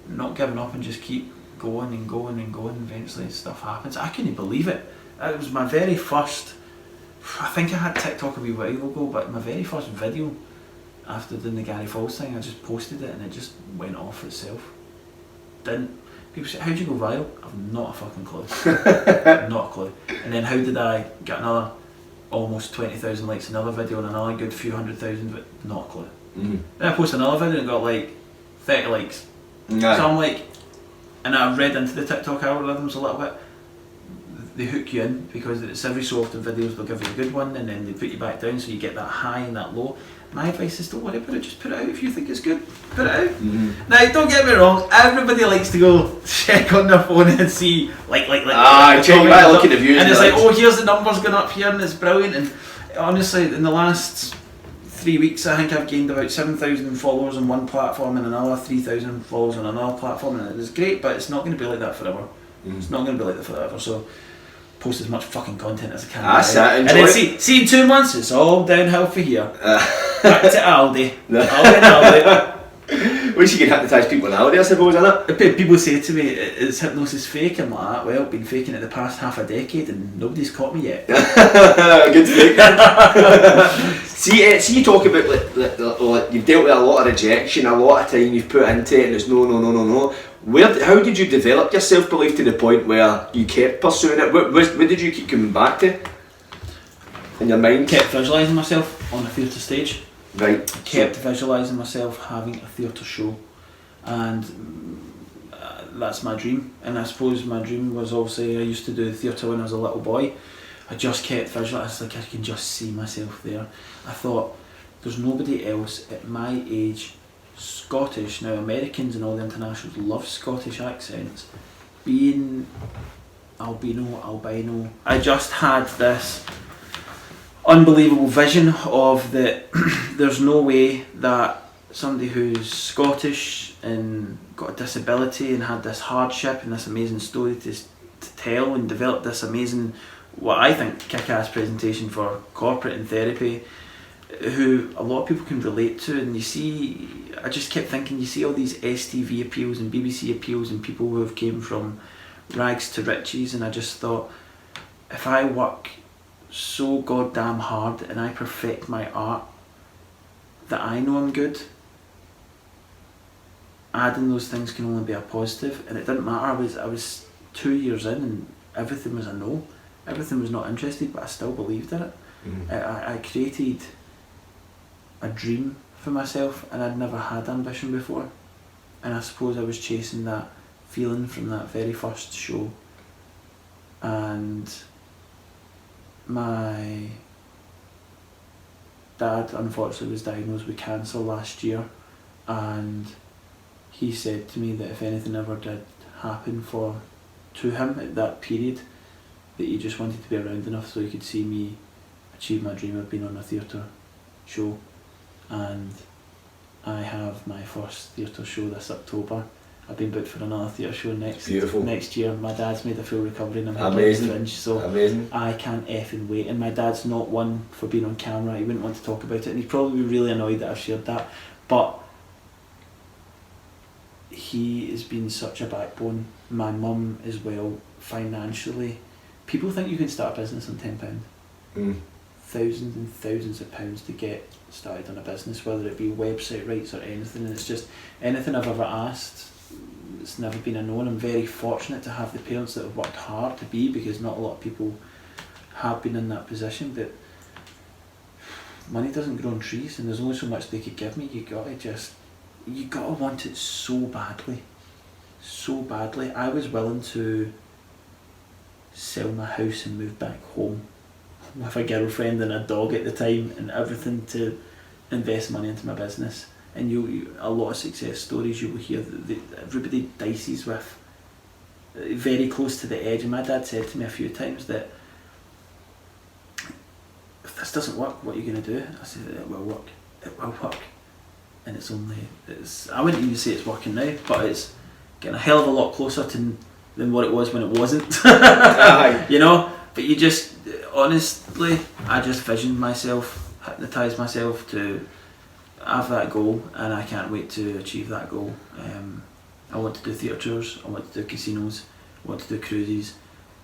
S3: Not giving up and just keep going and going and going. Eventually stuff happens. I couldn't believe it. It was my very first, I think I had TikTok a wee while ago, but my very first video after doing the Gary Falls thing, I just posted it and it just went off itself. People say, how'd you go viral? I've not a fucking clue. Not a clue. And then how did I get another almost 20,000 likes, another video and another good few 100,000, but not a clue. Then I posted another video and got like 30 likes. So I'm like, and I read into the TikTok algorithms a little bit. They hook you in because it's every so often videos they'll give you a good one and then they put you back down, so you get that high and that low. My advice is don't worry about it, just put it out if you think it's good. Put it out. Now don't get me wrong, everybody likes to go check on their phone and see check
S2: back, look at the views.
S3: And it's like, oh, here's the numbers going up here and it's brilliant. And honestly, in the last 3 weeks I think I've gained about 7,000 followers on one platform and another 3,000 followers on another platform, and it's great, but it's not going to be like that forever. It's not going to be like that forever, so post as much fucking content as I can. And then see in 2 months it's all downhill for here. Back to Aldi. Aldi.
S2: Wish you could hypnotise people nowadays, I suppose, isn't it?
S3: People say to me, is hypnosis fake? I'm like, well, I've been faking it the past half a decade and nobody's caught me yet.
S2: Good fake. See, you talk about like you've dealt with a lot of rejection, a lot of time you've put into it, and it's no. How did you develop your self-belief to the point where you kept pursuing it? What did you keep coming back to in your mind?
S3: Kept visualising myself on a theatre stage.
S2: Right.
S3: Kept visualising myself having a theatre show, and that's my dream. And I suppose my dream was obviously I used to do theatre when I was a little boy. I just kept visualising, like I can just see myself there. I thought, there's nobody else at my age, Scottish. Now Americans and all the internationals love Scottish accents. Being albino, I just had this unbelievable vision of that there's no way that somebody who's Scottish and got a disability and had this hardship and this amazing story to tell and develop this amazing, what I think, kick-ass presentation for corporate and therapy, who a lot of people can relate to. And you see, I just kept thinking, you see all these STV appeals and BBC appeals and people who have came from rags to riches, and I just thought, if I work so goddamn hard and I perfect my art that I know I'm good, adding those things can only be a positive. And it didn't matter, I was 2 years in and everything was a no. Everything was not interested, but I still believed in it. I created a dream for myself, and I'd never had ambition before. And I suppose I was chasing that feeling from that very first show. And my dad unfortunately was diagnosed with cancer last year, and he said to me that if anything ever did happen to him at that period, that he just wanted to be around enough so he could see me achieve my dream of being on a theatre show. And I have my first theatre show this October. I've been booked for another theatre show next year. My dad's made a full recovery and I'm heading to the Fringe, so I can't effing wait. And my dad's not one for being on camera, he wouldn't want to talk about it, and he'd probably be really annoyed that I've shared that, but he has been such a backbone. My mum as well, financially. People think you can start a business on £10. Thousands and thousands of pounds to get started on a business, whether it be website rights or anything, and it's just anything I've ever asked, it's never been a no. And I'm very fortunate to have the parents that have worked hard to be, because not a lot of people have been in that position. But money doesn't grow on trees, and there's only so much they could give me. You gotta want it so badly. I was willing to sell my house and move back home with a girlfriend and a dog at the time and everything to invest money into my business. And you a lot of success stories you will hear that everybody dices with very close to the edge. And my dad said to me a few times that if this doesn't work, what are you going to do? I said, it will work. And I wouldn't even say it's working now, but it's getting a hell of a lot closer than what it was when it wasn't. You know? But you just, honestly, I just visioned myself, hypnotised myself to have that goal, and I can't wait to achieve that goal. I want to do theatre tours, I want to do casinos, I want to do cruises,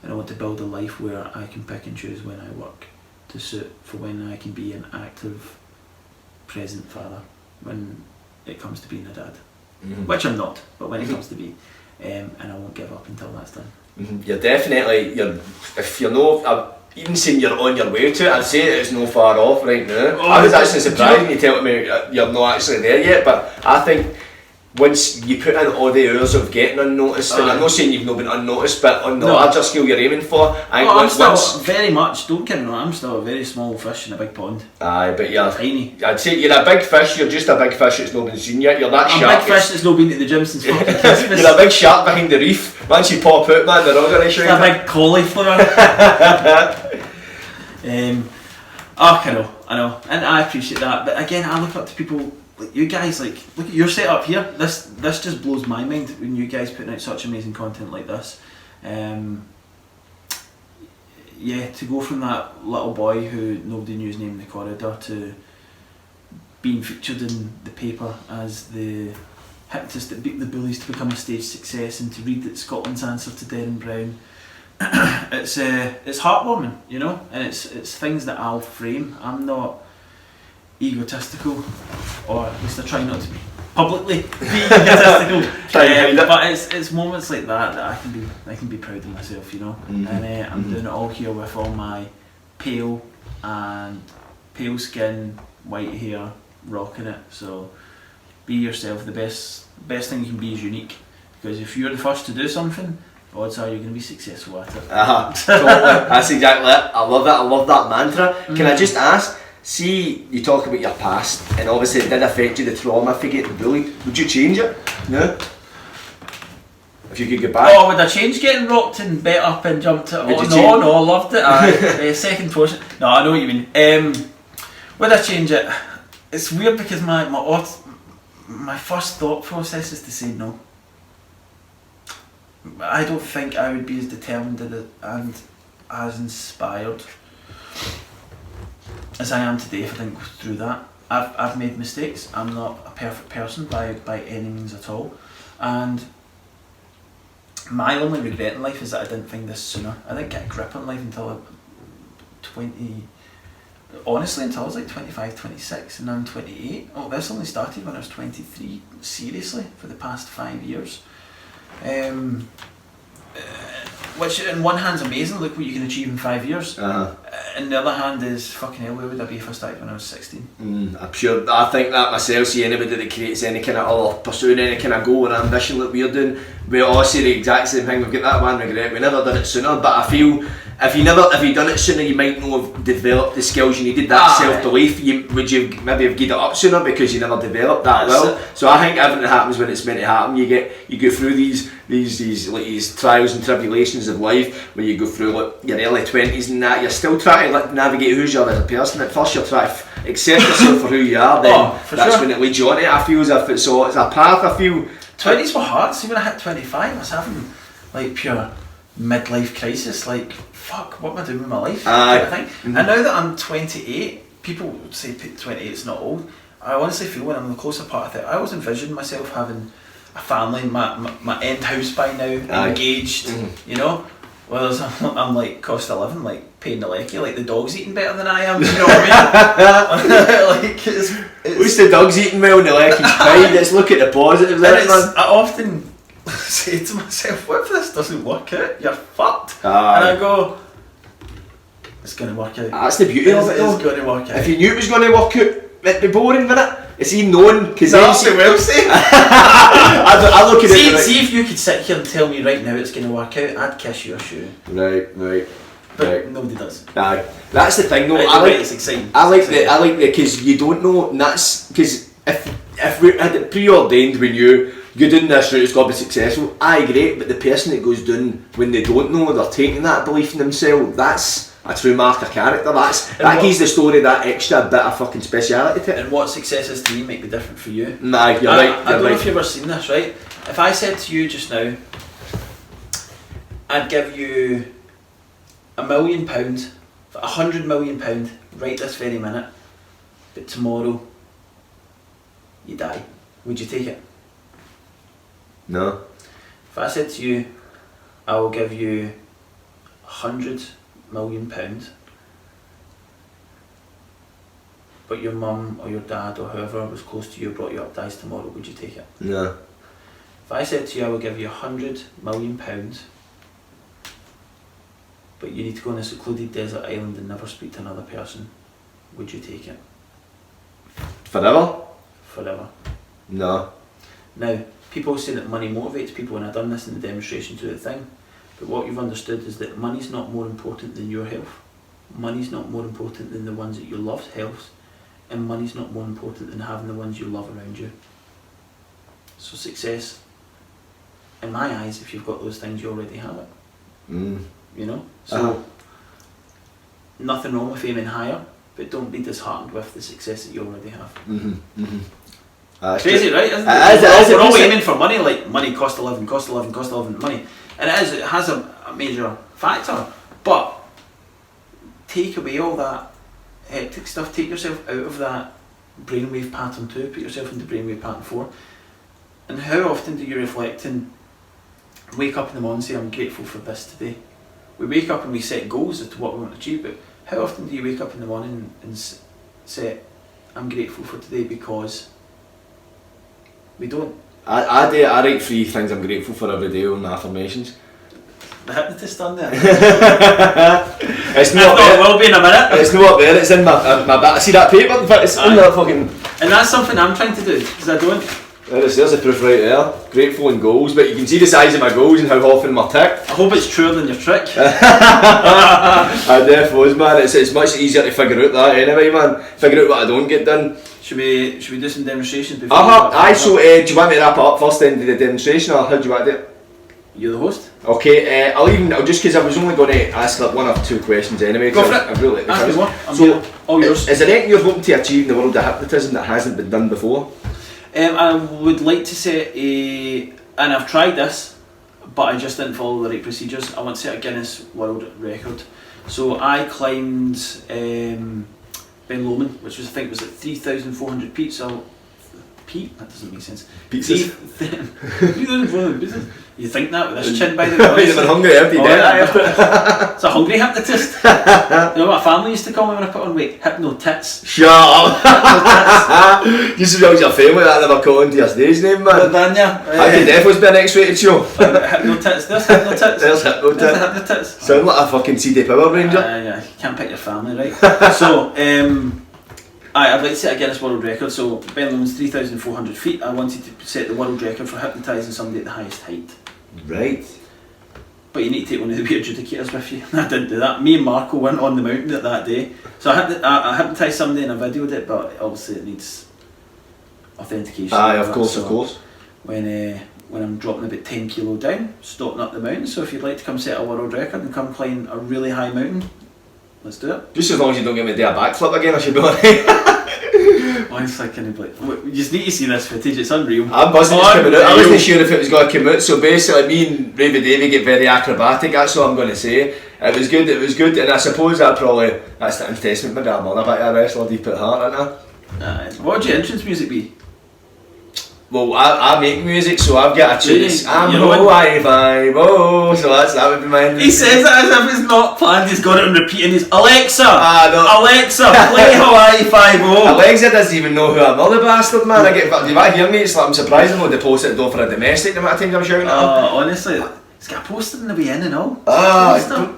S3: and I want to build a life where I can pick and choose when I work to suit for when I can be an active, present father when it comes to being a dad. Which I'm not, but when it comes to be. And I won't give up until that's done.
S2: You're definitely, if you're no, even saying you're on your way to it, I'd say it's no far off right now. I was actually surprised when you tell me you're not actually there yet, but I think once you put in all the hours of getting unnoticed, and I'm not saying you've not been unnoticed, but on the larger scale you're aiming for,
S3: I'm still very much, don't get me wrong, I'm still a very small fish in a big pond.
S2: Aye, but you're
S3: tiny.
S2: I'd say you're a big fish, you're just a big fish that's not been seen yet, you're that shark.
S3: I'm a big fish that's not been to the gym since fucking Christmas.
S2: You're a big shark behind the reef, once you pop out, man, they're all going to show you.
S3: A big cauliflower. I know, and I appreciate that, but again, I look up to people like you guys. Like, look at your setup here. This just blows my mind when you guys putting out such amazing content like this. Yeah, to go from that little boy who nobody knew his name in the corridor to being featured in the paper as the hypnotist that beat the bullies to become a stage success, and to read that Scotland's answer to Derren Brown. It's heartwarming, you know, and it's things that I'll frame. I'm not egotistical, or at least I try not to be publicly egotistical. But it's moments like that I can be proud of myself, you know. And I'm doing it all here with all my pale skin, white hair, rocking it. So be yourself. The best thing you can be is unique. Because if you're the first to do something, odds are you're going to be successful at it.
S2: Totally. That's exactly it. I love it. I love that mantra. Can I just ask, see, you talk about your past, and obviously it did affect you, the trauma for getting bullied. Would you change it? No? If you could go back?
S3: Oh, would I change getting rocked and bet up and jumped it?
S2: Would
S3: Oh,
S2: you
S3: no,
S2: change-
S3: no, I loved it. Second portion. No, I know what you mean. Would I change it? It's weird because my first thought process is to say no. I don't think I would be as determined and as inspired as I am today if I didn't go through that. I've made mistakes. I'm not a perfect person by any means at all. And my only regret in life is that I didn't find this sooner. I didn't get a grip on life until until I was like 25, 26, and now I'm 28. Oh, this only started when I was 23, seriously, for the past 5 years. Which in one hand's amazing, look what you can achieve in 5 years. And the other hand is, fucking hell, where would I be if I started when I was 16?
S2: I'm sure, I think that myself. See, anybody that creates any kind of, or pursuing any kind of goal or ambition that we're doing, we all say the exact same thing. We've got that one regret, we never done it sooner. But I feel if you done it sooner, you might not have developed the skills you needed, that self-belief. Would you maybe have given it up sooner because you never developed that well? So I think everything happens when it's meant to happen. You go through these trials and tribulations of life, where you go through like your early 20s and that, you're still trying to navigate who you are as a person. At first you're trying to accept yourself for who you are, then that's when it leads you on it. I feel as if it's a path. I feel
S3: 20s were hard. See, when I hit 25, I was having like pure midlife crisis, like fuck, what am I doing with my life? Kind of thing. And now that I'm 28, people would say 28 is not old. I honestly feel when I'm in the closer part of it, I always envisioned myself having a family, my end house by now, engaged, you know. Whereas I'm like cost of living, like paying the lecky, like the dog's eating better than I am, you know what I mean? Like it's
S2: at least the dog's eating well and the lecky's fine. Let's look at the positives there, man.
S3: I often say to myself, what if this doesn't work out? You're fucked. And I go, it's going to work out.
S2: That's the beauty of it though.
S3: It's going to work out.
S2: If you knew it was going to work out, it'd be boring, wouldn't it? It's even known, because
S3: I
S2: look at it.
S3: See if you could sit here and tell me right now it's going to work out, I'd kiss your shoe.
S2: Right.
S3: But nobody does.
S2: Aye, that's the thing though.
S3: It's exciting.
S2: I like the because you don't know. And that's because if we had it preordained, we knew you're doing this route, it's got to be successful. Aye, great, but the person that goes down when they don't know, they're taking that belief in themselves. That's a true mark of character. That gives the story that extra bit of fucking speciality to it.
S3: And what success is to me might be different for you.
S2: Nah, you're right.
S3: I don't know if you've ever seen this, right? If I said to you just now, I'd give you £1 million, £100 million right this very minute, but tomorrow you die, would you take it?
S2: No.
S3: If I said to you, I will give you £100 million, but your mum or your dad or whoever was close to you brought you up dies tomorrow, would you take it?
S2: No.
S3: If I said to you, I will give you £100 million, but you need to go on a secluded desert island and never speak to another person, would you take it?
S2: Forever?
S3: Forever.
S2: No.
S3: Now, people say that money motivates people, and I've done this in the demonstration to the thing, but what you've understood is that money's not more important than your health. Money's not more important than the ones that you love's health, and money's not more important than having the ones you love around you. So success, in my eyes, if you've got those things, you already have it. You know? So, nothing wrong with aiming higher, but don't be disheartened with the success that you already have. Crazy, right? Isn't it? We're all aiming for money, like money, cost of living, money. And it has a major factor, but take away all that hectic stuff, take yourself out of that brainwave pattern 2, put yourself into brainwave pattern 4. And how often do you reflect and wake up in the morning and say, I'm grateful for this today? We wake up and we set goals as to what we want to achieve, but how often do you wake up in the morning and say, I'm grateful for today, because we don't.
S2: I write 3 things I'm grateful for every day on my affirmations.
S3: The hypnotist done there.
S2: It's not
S3: there. It will be in a minute.
S2: It's not there, it's in my back. See that paper? It's in that fucking...
S3: And that's something I'm trying to do, because I don't...
S2: There's the proof right there. Great flowing goals, but you can see the size of my goals and how often they're ticked.
S3: I hope it's truer than your trick.
S2: I definitely was, man. It's much easier to figure out that anyway, man. Figure out what I don't get done.
S3: Should we do some demonstrations before?
S2: Aye, so do you want me to wrap it up first then do the demonstration, or how do you want to do it?
S3: You're the host.
S2: Okay, I'll just because I was only going to ask like 1 or 2 questions anyway.
S3: Go for it.
S2: I really like the
S3: Ask me
S2: quiz.
S3: one. I'm
S2: So,
S3: here. All yours.
S2: is there anything you're hoping to achieve in the world of hypnotism that hasn't been done before?
S3: I would like to set and I've tried this, but I just didn't follow the right procedures. I want to set a Guinness World Record. So I climbed Ben Lomond, which was I think was at 3,400 feet. So that doesn't make sense.
S2: Pizzas.
S3: 3,400 pizzas. You think that with this chin, by the way?
S2: You've been hungry, haven't you?
S3: It's a hungry hypnotist. You know what my family used to call me when I put on weight? Hypno tits.
S2: Shut up! You should be your family that never caught on to your stage name, man. I could definitely be an X-rated show.
S3: Hypno tits. There's hypno tits.
S2: There's hypno
S3: There's the
S2: tits.
S3: hypno tits.
S2: Sound like a fucking CD Power Ranger.
S3: Yeah, you can't pick your family, right? So, I'd like to set a Guinness World Record. So, Ben Lomon's 3,400 feet. I wanted to set the world record for hypnotising somebody at the highest height.
S2: Right.
S3: But you need to take one of the weird adjudicators with you. I didn't do that. Me and Marco went on the mountain that day. So I hypnotised somebody and I videoed it, but obviously it needs authentication.
S2: Aye, of course,
S3: So
S2: of course.
S3: when I'm dropping about 10 kilo down, stopping up the mountain. So if you'd like to come set a world record and come climb a really high mountain, let's do it.
S2: Just as long as you don't get me to do a backflip again, I should be alright.
S3: Honestly, I can't believe you just need to see this footage, it's unreal.
S2: I'm buzzing it's coming out. I wasn't sure if it was going to come out, so basically me and Ravy Davey get very acrobatic, that's all I'm going to say. It was good, and I suppose that's the testament, maybe I'm on a bit of a wrestler deep at heart, aren't
S3: What would your entrance music be?
S2: Well, I make music, so I've got a tune. I'm
S3: know
S2: Hawaii vibe, so that would be my entrance.
S3: He says it as if it's not planned, he's got it on repeat and he's Alexa!
S2: No.
S3: Alexa, play Hawaii 5-0!
S2: Alexa doesn't even know who I'm, the bastard, man. Do you want to hear me? It's like I'm surprised I'm not deposited though for a domestic the amount of times I'm shouting at him.
S3: Honestly, it's got a poster in the way in and all.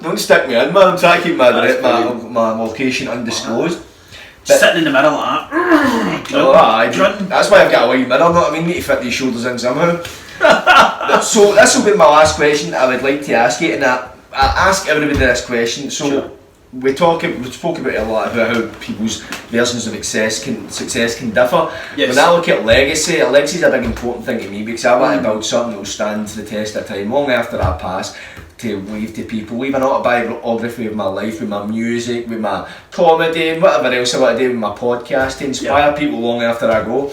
S2: Don't stick me in, man. I'm trying to keep my location undisclosed.
S3: Sitting in the middle like that.
S2: That's why I've got a wide mirror, know what I mean? Need to fit these shoulders in somehow. So this will be my last question I would like to ask you, and I ask everybody this question. So
S3: sure.
S2: we spoke about it a lot about how people's versions of success can differ.
S3: Yes.
S2: When I look at legacy is a big important thing to me because I want to build something that will stand the test of time long after I pass, to leave to people, leave an autobiography of my life, with my music, with my comedy and whatever else I want to do with my podcast to inspire people long after I go.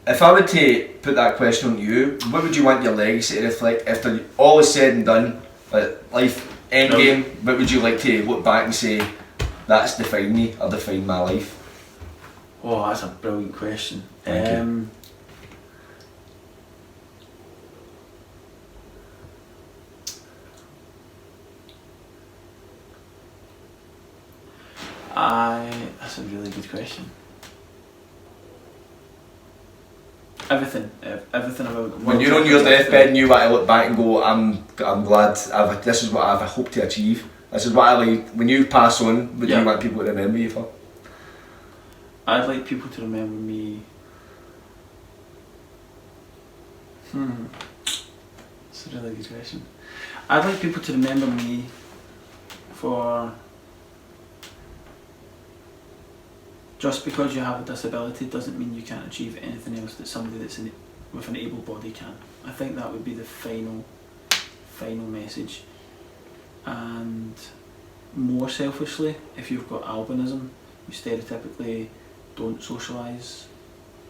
S2: If I were to put that question on you, what would you want your legacy to reflect after all is said and done, like life endgame? What would you like to look back and say, that's defined me or defined my life?
S3: Oh, that's a brilliant question.
S2: Thank you.
S3: That's a really good question. Everything about.
S2: When you're on your deathbed and you want to look back and go, I'm glad. This is what I've hoped to achieve. This is what I like. When you pass on, what do you want people to remember you for?
S3: I'd like people to remember me. That's a really good question. I'd like people to remember me for. Just because you have a disability doesn't mean you can't achieve anything else that somebody with an able body can. I think that would be the final message. And more selfishly, if you've got albinism, you stereotypically don't socialise,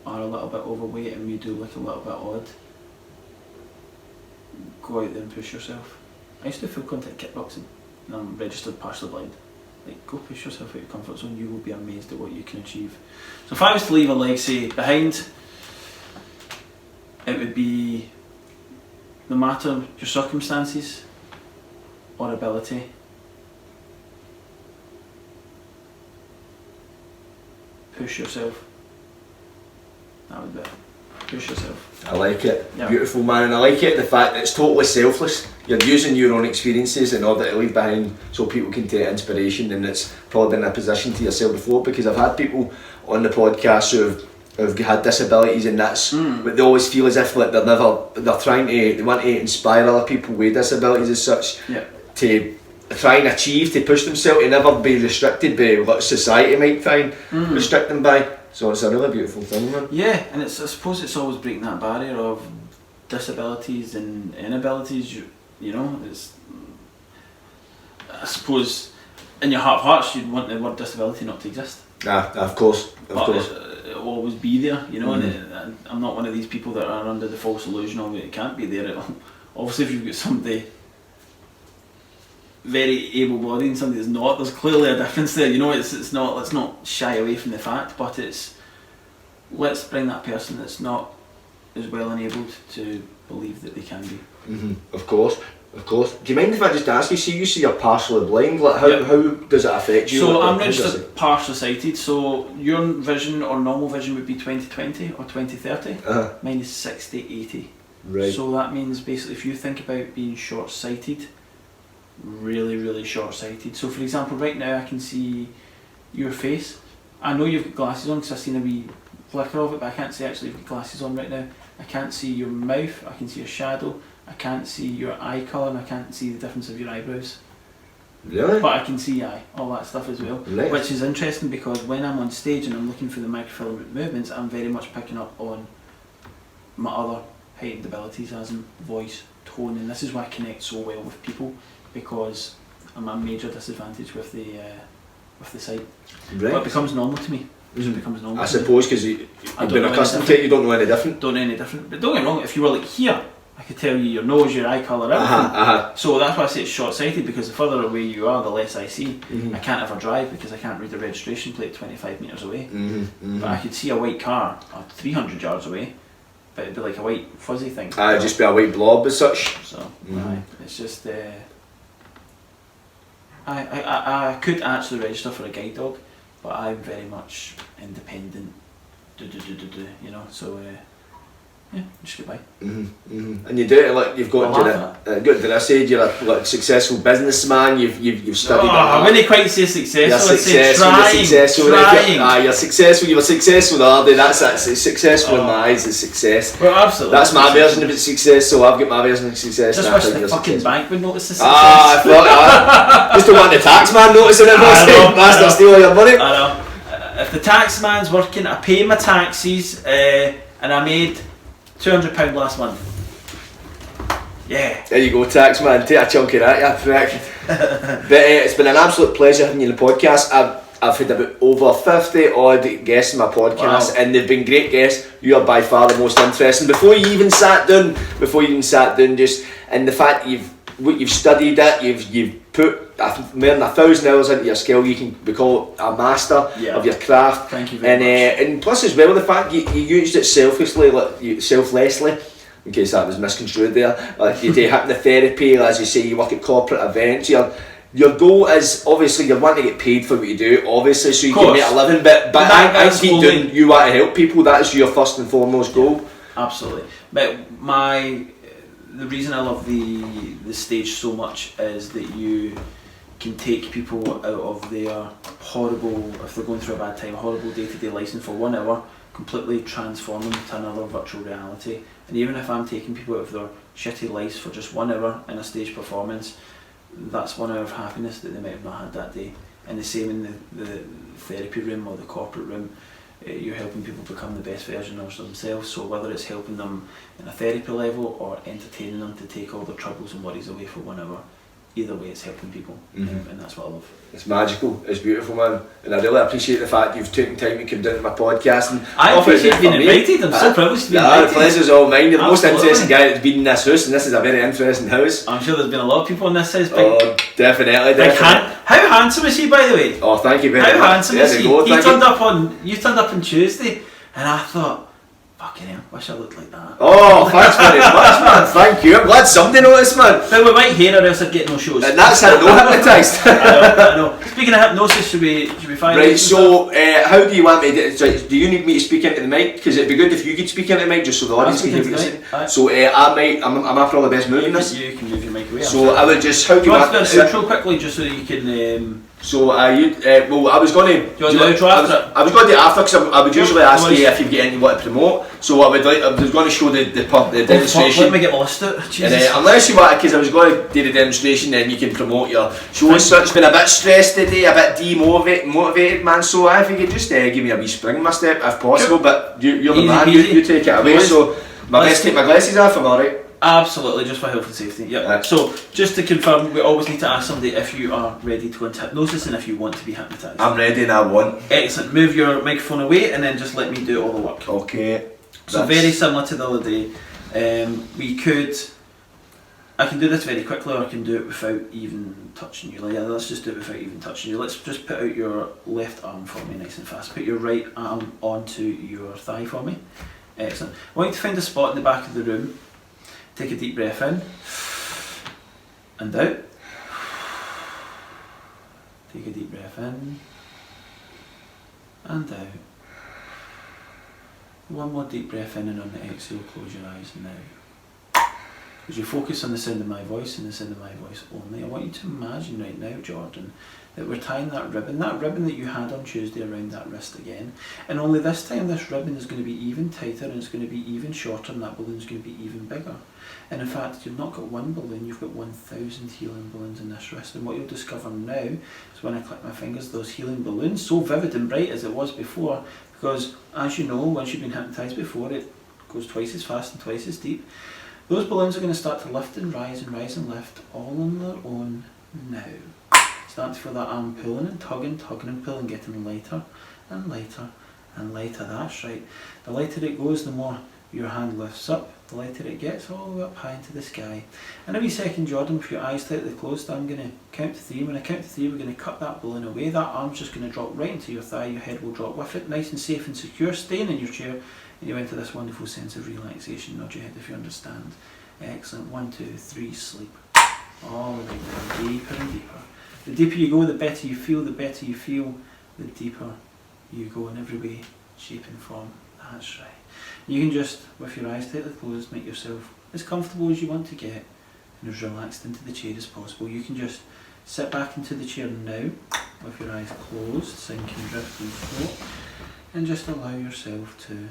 S3: are a little bit overweight and you do look a little bit odd, go out there and push yourself. I used to full contact kickboxing and I'm registered partially blind. Like, go push yourself out of your comfort zone, you will be amazed at what you can achieve. So if I was to leave a legacy behind, it would be, no matter your circumstances or ability, push yourself. That would be it. Push yourself.
S2: I like it.
S3: Yeah.
S2: Beautiful, man, and I like it, the fact that it's totally selfless. You're using your own experiences in order to leave behind so people can take inspiration, and it's probably been in a position to yourself before, because I've had people on the podcast who have who've had disabilities, and that's what they always feel as if like they want to inspire other people with disabilities as such to try and achieve, to push themselves, to never be restricted by what society might try and restrict them by. So it's a really beautiful thing, man.
S3: Yeah, and I suppose it's always breaking that barrier of disabilities and inabilities. You know, it's, I suppose in your heart of hearts you'd want the word disability not to exist.
S2: Of course.
S3: It'll always be there, you know, and I'm not one of these people that are under the false illusion of it can't be there. Obviously if you've got somebody very able-bodied and somebody that's not, there's clearly a difference there, you know. It's not, let's not shy away from the fact, but it's, let's bring that person that's not as well enabled to believe that they can be.
S2: Of course. Do you mind if I just ask you, see you're partially blind, like how does it affect you?
S3: So I'm registered partially sighted, so your vision or normal vision would be 20/20 or 20/30. Mine is 60/80.
S2: Right.
S3: So that means basically if you think about being short-sighted, really, really short-sighted. So for example, right now I can see your face. I know you've got glasses on because I've seen a wee flicker of it, but I can't see actually you've got glasses on right now. I can't see your mouth, I can see a shadow. I can't see your eye colour and I can't see the difference of your eyebrows.
S2: Really?
S3: But I can see all that stuff as well.
S2: Nice.
S3: Which is interesting because when I'm on stage and I'm looking for the microfilament movements, I'm very much picking up on my other heightened abilities as in voice, tone, and this is why I connect so well with people, because I'm at a major disadvantage with the sight.
S2: Right.
S3: But it becomes normal to me. It becomes normal.
S2: I suppose because you've been accustomed to it, you don't know any different.
S3: Don't know any different. But don't get me wrong, if you were like here, I could tell you your nose, your eye colour, everything. So that's why I say it's short-sighted, because the further away you are, the less I see. I can't ever drive because I can't read the registration plate 25 metres away. But I could see a white car 300 yards away, but it'd be like a white fuzzy thing.
S2: It'd just be a white blob as such.
S3: So, it's just... I could actually register for a guide dog, but I'm very much independent, you know, so... yeah, just get by.
S2: And you do it like you've got did I say you're a successful businessman? You've studied.
S3: I wouldn't quite say successful.
S2: You're successful. You were successful the other day. That's successful in my eyes is success.
S3: Well, absolutely.
S2: That's my version of success. So I've got my version of success.
S3: Just wish the fucking bank would notice the success.
S2: I thought just don't want the tax man noticing it. Bastard steal all your money.
S3: I know. If the tax man's working, I pay my taxes, and I made £200 last month. Yeah.
S2: There you go, tax man. Take a chunk of that, you prick. But it's been an absolute pleasure having you on the podcast. I've had about over 50 odd guests in my podcast, and they've been great guests. You are by far the most interesting. Before you even sat down, just and the fact you've studied it, you've put more than 1,000 hours into your skill. You can be called a master of your craft.
S3: Thank you very much.
S2: And plus as well the fact you used it selflessly, in case that was misconstrued there. Like you do hypnotherapy, as you say, you work at corporate events. Your goal is obviously you want to get paid for what you do, obviously, so you can make a living. But I keep doing. You want to help people. That is your first and foremost goal.
S3: Absolutely. But the reason I love the stage so much is that you can take people out of their horrible, if they're going through a bad time, horrible day-to-day license for 1 hour, completely transform them to another virtual reality. And even if I'm taking people out of their shitty lives for just 1 hour in a stage performance, that's 1 hour of happiness that they might have not had that day. And the same in the therapy room or the corporate room. You're helping people become the best version of themselves, so whether it's helping them in a therapy level or entertaining them to take all their troubles and worries away for 1 hour, either way it's helping people, and that's what I love. It's
S2: magical, it's beautiful, man, and I really appreciate the fact you've taken time to come down to my podcast. And
S3: I appreciate being invited. I'm so privileged to be invited.
S2: The pleasure's all mine. You're the most interesting guy that's been in this house, and this is a very interesting house.
S3: I'm sure there's been a lot of people in this house.
S2: Definitely.
S3: How handsome is he, by the way?
S2: Oh, thank you very much.
S3: How handsome is he? You turned up on Tuesday, and I thought, fucking hell, wish I looked like that.
S2: Oh, thanks very much, man. Thank you. I'm glad somebody noticed, man.
S3: But with white hair or else I'd get no shows.
S2: And that's how no hypnotised.
S3: I know. Speaking of hypnosis, should we find
S2: right, so how do you want me to do you need me to speak into the mic? Because it'd be good if you could speak into the mic just so the audience can hear what you're saying. So I'm after all the best moving this.
S3: You can move your mic away.
S2: So I would just, how do you
S3: want
S2: want
S3: to do an outro quickly just so you can
S2: So I was going to.
S3: Do you want to do after it?
S2: I was going to do it after because I would usually
S3: Yeah,
S2: ask
S3: no
S2: you
S3: worries.
S2: if you get anything you want to promote. So I was going to show the demonstration.
S3: Let me get my list out. Jesus.
S2: And, unless you want, because I was going to do the demonstration, then you can promote your show. So it's been a bit stressed today, a bit demotivated, man. So if you could just give me a wee spring my step if possible. But you're the
S3: Easy
S2: man.
S3: peasy.
S2: You take it away.
S3: Boys,
S2: So let's take my glasses off. I'm alright.
S3: Absolutely, just for health and safety. Yeah.
S2: Yeah.
S3: So, just to confirm, we always need to ask somebody if you are ready to go into hypnosis and if you want to be hypnotised.
S2: I'm ready and I want.
S3: Excellent. Move your microphone away and then just let me do all the work.
S2: Okay.
S3: So very similar to the other day. I can do this very quickly, or I can do it without even touching you. Yeah, let's just do it without even touching you. Let's just put out your left arm for me nice and fast. Put your right arm onto your thigh for me. Excellent. I want you to find a spot in the back of the room. Take a deep breath in and out. Take a deep breath in and out. One more deep breath in, and on the exhale close your eyes now. As you focus on the sound of my voice and the sound of my voice only, I want you to imagine right now, Jordan, that we're tying that ribbon that you had on Tuesday around that wrist again, and only this time this ribbon is going to be even tighter and it's going to be even shorter, and that balloon's going to be even bigger. And in fact, you've not got one balloon, you've got 1,000 healing balloons in this wrist. And what you'll discover now is when I click my fingers, those healing balloons, so vivid and bright as it was before, because as you know, once you've been hypnotised before, it goes twice as fast and twice as deep. Those balloons are going to start to lift and rise and lift all on their own now. Start to feel that arm pulling and tugging and pulling, getting lighter and lighter and lighter. That's right. The lighter it goes, the more your hand lifts up, the lighter it gets, all the way up high into the sky. And every second, Jordan, with your eyes tightly closed, I'm going to count to 3. When I count to 3, we're going to cut that balloon away. That arm's just going to drop right into your thigh. Your head will drop with it, nice and safe and secure, staying in your chair. And you enter this wonderful sense of relaxation. Nod your head if you understand. Excellent. 1, 2, 3, sleep. All the way down, deeper and deeper. The deeper you go, the better you feel. The better you feel, the deeper you go in every way, shape and form. That's right. You can just, with your eyes tightly closed, make yourself as comfortable as you want to get and as relaxed into the chair as possible. You can just sit back into the chair now, with your eyes closed, sink and drift and float, and just allow yourself to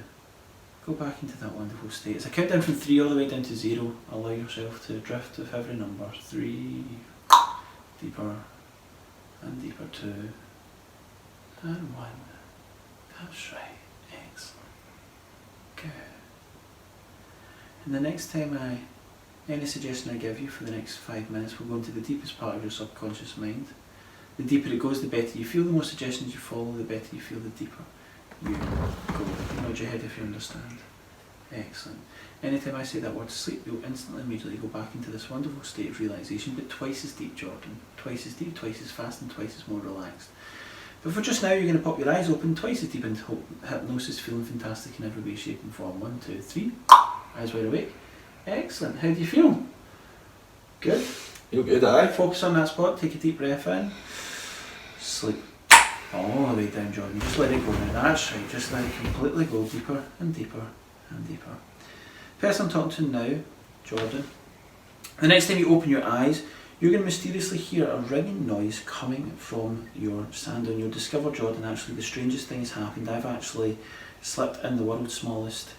S3: go back into that wonderful state. As I count down from 3 all the way down to 0, allow yourself to drift with every number. 3, deeper and deeper, 2, and 1. That's right. Excellent. Good. And the next time any suggestion I give you for the next 5 minutes, we'll go into the deepest part of your subconscious mind. The deeper it goes, the better you feel. The more suggestions you follow, the better you feel, the deeper you go. Nod your head if you understand. Excellent. Anytime I say that word sleep, you'll instantly, immediately go back into this wonderful state of relaxation, but twice as deep, Jordan. Twice as deep, twice as fast, and twice as more relaxed. But for just now, you're going to pop your eyes open, twice as deep into hypnosis, feeling fantastic in every way, shape and form. 1, 2, 3. Eyes wide awake. Excellent. How do you feel? Good.
S2: Feel good, aye.
S3: Focus on that spot. Take a deep breath in. Sleep. All the way down, Jordan. Just let it go now. That's right. Just let it completely go deeper and deeper and deeper. The person I'm talking to now, Jordan. The next time you open your eyes, you're going to mysteriously hear a ringing noise coming from your sandal. And you'll discover, Jordan, actually the strangest thing has happened. I've actually slipped in the world's smallest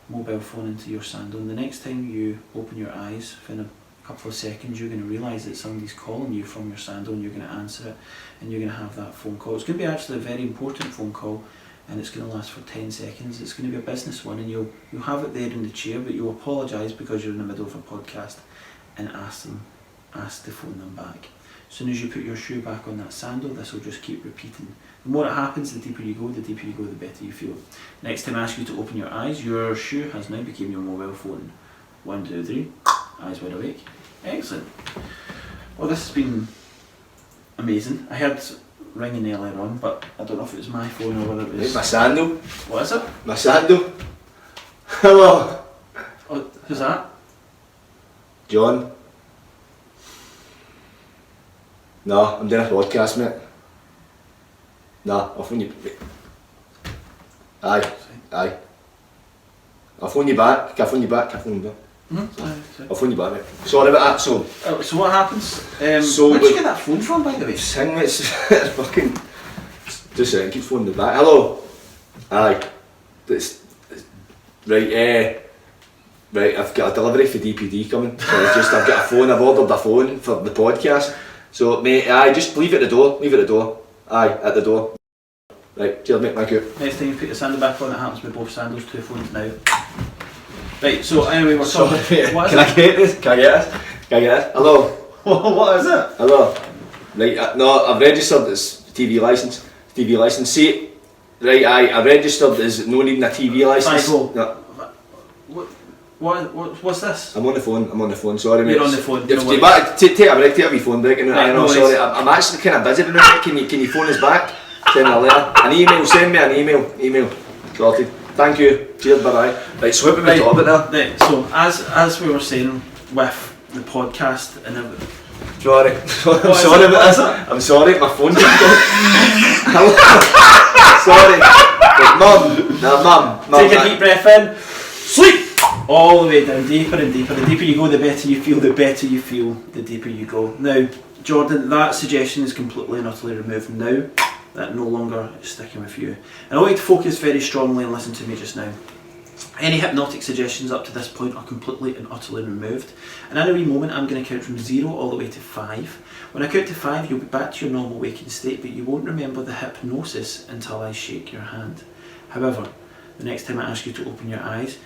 S3: mobile phone into your sandal. And the next time you open your eyes, within a couple of seconds, you're going to realise that somebody's calling you from your sandal, and you're going to answer it, and you're going to have that phone call. It's going to be actually a very important phone call, and it's going to last for 10 seconds. It's going to be a business one, and you'll have it there in the chair, but you'll apologise because you're in the middle of a podcast, and ask to phone them back. As soon as you put your shoe back on that sandal, this will just keep repeating. The more it happens, the deeper you go, the better you feel. Next time I ask you to open your eyes, your shoe has now become your mobile phone. 1, 2, 3, eyes wide awake. Excellent. Well, this has been amazing. I heard ringing earlier on, but I don't know if it was my phone or whether it was...
S2: My sandal.
S3: What is it?
S2: My sandal. Hello.
S3: Oh, who's that?
S2: John. No, I'm doing a podcast, mate. No, I'll phone you. Aye. I'll phone you back. Can I phone you back? I'll phone you back, mate. Sorry about that. So
S3: what happens?
S2: So
S3: where'd you get that phone from, by the way?
S2: Sing, it's fucking. Just a second, keep phoning me back. Hello. Aye. Right. Right. I've got a delivery for DPD coming. So it's just I've got a phone. I've ordered a phone for the podcast. So mate, aye, just leave it at the door. Leave it at the door. Aye, at the door. Right. Cheers, mate. Thank you.
S3: Next time you put your sandal back on, it happens with both sandals. 2 phones now. Right. So anyway, we're talking.
S2: Can I get this? Can I get this? Can I get this? Hello.
S3: What is it?
S2: Hello. Right. No, I've registered this TV license. TV license. See, right, I registered as no needing a TV license. No.
S3: What's this?
S2: I'm on the phone, sorry mate.
S3: You're on the phone.
S2: Take a break, take a wee phone break. Sorry, I'm actually kind of busy at the minute. Can you phone us back? Send a letter. An email, send me an email. Sorted. Thank you. Cheers, bye bye. Right, so what we talk about there?
S3: Right, so as we were saying with the podcast and everything.
S2: Sorry. I'm sorry about this. I'm sorry, my phone didn't go. Sorry. Mum.
S3: Take a deep breath in. Sleep! All the way down, deeper and deeper. The deeper you go, the better you feel. The better you feel, the deeper you go. Now, Jordan, that suggestion is completely and utterly removed now. That no longer is sticking with you. And I want you to focus very strongly and listen to me just now. Any hypnotic suggestions up to this point are completely and utterly removed. And in a wee moment, I'm going to count from 0 all the way to 5. When I count to 5, you'll be back to your normal waking state, but you won't remember the hypnosis until I shake your hand. However, the next time I ask you to open your eyes,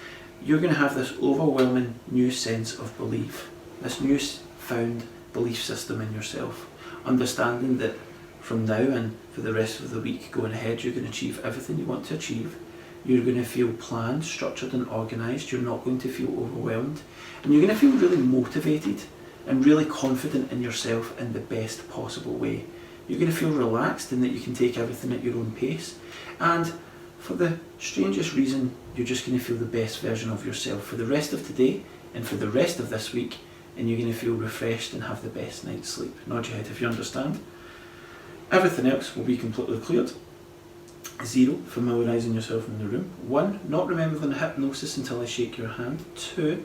S3: you're going to have this overwhelming new sense of belief, this new found belief system in yourself, understanding that from now and for the rest of the week going ahead, you're going to achieve everything you want to achieve. You're going to feel planned, structured and organised. You're not going to feel overwhelmed, and you're going to feel really motivated and really confident in yourself in the best possible way. You're going to feel relaxed in that you can take everything at your own pace, and for the strangest reason, you're just going to feel the best version of yourself for the rest of today and for the rest of this week, and you're going to feel refreshed and have the best night's sleep. Nod your head if you understand. Everything else will be completely cleared. 0, familiarising yourself in the room. 1, not remembering the hypnosis until I shake your hand. 2,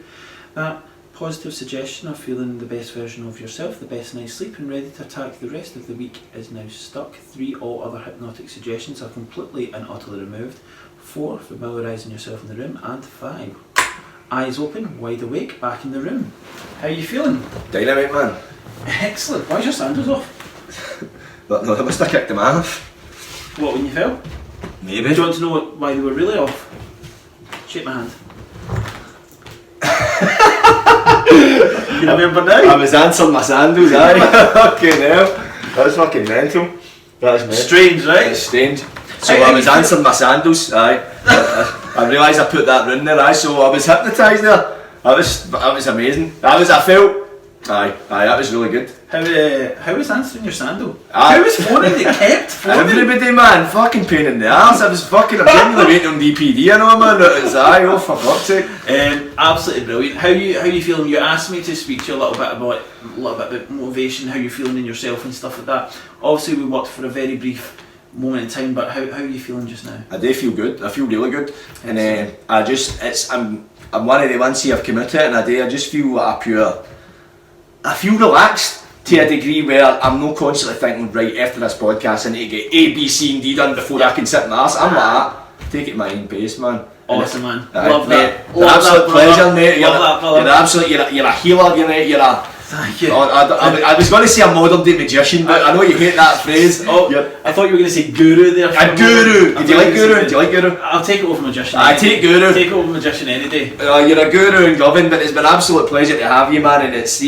S3: that positive suggestion of feeling the best version of yourself, the best night's sleep and ready to attack the rest of the week is now stuck. 3, all other hypnotic suggestions are completely and utterly removed. 4, familiarising yourself in the room. And 5, eyes open, wide awake, back in the room. How are you feeling?
S2: Dynamite, man.
S3: Excellent. Why's your sandals off?
S2: But no, I must have kicked them off.
S3: What, when you fell?
S2: Maybe.
S3: Do you want to know why they were really off? Shake my hand. You remember now?
S2: I was answering my sandals, aye. Fucking hell. That's fucking mental. That's mental.
S3: Strange, right?
S2: It's strange. So I was answering my sandals, aye. I realised I put that in there, aye. So I was hypnotised there. That was amazing. I felt. Aye, that was really good.
S3: How was answering your sandal?
S2: Aye.
S3: How was phoning? They kept phoning.
S2: Everybody, man, fucking pain in the arse. I was fucking, I'm genuinely waiting on DPD, I know, man. It's aye, oh for fuck's sake.
S3: Absolutely brilliant. How you feeling? You asked me to speak to you a little bit about motivation, how you're feeling in yourself and stuff like that. Obviously, we worked for a very brief moment in time, but how are you feeling just now?
S2: I do feel good. I feel really good, and I'm one of the ones here. I've come out it, and I just feel like I feel relaxed to a degree where I'm not constantly thinking, right, after this podcast I need to get A, B, C and D done before I can sit in my arse. I'm like that. Take it at my own pace, man.
S3: Awesome, man. Love that.
S2: You're an absolute pleasure, mate. You're a healer, you're a...
S3: Thank you.
S2: I was going to say a modern day magician, but I know you hate that phrase.
S3: I thought you were going to say guru there.
S2: A guru. Do you like guru?
S3: I'll take it over magician.
S2: I take guru.
S3: Take it over magician any day.
S2: You're a guru and govern, but it's been an absolute pleasure to have you, man. And it's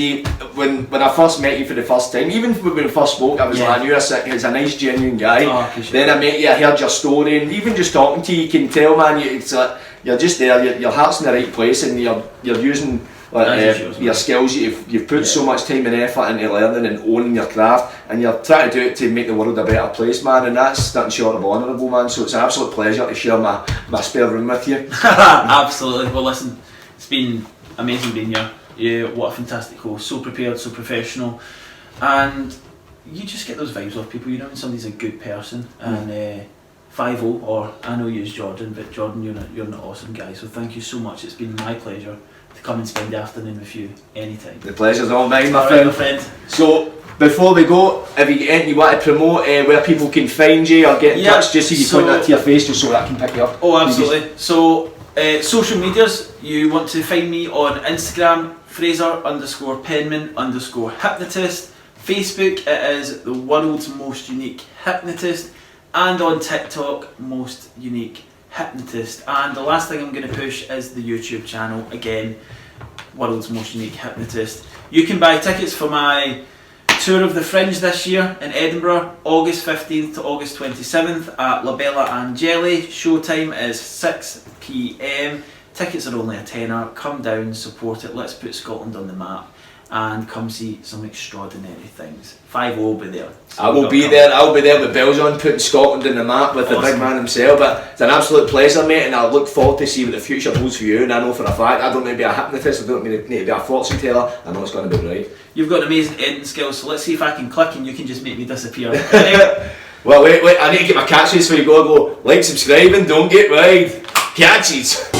S2: when I first met you for the first time, even when we first spoke, I was like, I knew he's a nice, genuine guy. Then I met you, I heard your story, and even just talking to you, you can tell, man, it's like you're just there. Your heart's in the right place, and you're using. Your skills, you've put so much time and effort into learning and owning your craft, and you're trying to do it to make the world a better place, man, and that's nothing short of honourable, man. So it's an absolute pleasure to share my spare room with you.
S3: Absolutely. Well, listen, it's been amazing being here. What a fantastic host, so prepared, so professional, and you just get those vibes off people, you know, when somebody's a good person. And 5-0, or I know you as Jordan, but Jordan, you're an awesome guy, so thank you so much. It's been my pleasure to come and spend the afternoon with you anytime.
S2: The pleasure's all mine, my
S3: All
S2: friend.
S3: right, my friend.
S2: So, before we go, have you got anything you want to promote, where people can find you or get in touch, just so you point that to your face just so that I can pick you up?
S3: Oh, absolutely. So, social medias, you want to find me on Instagram, Fraser_Penman_hypnotist. Facebook, it is the world's most unique hypnotist. And on TikTok, most unique hypnotist. And the last thing I'm going to push is the YouTube channel, again, world's most unique hypnotist. You can buy tickets for my tour of the Fringe this year in Edinburgh, August 15th to August 27th at La Bella Angeli. Showtime is 6 p.m. Tickets are only a tenner. Come down, support it, let's put Scotland on the map and come see some extraordinary things. 5 will be there. So
S2: I'll be there with bells on, putting Scotland on the map with the big man himself. But it's an absolute pleasure, mate, and I look forward to see what the future holds for you. And I know for a fact, I don't need to be a hypnotist, I don't need to be a fortune teller, I know it's going to be right.
S3: You've got amazing editing skills, so let's see if I can click and you can just make me disappear.
S2: Well, wait, I need to get my catches for you. Go, like, subscribe and don't get wide. Catches!